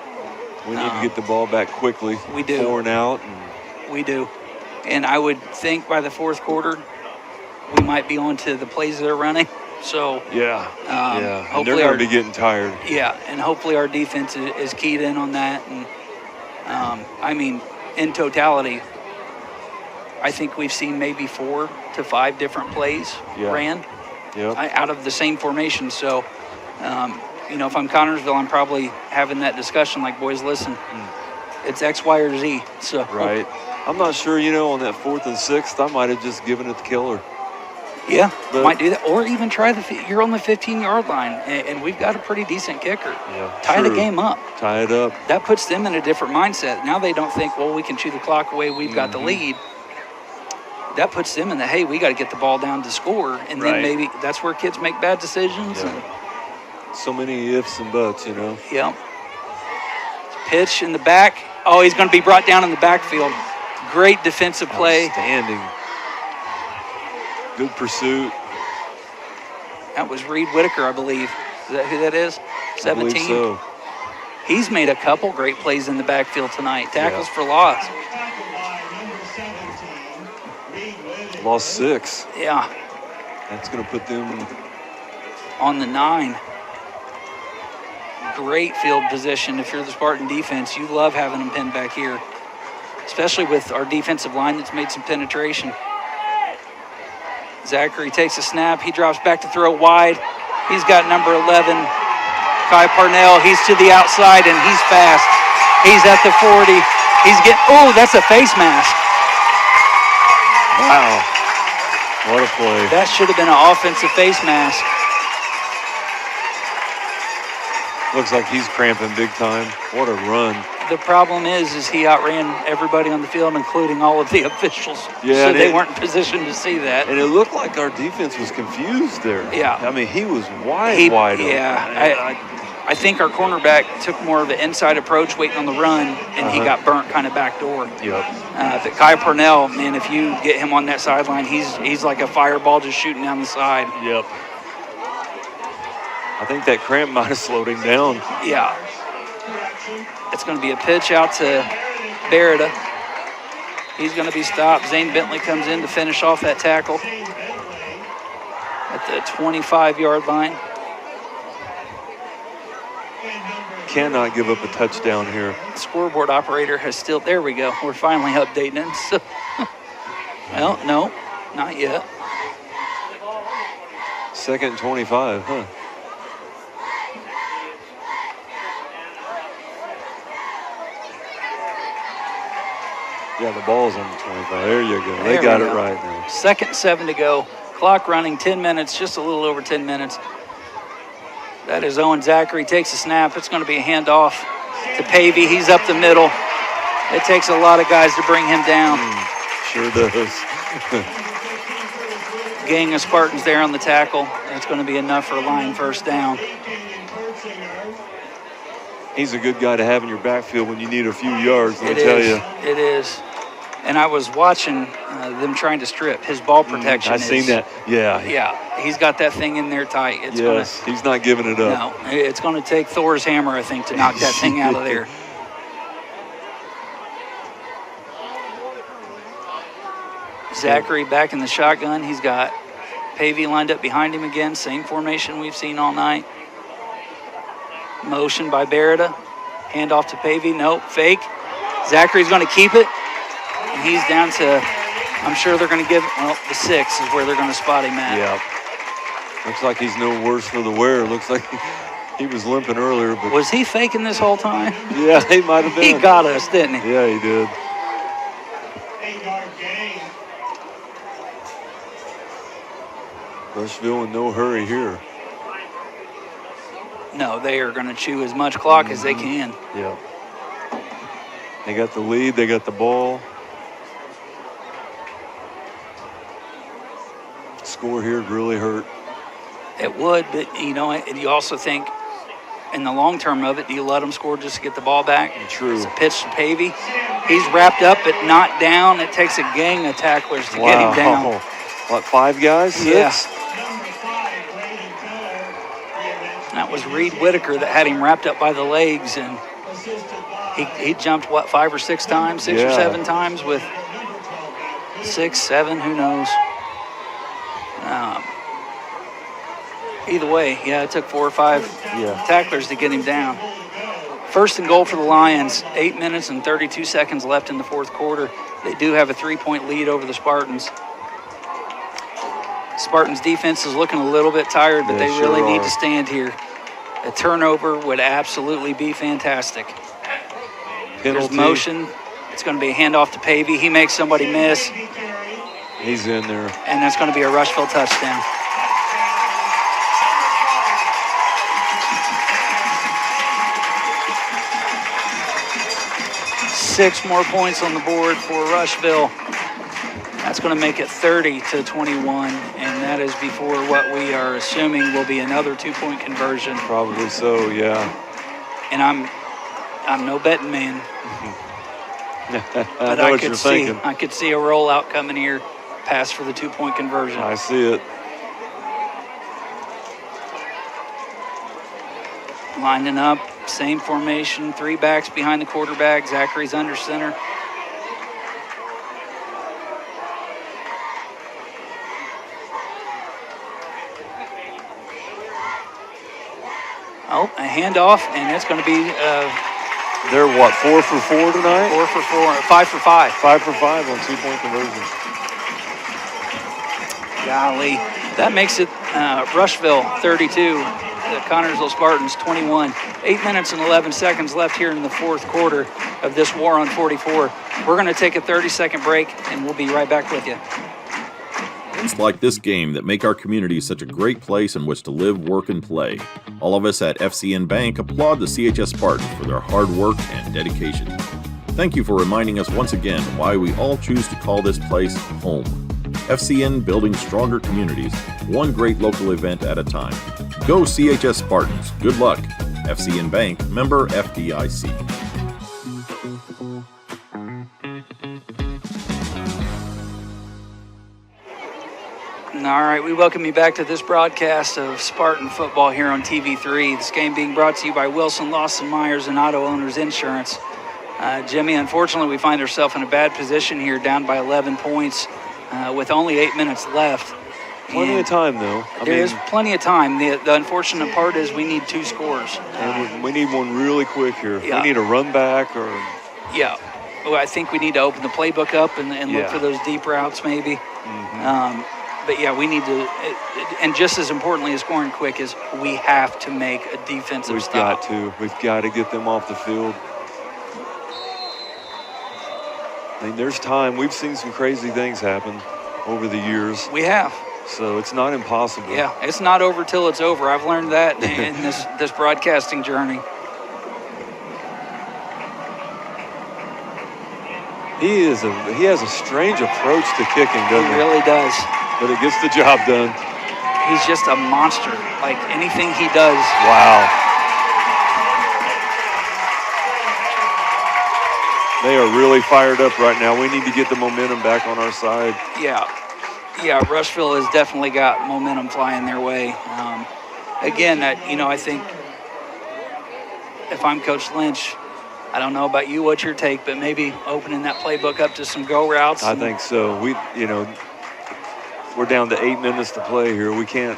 We need to get the ball back quickly. We do. 4 and out. We do. And I would think by the 4th quarter, we might be on to the plays they're running. So, yeah. And hopefully they're going to be getting tired. Yeah, and hopefully our defense is keyed in on that. And, I mean, in totality, I think we've seen maybe 4 to 5 different plays ran out of the same formation. So, you know, if I'm Connorsville, I'm probably having that discussion like, boys, listen, it's X, Y, or Z. So right. I'm not sure, you know, on that 4th and 6th, I might have just given it to Keller. Yeah, might do that. Or even try you're on the 15-yard line, and we've got a pretty decent kicker. Yeah, Tie the game up. Tie it up. That puts them in a different mindset. Now they don't think, well, we can chew the clock away, we've got the lead. That puts them in the, hey, we got to get the ball down to score. And then maybe that's where kids make bad decisions. Yeah. So many ifs and buts, you know. Yeah. Pitch in the back. Oh, he's going to be brought down in the backfield. Great defensive play. Outstanding. Good pursuit. That was Reed Whitaker, I believe. Is that who that is? 17. I believe so. He's made a couple great plays in the backfield tonight. Tackles for loss. Lost 6. Yeah. That's going to put them on the 9. Great field position. If you're the Spartan defense, you love having them pinned back here. especially with our defensive line that's made some penetration. Zachary takes a snap. He drops back to throw wide. He's got number 11, Kai Parnell. He's to the outside, and he's fast. He's at the 40. He's getting, oh, that's a face mask. Wow. What a play. That should have been an offensive face mask. Looks like he's cramping big time. What a run. The problem is he outran everybody on the field, including all of the officials. Yeah, so they weren't in position to see that. And it looked like our defense was confused there. Yeah. I mean, he was wide open. Yeah. I think our cornerback took more of an inside approach, waiting on the run, and he got burnt kind of backdoor. Yep. But Kai Parnell, man, if you get him on that sideline, he's like a fireball just shooting down the side. Yep. I think that cramp might have slowed him down. Yeah. It's going to be a pitch out to Beretta. He's going to be stopped. Zane Bentley comes in to finish off that tackle at the 25-yard line. Cannot give up a touchdown here. The scoreboard operator has still, there we go. We're finally updating it. So, well, no, not yet. 2nd and 25, huh? Yeah, the ball's on the 25. There you go. They got it right now. 2nd and 7 to go. Clock running, 10 minutes, just a little over 10 minutes. That is Owen Zachary, takes a snap. It's going to be a handoff to Pavey. He's up the middle. It takes a lot of guys to bring him down. Sure does. Gang of Spartans there on the tackle. That's going to be enough for a Lion first down. He's a good guy to have in your backfield when you need a few yards, let me tell you. It is. And I was watching them trying to strip. His ball protection I've seen that. Yeah. Yeah, he's got that thing in there tight. He's not giving it up. No, it's going to take Thor's hammer, I think, to knock that thing out of there. Zachary back in the shotgun. He's got Pavey lined up behind him again. Same formation we've seen all night. Motion by Beretta. Hand off to Pavey. Nope, fake. Zachary's going to keep it. And he's down to, I'm sure they're going to give, well, the 6 is where they're going to spot him at. Yeah. Looks like he's no worse for the wear. Looks like he was limping earlier. But was he faking this whole time? Yeah, he might have been. He got us, didn't he? Yeah, he did. 8-yard gain. Rushville in no hurry here. No, they are going to chew as much clock as they can. Yeah. They got the lead. They got the ball. Score here would really hurt. It would, but, you know, you also think in the long term of it, do you let them score just to get the ball back? True. It's a pitch to Pavey. He's wrapped up but not down. It takes a gang of tacklers to get him down. What, 5 guys? 6? Yeah. That was Reed Whitaker that had him wrapped up by the legs, and he jumped, what, 5 or 6 times, 6 or 7 times with 6, 7, who knows. Either way, yeah, it took 4 or 5 tacklers to get him down. 1st and goal for the Lions, 8 minutes and 32 seconds left in the 4th quarter. They do have a 3-point lead over the Spartans. Spartans defense is looking a little bit tired, but they really need to stand here. A turnover would absolutely be fantastic. There's motion. It's going to be a handoff to Pavey. He makes somebody miss. He's in there. And that's going to be a Rushville touchdown. Six more points on the board for Rushville. That's going to make it 30-21, and that is before what we are assuming will be another 2-point conversion. Probably so, yeah. And I'm no betting man, but I could see a rollout coming here, pass for the 2-point conversion. I see it. Lining up, same formation, 3 backs behind the quarterback. Zachary's under center. Oh, a handoff, and it's going to be They're what, 4 for 4 tonight? 4 for 4, 5 for 5. 5 for 5 on 2-point conversions. Golly, that makes it Rushville 32, the Connersville Spartans 21. 8 minutes and 11 seconds left here in the fourth quarter of this war on 44. We're going to take a 30-second break, and we'll be right back with you. It's like this game that make our community such a great place in which to live, work, and play. All of us at FCN Bank applaud the CHS Spartans for their hard work and dedication. Thank you for reminding us once again why we all choose to call this place home. FCN, building stronger communities, one great local event at a time. Go CHS Spartans. Good luck. FCN Bank, member FDIC. All right, we welcome you back to this broadcast of Spartan football here on TV3. This game being brought to you by Wilson, Lawson, Myers, and Auto Owners Insurance. Jimmy, unfortunately, we find ourselves in a bad position here, down by 11 points with only 8 minutes left. Plenty of time, though. There is plenty of time. The unfortunate part is we need 2 scores. And we need one really quick here. Yeah. We need a run back or... Yeah. Well, I think we need to open the playbook up and look for those deep routes maybe. Mm-hmm. But, yeah, we need to – and just as importantly as scoring quick is we have to make a defensive stop. We've got to get them off the field. I mean, there's time. We've seen some crazy things happen over the years. We have. So it's not impossible. Yeah, it's not over till it's over. I've learned that in this broadcasting journey. He has a strange approach to kicking, doesn't he? He really does. But it gets the job done. He's just a monster. Like anything he does. Wow. They are really fired up right now. We need to get the momentum back on our side. Yeah, Rushville has definitely got momentum flying their way. Again, I think if I'm Coach Lynch, I don't know about you, what's your take, but maybe opening that playbook up to some go routes. I think so. We're down to 8 minutes to play here. We can't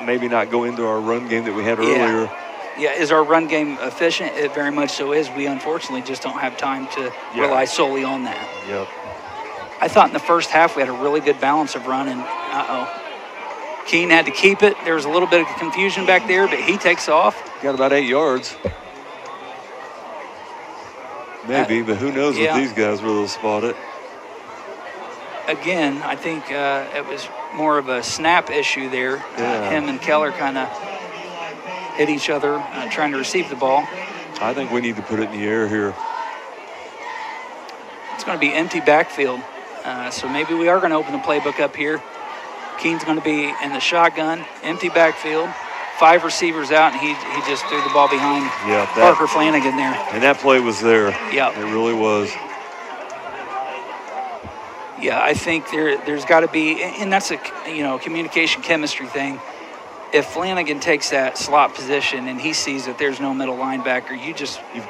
maybe not go into our run game that we had earlier. Yeah, is our run game efficient? It very much so is. We unfortunately just don't have time to rely solely on that. Yep. I thought in the first half we had a really good balance of run, and Keene had to keep it. There was a little bit of confusion back there, but he takes off. Got about 8 yards. Maybe, but who knows if these guys will spot it. Again, I think it was more of a snap issue there. Him and Keller kind of hit each other trying to receive the ball. I think we need to put it in the air here. It's going to be empty backfield. So maybe we are going to open the playbook up here. Keene's going to be in the shotgun, empty backfield, 5 receivers out, and he just threw the ball behind Parker Flanagan there. And that play was there. Yeah. It really was. Yeah, I think there's got to be, and that's a communication chemistry thing. If Flanagan takes that slot position and he sees that there's no middle linebacker, you've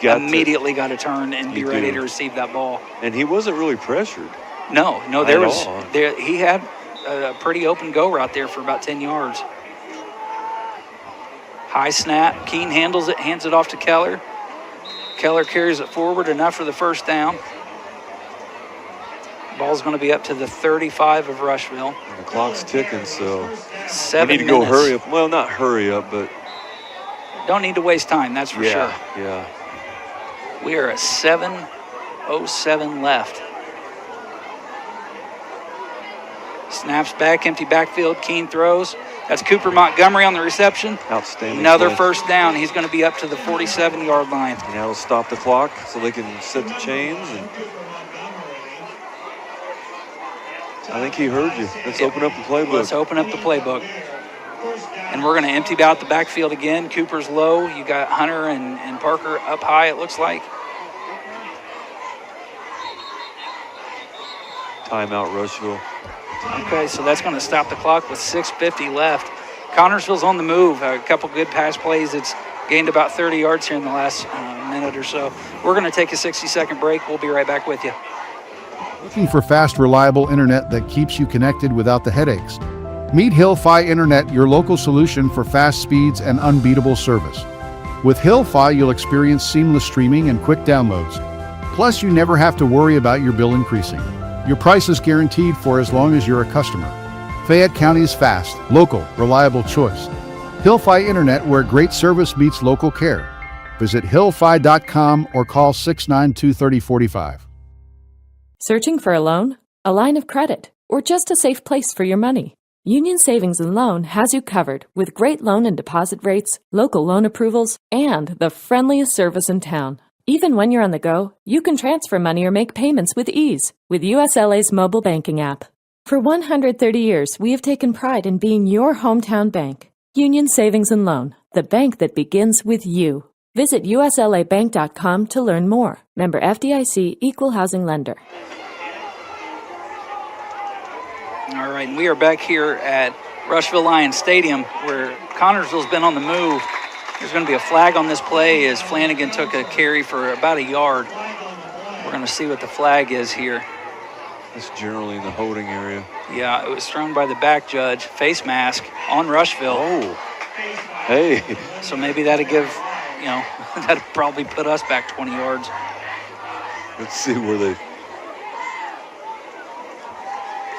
immediately got to turn and be ready to receive that ball. And he wasn't really pressured. No, he had a pretty open go route there for about 10 yards. High snap, Keene handles it, hands it off to Keller. Keller carries it forward, enough for the first down. Ball's going to be up to the 35 of Rushville. The clock's ticking, so 7 we need to minutes. go hurry up. Well, not hurry up, but don't need to waste time, that's for sure. Yeah. We are at 7:07 left. Snaps back, empty backfield. Keene throws. That's Cooper Montgomery on the reception. Outstanding. Another play. First down. He's going to be up to the 47-yard line. And that'll stop the clock so they can set the chains. And I think he heard you. Let's open up the playbook. Let's open up the playbook. And we're going to empty out the backfield again. Cooper's low. You got Hunter and Parker up high, it looks like. Timeout, Rushville. Okay, so that's going to stop the clock with 6:50 left. Connersville's on the move. A couple good pass plays. It's gained about 30 yards here in the last minute or so. We're going to take a 60-second break. We'll be right back with you. Looking for fast, reliable internet that keeps you connected without the headaches? Meet Hill-Fi Internet, your local solution for fast speeds and unbeatable service. With Hill-Fi, you'll experience seamless streaming and quick downloads. Plus, you never have to worry about your bill increasing. Your price is guaranteed for as long as you're a customer. Fayette County's fast, local, reliable choice. Hill-Fi Internet, where great service meets local care. Visit hillfi.com or call 692-3045. Searching for a loan, a line of credit, or just a safe place for your money? Union Savings and Loan has you covered with great loan and deposit rates, local loan approvals, and the friendliest service in town. Even when you're on the go, you can transfer money or make payments with ease with USLA's mobile banking app. For 130 years, we have taken pride in being your hometown bank. Union Savings and Loan, the bank that begins with you. Visit uslabank.com to learn more. Member FDIC, Equal Housing Lender. All right, and we are back here at Rushville Lions Stadium, where Connorsville's been on the move. There's going to be a flag on this play as Flanagan took a carry for about a yard. We're going to see what the flag is here. It's generally in the holding area. Yeah, it was thrown by the back judge, face mask, on Rushville. Oh, hey. So maybe that'll give, that'll probably put us back 20 yards. Let's see where they...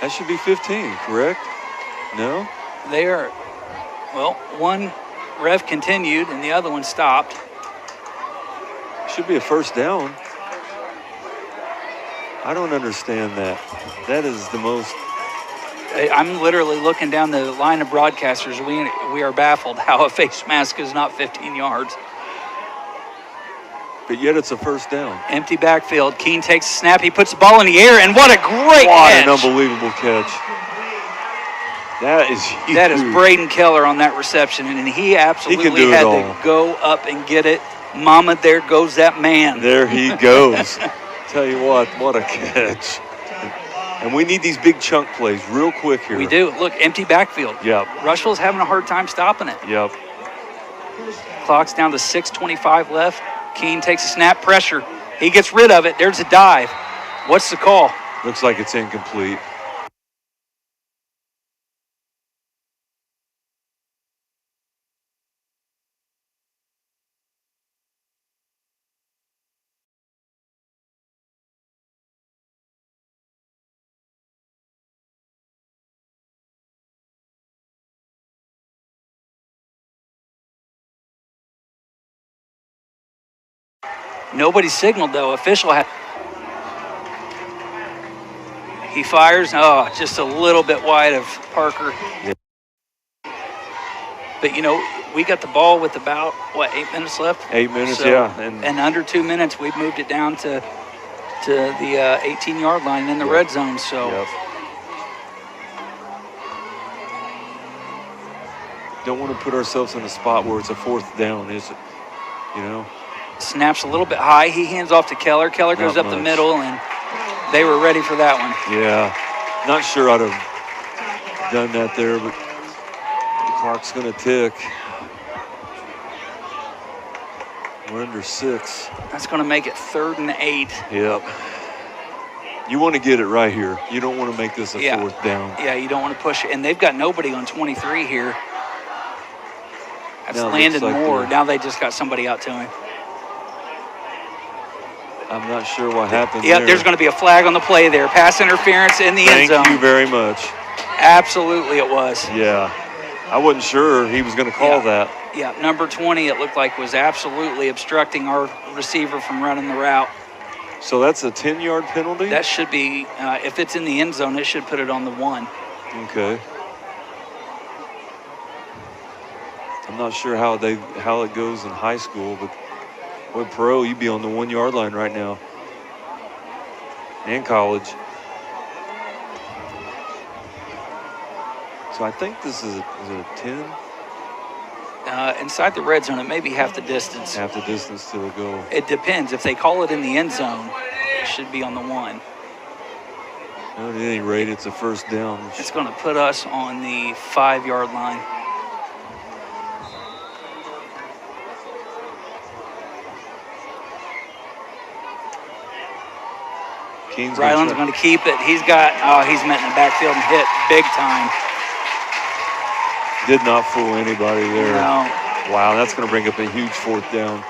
That should be 15, correct? No? They are, one rev continued and the other one stopped. Should be a first down. I don't understand that. That is the most... I'm literally looking down the line of broadcasters. We are baffled how a face mask is not 15 yards. But yet it's a first down. Empty backfield. Keene takes a snap. He puts the ball in the air, and what a great catch. What an unbelievable catch. That is huge. That is Braden Keller on that reception, and he absolutely had to go up and get it. Mama, there goes that man. There he goes. Tell you what a catch. And we need these big chunk plays real quick here. We do. Look, empty backfield. Yep. Rushville's having a hard time stopping it. Yep. Clock's down to 6:25 left. Keene takes a snap, pressure. He gets rid of it. There's a dive. What's the call? Looks like it's incomplete. Nobody signaled, though. Official had. He fires. Oh, just a little bit wide of Parker. Yeah. But, we got the ball with about, 8 minutes left? 8 minutes, so, yeah. And under 2 minutes, we've moved it down to the 18-yard line in the red zone. So. Yep. Don't want to put ourselves in a spot where it's a fourth down, is it? Snaps a little bit high. He hands off to Keller. Keller goes up the middle, and they were ready for that one. Yeah. Not sure I'd have done that there, but the clock's going to tick. We're under 6. That's going to make it 3rd and 8. Yep. You want to get it right here. You don't want to make this a fourth down. Yeah, you don't want to push it. And they've got nobody on 23 here. That's Landon Moore. Now they just got somebody out to him. I'm not sure what happened there. There's going to be a flag on the play there. Pass interference in the end zone. Thank you very much. Absolutely it was. Yeah. I wasn't sure he was going to call that. Yeah, number 20 it looked like was absolutely obstructing our receiver from running the route. So that's a 10-yard penalty? That should be, if it's in the end zone, it should put it on the 1. Okay. I'm not sure how it goes in high school, but boy, pro, you'd be on the 1-yard line right now. And college. So I think this is a 10? Inside the red zone, it may be half the distance. Half the distance to the goal. It depends. If they call it in the end zone, it should be on the 1. At any rate, it's a first down. It's going to put us on the 5-yard line. Ryland's going to keep it. He's met in the backfield and hit big time. Did not fool anybody there. No. Wow, that's going to bring up a huge 4th down.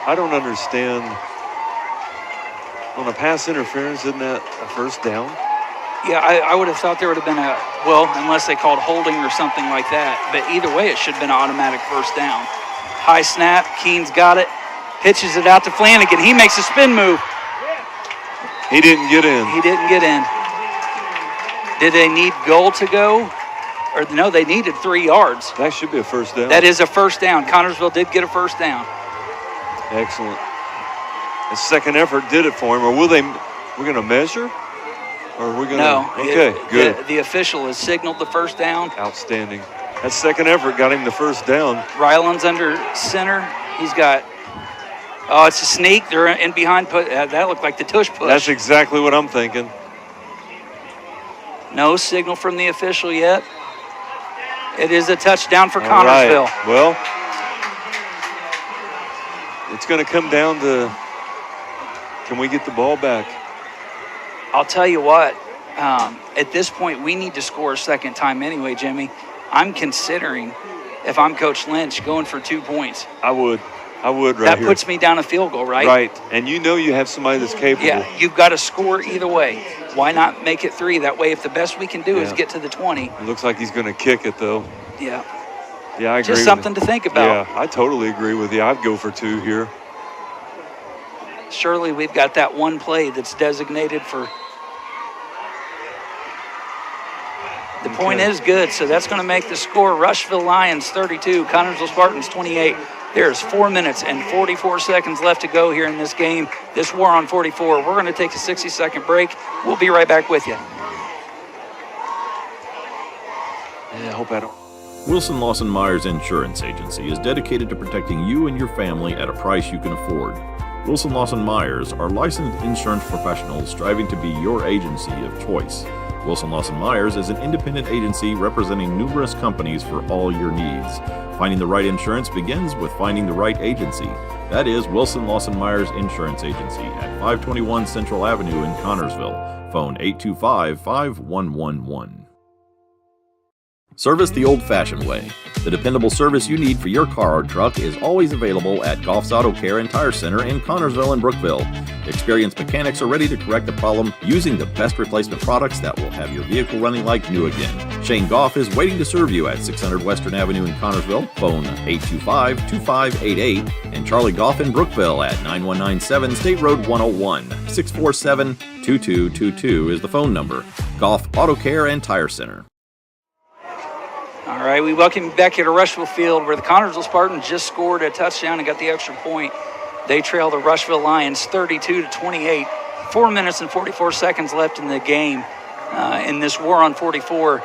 I don't understand. On a pass interference, isn't that a 1st down? Yeah, I would have thought there would have been unless they called holding or something like that. But either way, it should have been an automatic 1st down. High snap, Keene's got it, pitches it out to Flanagan. He makes a spin move. He didn't get in. He didn't get in. Did they need goal to go? Or no, they needed 3 yards. That should be a 1st down. That is a 1st down. Connorsville did get a 1st down. Excellent. The second effort did it for him. Or we're going to measure? Or we're going to? No. Okay, good. The official has signaled the 1st down. Outstanding. That second effort got him the 1st down. Ryland's under center. He's got, it's a sneak. They're in behind. That looked like the tush push. That's exactly what I'm thinking. No signal from the official yet. It is a touchdown for All Connorsville. right. Well, it's going to come down to, can we get the ball back? I'll tell you what, at this point, we need to score a second time anyway, Jimmy. I'm considering, if I'm Coach Lynch, going for 2 points. I would right that here. puts me down a field goal, right? Right, and you know you have somebody that's capable. Yeah, you've got to score either way. Why not make it 3? That way, if the best we can do is get to the 20. It looks like he's going to kick it, though. Yeah. Yeah, I agree. Just something to think about. Yeah, I totally agree with you. I'd go for 2 here. Surely we've got that one play that's designated for. The point is good, so that's going to make the score Rushville Lions 32, Connorsville Spartans 28. There's 4 minutes and 44 seconds left to go here in this game, this war on 44. We're going to take a 60-second break. We'll be right back with you. Yeah, I hope I don't. Wilson Lawson Myers Insurance Agency is dedicated to protecting you and your family at a price you can afford. Wilson Lawson Myers are licensed insurance professionals striving to be your agency of choice. Wilson Lawson Myers is an independent agency representing numerous companies for all your needs. Finding the right insurance begins with finding the right agency. That is Wilson Lawson Myers Insurance Agency at 521 Central Avenue in Connorsville. Phone 825-5111. Service the old-fashioned way. The dependable service you need for your car or truck is always available at Goff's Auto Care and Tire Center in Connorsville and Brookville. Experienced mechanics are ready to correct the problem using the best replacement products that will have your vehicle running like new again. Shane Goff is waiting to serve you at 600 Western Avenue in Connorsville. Phone 825-2588 and Charlie Goff in Brookville at 9197 State Road 101. 647-2222 is the phone number. Goff Auto Care and Tire Center. All right, we welcome you back here to Rushville Field, where the Connorsville Spartans just scored a touchdown and got the extra point. They trail the Rushville Lions 32-28. 4 minutes and 44 seconds left in the game. In this war on 44,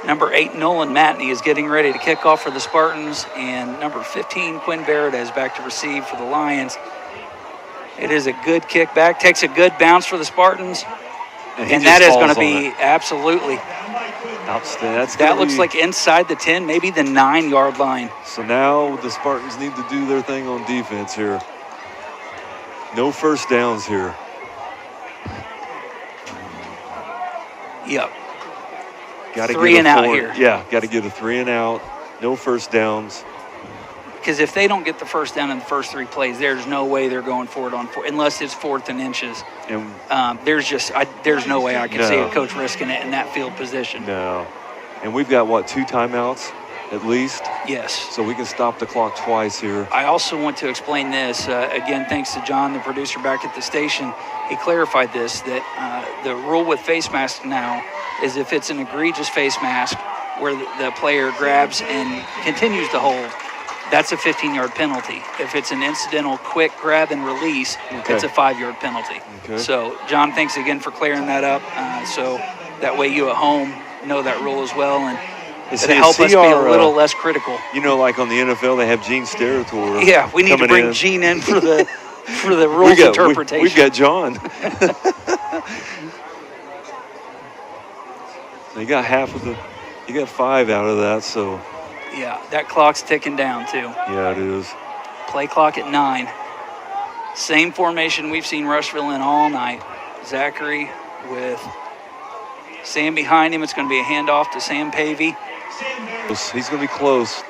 number 8, Nolan Matney, is getting ready to kick off for the Spartans, and number 15, Quinn Barrett, is back to receive for the Lions. It is a good kick back, takes a good bounce for the Spartans, and that is going to be absolutely outstanding. That looks like inside the 10, maybe the 9-yard line. So now the Spartans need to do their thing on defense here. No first downs here. Yep. Got to 3 and out here. Yeah, got to get a 3 and out. No first downs. Because if they don't get the first down in the first 3 plays, there's no way they're going for it on 4, unless it's 4th and inches. And there's no way I can see a coach risking it in that field position. No. And we've got, 2 timeouts at least? Yes. So we can stop the clock twice here. I also want to explain this. Again, thanks to John, the producer back at the station. He clarified this, that the rule with face masks now is if it's an egregious face mask where the player grabs and continues to hold, that's a 15-yard penalty. If it's an incidental quick grab and release, it's a 5-yard penalty. Okay. So, John, thanks again for clearing that up. So that way you at home know that rule as well, and it'll help us be a little less critical. You know, like on the NFL, they have Gene Steratore. Yeah, we need to bring Gene in for the rules interpretation. We've got John. You got you got 5 out of that, so. Yeah, that clock's ticking down too. Yeah, it is. Play clock at 9. Same formation we've seen Rushville in all night. Zachary with Sam behind him. It's going to be a handoff to Sam Pavey. He's going to be close.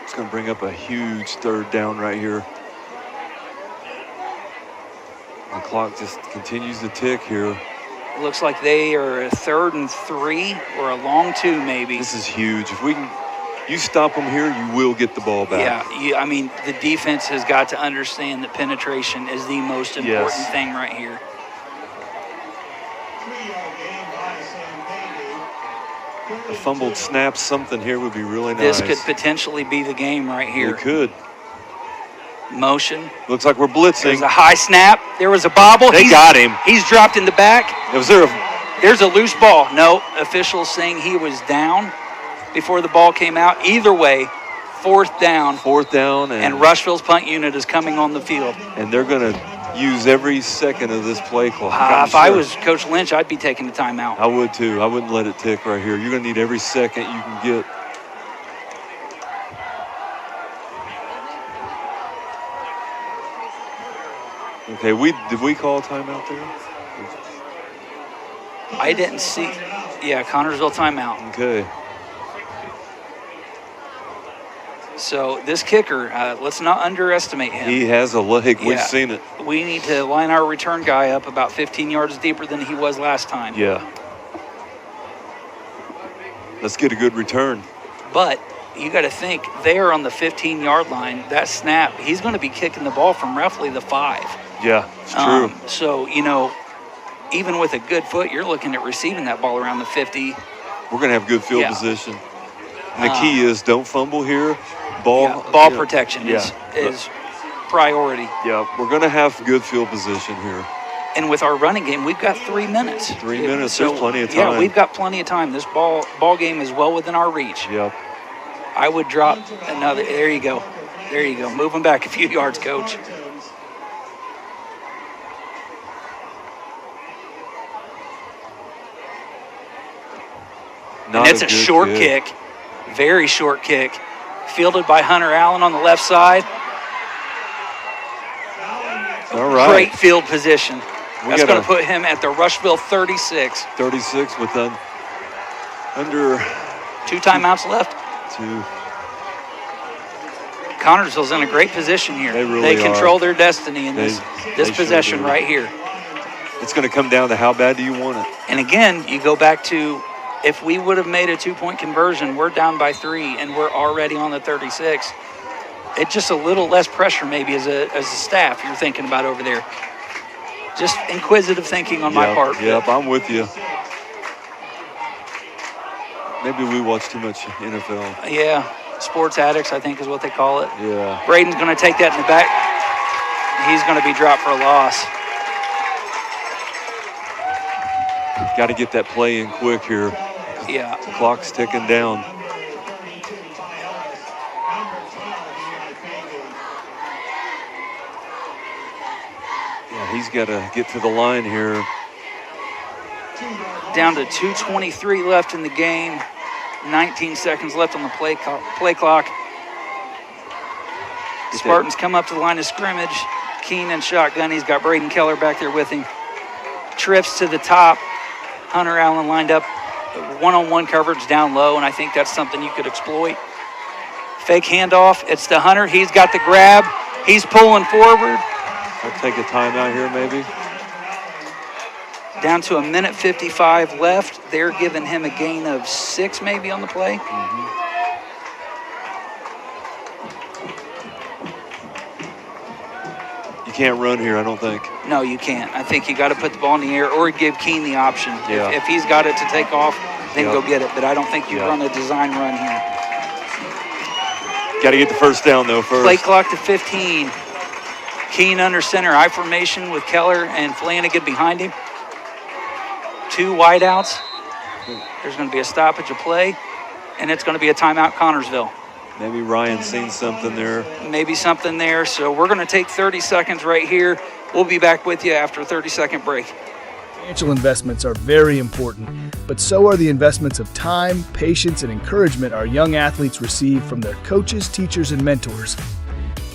It's going to bring up a huge third down right here. The clock just continues to tick here. It looks like they are a 3rd and 3 or a long 2 maybe. This is huge. If we can, you stop them here, you will get the ball back. Yeah, I mean, the defense has got to understand that penetration is the most important thing right here. A fumbled snap, something here would be really nice. This could potentially be the game right here. It could. Motion. Looks like we're blitzing. There's a high snap. There was a bobble. They got him. He's dropped in the back. There's a loose ball. No, officials saying he was down before the ball came out. Either way, 4th down. 4th down. And Rushville's punt unit is coming on the field. And they're going to use every second of this play clock. If I was Coach Lynch, I'd be taking the timeout. I would too. I wouldn't let it tick right here. You're going to need every second you can get. Okay, did we call a timeout there? I didn't see. Yeah, Connorsville timeout. Okay. So this kicker, let's not underestimate him. He has a leg. We've seen it. We need to line our return guy up about 15 yards deeper than he was last time. Yeah. Let's get a good return. But you got to think, they are on the 15-yard line. That snap, he's going to be kicking the ball from roughly the 5. Yeah, it's true. So, you know, even with a good foot, you're looking at receiving that ball around the 50. We're going to have good field position. And the key is don't fumble here. Ball protection is priority. Yeah, we're going to have good field position here. And with our running game, we've got 3 minutes. 3 minutes, so there's plenty of time. Yeah, we've got plenty of time. This ball game is well within our reach. Yep. I would drop another. There you go. There you go. Move them back a few yards, Coach. And it's a short kick. Very short kick. Fielded by Hunter Allen on the left side. All right. Great field position. That's going to put him at the Rushville 36. 36 with under 2 timeouts left. 2. Connorsville's in a great position here. They really control their destiny in this possession right here. It's going to come down to how bad do you want it. And again, you go back to, if we would have made a 2-point conversion, we're down by 3 and we're already on the 36. It's just a little less pressure maybe as a staff you're thinking about over there. Just inquisitive thinking on my part. Yep, I'm with you. Maybe we watch too much NFL. Yeah, sports addicts, I think is what they call it. Yeah. Braden's going to take that in the back. He's going to be dropped for a loss. Got to get that play in quick here. Yeah. The clock's ticking down. Yeah, he's got to get to the line here. Down to 2:23 left in the game. 19 seconds left on the play clock. Spartans come up to the line of scrimmage. Keenan shotgun. He's got Braden Keller back there with him. Trips to the top. Hunter Allen lined up. One-on-one coverage down low, and I think that's something you could exploit. Fake handoff. It's to Hunter. He's got the grab. He's pulling forward. I'll take a timeout here maybe. Down to 1:55 left. They're giving him a gain of 6 maybe on the play. You can't run here, I don't think. No, you can't. I think you got to put the ball in the air or give Keen the option. Yeah. If he's got it to take off, then go get it. But I don't think you run a design run here. Got to get the first down, though, first. Play clock to 15. Keen under center, I formation with Keller and Flanagan behind him. 2 wideouts. There's going to be a stoppage of play, and it's going to be a timeout, Connorsville. Maybe Ryan's seen something there. Maybe something there. So we're going to take 30 seconds right here. We'll be back with you after a 30-second break. Financial investments are very important, but so are the investments of time, patience, and encouragement our young athletes receive from their coaches, teachers, and mentors.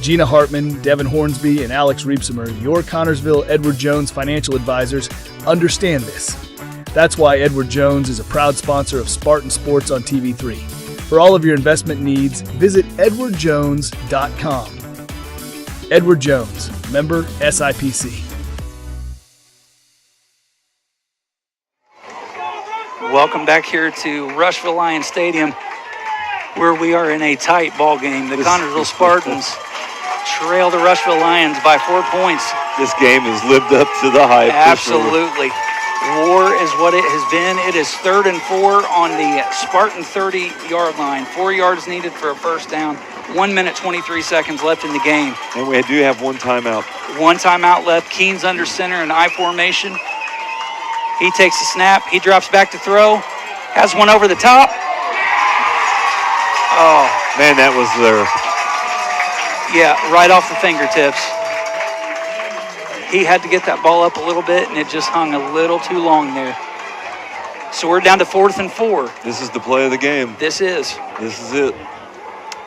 Gina Hartman, Devin Hornsby, and Alex Reepsimer, your Connorsville Edward Jones financial advisors, understand this. That's why Edward Jones is a proud sponsor of Spartan Sports on TV3. For all of your investment needs, visit edwardjones.com. Edward Jones, member SIPC. Welcome back here to Rushville Lions Stadium, where we are in a tight ball game. The Connersville Spartans trail the Rushville Lions by 4 points. This game has lived up to the hype. Absolutely. War is what it has been. It is 3rd and 4 on the Spartan 30-yard line. 4 yards needed for a first down. 1 minute, 23 seconds left in the game. And we do have one timeout. One timeout left. Keen's under center in I formation. He takes the snap. He drops back to throw. Has one over the top. Oh. Man, that was there. Yeah, right off the fingertips. He had to get that ball up a little bit, and it just hung a little too long there. So we're down to 4th and 4. This is the play of the game. This is. This is it.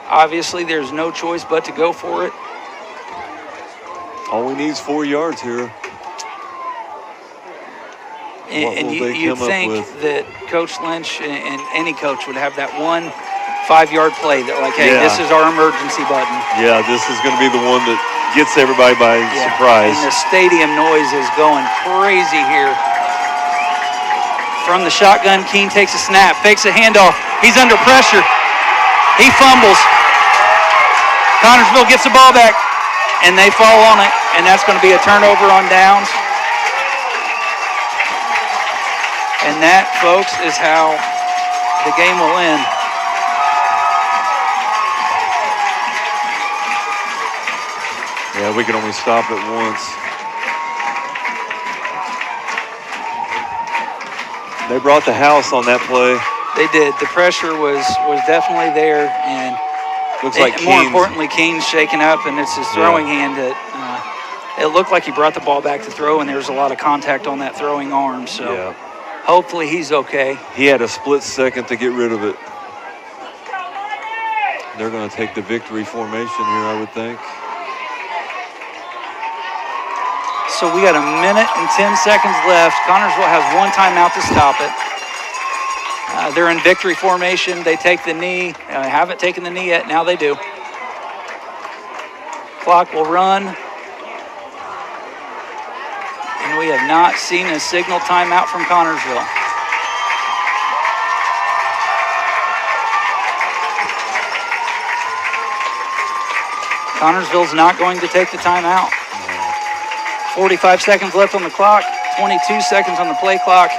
Obviously, there's no choice but to go for it. All we need is 4 yards here. And you'd think that Coach Lynch and any coach would have that 1 5-yard play that, like, hey, This is our emergency button. Yeah, this is going to be the one that gets everybody by surprise. And the stadium noise is going crazy here. From the shotgun, Keen takes a snap, fakes a handoff. He's under pressure. He fumbles. Connersville gets the ball back, and they fall on it, and that's going to be a turnover on downs. And that, folks, is how the game will end. Yeah, we can only stop it once. They brought the house on that play. They did. The pressure was definitely there, and looks like more importantly, Keen's shaken up, and it's his throwing hand that it looked like he brought the ball back to throw, and there was a lot of contact on that throwing arm. So hopefully he's okay. He had a split second to get rid of it. They're going to take the victory formation here, I would think. So we got 1 minute and 10 seconds left. Connersville has one timeout to stop it. They're in victory formation. They take the knee. Haven't taken the knee yet. Now they do. Clock will run. And we have not seen a signal timeout from Connersville. Connersville's not going to take the timeout. 45 seconds left on the clock, 22 seconds on the play clock.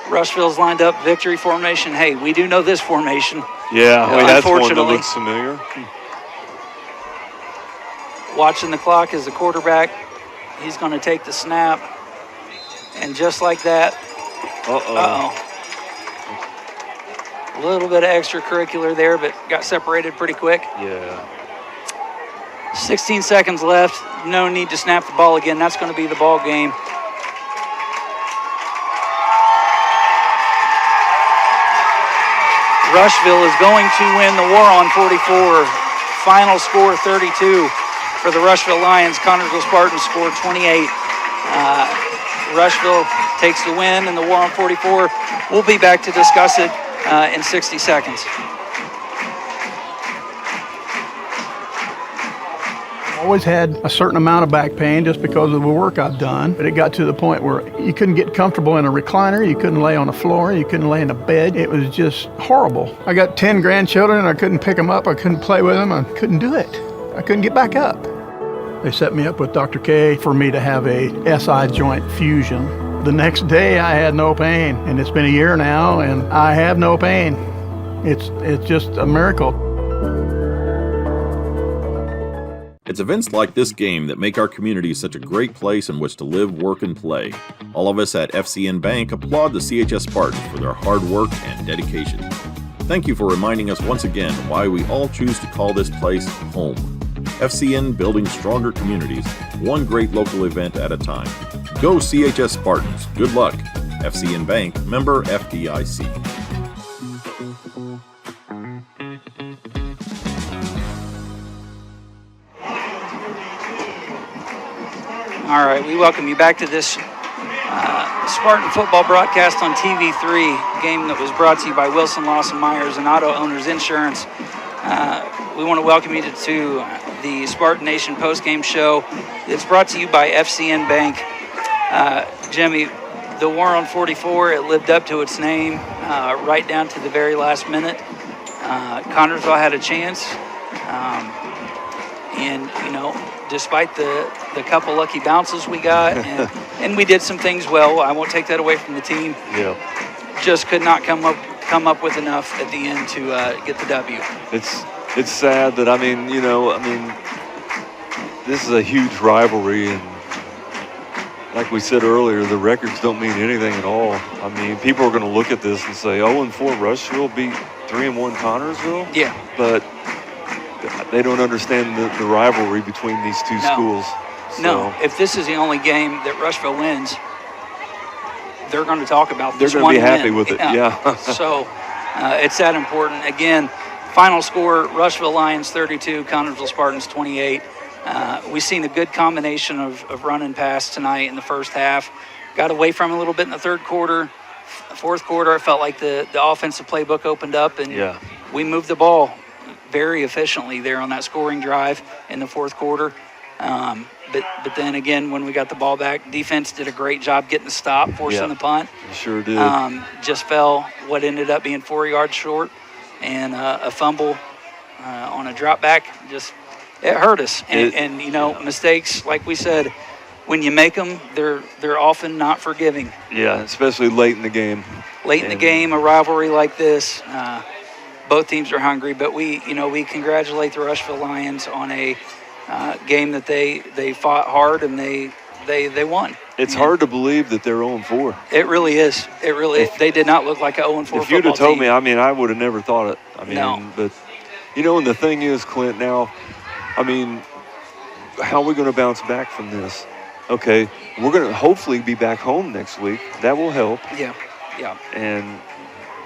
Rushville's lined up victory formation. Hey, we do know this formation. Yeah, that's one that looks familiar. Watching the clock as the quarterback. He's going to take the snap. And just like that, a little bit of extracurricular there, but got separated pretty quick. Yeah. 16 seconds left. No need to snap the ball again. That's going to be the ball game. Rushville is going to win the war on 44. Final score 32 for the Rushville Lions. Connersville Spartans scored 28. Rushville takes the win in the war on 44. We'll be back to discuss it in 60 seconds. Always had a certain amount of back pain just because of the work I've done, but it got to the point where you couldn't get comfortable in a recliner, you couldn't lay on the floor, you couldn't lay in a bed. It was just horrible. I got 10 grandchildren and I couldn't pick them up, I couldn't play with them, I couldn't do it. I couldn't get back up. They set me up with Dr. K for me to have a SI joint fusion. The next day I had no pain, and it's been a year now and I have no pain. It's just a miracle. It's events like this game that make our community such a great place in which to live, work, and play. All of us at FCN Bank applaud the CHS Spartans for their hard work and dedication. Thank you for reminding us once again why we all choose to call this place home. FCN, building stronger communities, one great local event at a time. Go CHS Spartans. Good luck. FCN Bank, member FDIC. All right, we welcome you back to this Spartan football broadcast on TV3, game that was brought to you by Wilson Lawson Myers and Auto Owners Insurance. We want to welcome you to the Spartan Nation postgame show. It's brought to you by FCN Bank. Jimmy, the war on 44, it lived up to its name right down to the very last minute. Connersville had a chance, and despite the couple lucky bounces we got, and we did some things well. I won't take that away from the team. Yeah. Just could not come up with enough at the end to get the W. It's sad that this is a huge rivalry, and like we said earlier, the records don't mean anything at all. I mean, people are going to look at this and say, 0-4 Rushville beat 3-1 Connersville. Yeah. But they don't understand the rivalry between these two schools. So. No, if this is the only game that Rushville wins, they're going to talk about this. They're going to be happy with it, yeah. So it's that important. Again, final score, Rushville Lions 32, Connersville Spartans 28. We've seen a good combination of run and pass tonight in the first half. Got away from it a little bit in the third quarter. Fourth quarter, I felt like the offensive playbook opened up, and we moved the ball very efficiently there on that scoring drive in the fourth quarter. But then again, when we got the ball back, defense did a great job getting the stop, forcing the punt. Sure did. Just fell what ended up being 4 yards short, and a fumble on a drop back. Just it hurt us. And mistakes, like we said, when you make them, they're often not forgiving. Yeah, especially late in the game. Late in the game, a rivalry like this. Both teams are hungry, but we congratulate the Rushville Lions on a game that they fought hard and they won. It's hard to believe that they're 0-4. It really is. It really. They did not look like a 0-4 football team. If you'd have told me, I would have never thought it. No. But and the thing is, Clint, now, how are we going to bounce back from this? Okay, we're going to hopefully be back home next week. That will help. Yeah. And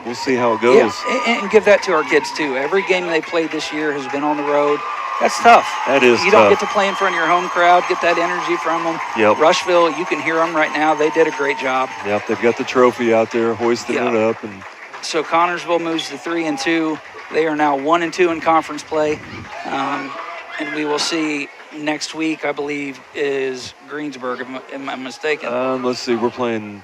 we'll see how it goes. Yeah, and give that to our kids, too. Every game they played this year has been on the road. That's tough. That is You don't get to play in front of your home crowd, get that energy from them. Yep. Rushville, you can hear them right now. They did a great job. Yep, they've got the trophy out there, hoisting it up. And so Connersville moves to 3-2. They are now 1-2 in conference play. And we will see next week, I believe, is Greensburg, am I mistaken? Let's see, we're playing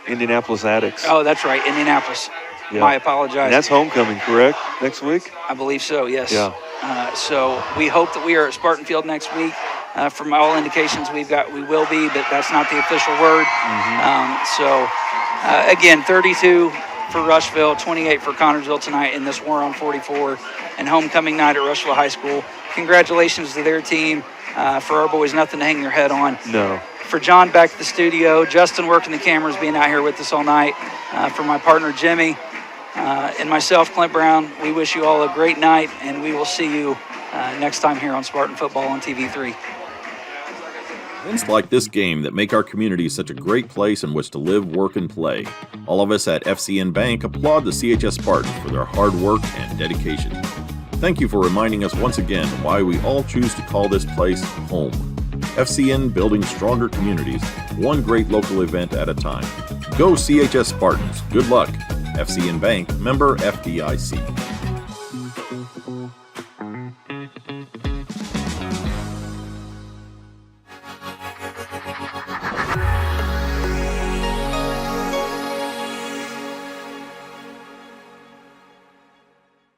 Indianapolis Addicts. Oh, that's right, Indianapolis. Yeah. I apologize. And that's homecoming, correct, next week? I believe so, yes. Yeah. So we hope that we are at Spartan Field next week. From all indications we will be, but that's not the official word. Mm-hmm. Again, 32 for Rushville, 28 for Connersville tonight in this war on 44 and homecoming night at Rushville High School. Congratulations to their team. For our boys, nothing to hang their head on. No. For John back to the studio, Justin working the cameras, being out here with us all night. For my partner Jimmy and myself, Clint Brown, we wish you all a great night, and we will see you next time here on Spartan Football on TV3. Events like this game that make our community such a great place in which to live, work, and play. All of us at FCN Bank applaud the CHS Spartans for their hard work and dedication. Thank you for reminding us once again why we all choose to call this place home. FCN, building stronger communities, one great local event at a time. Go CHS Spartans. Good luck. FCN Bank, member FDIC.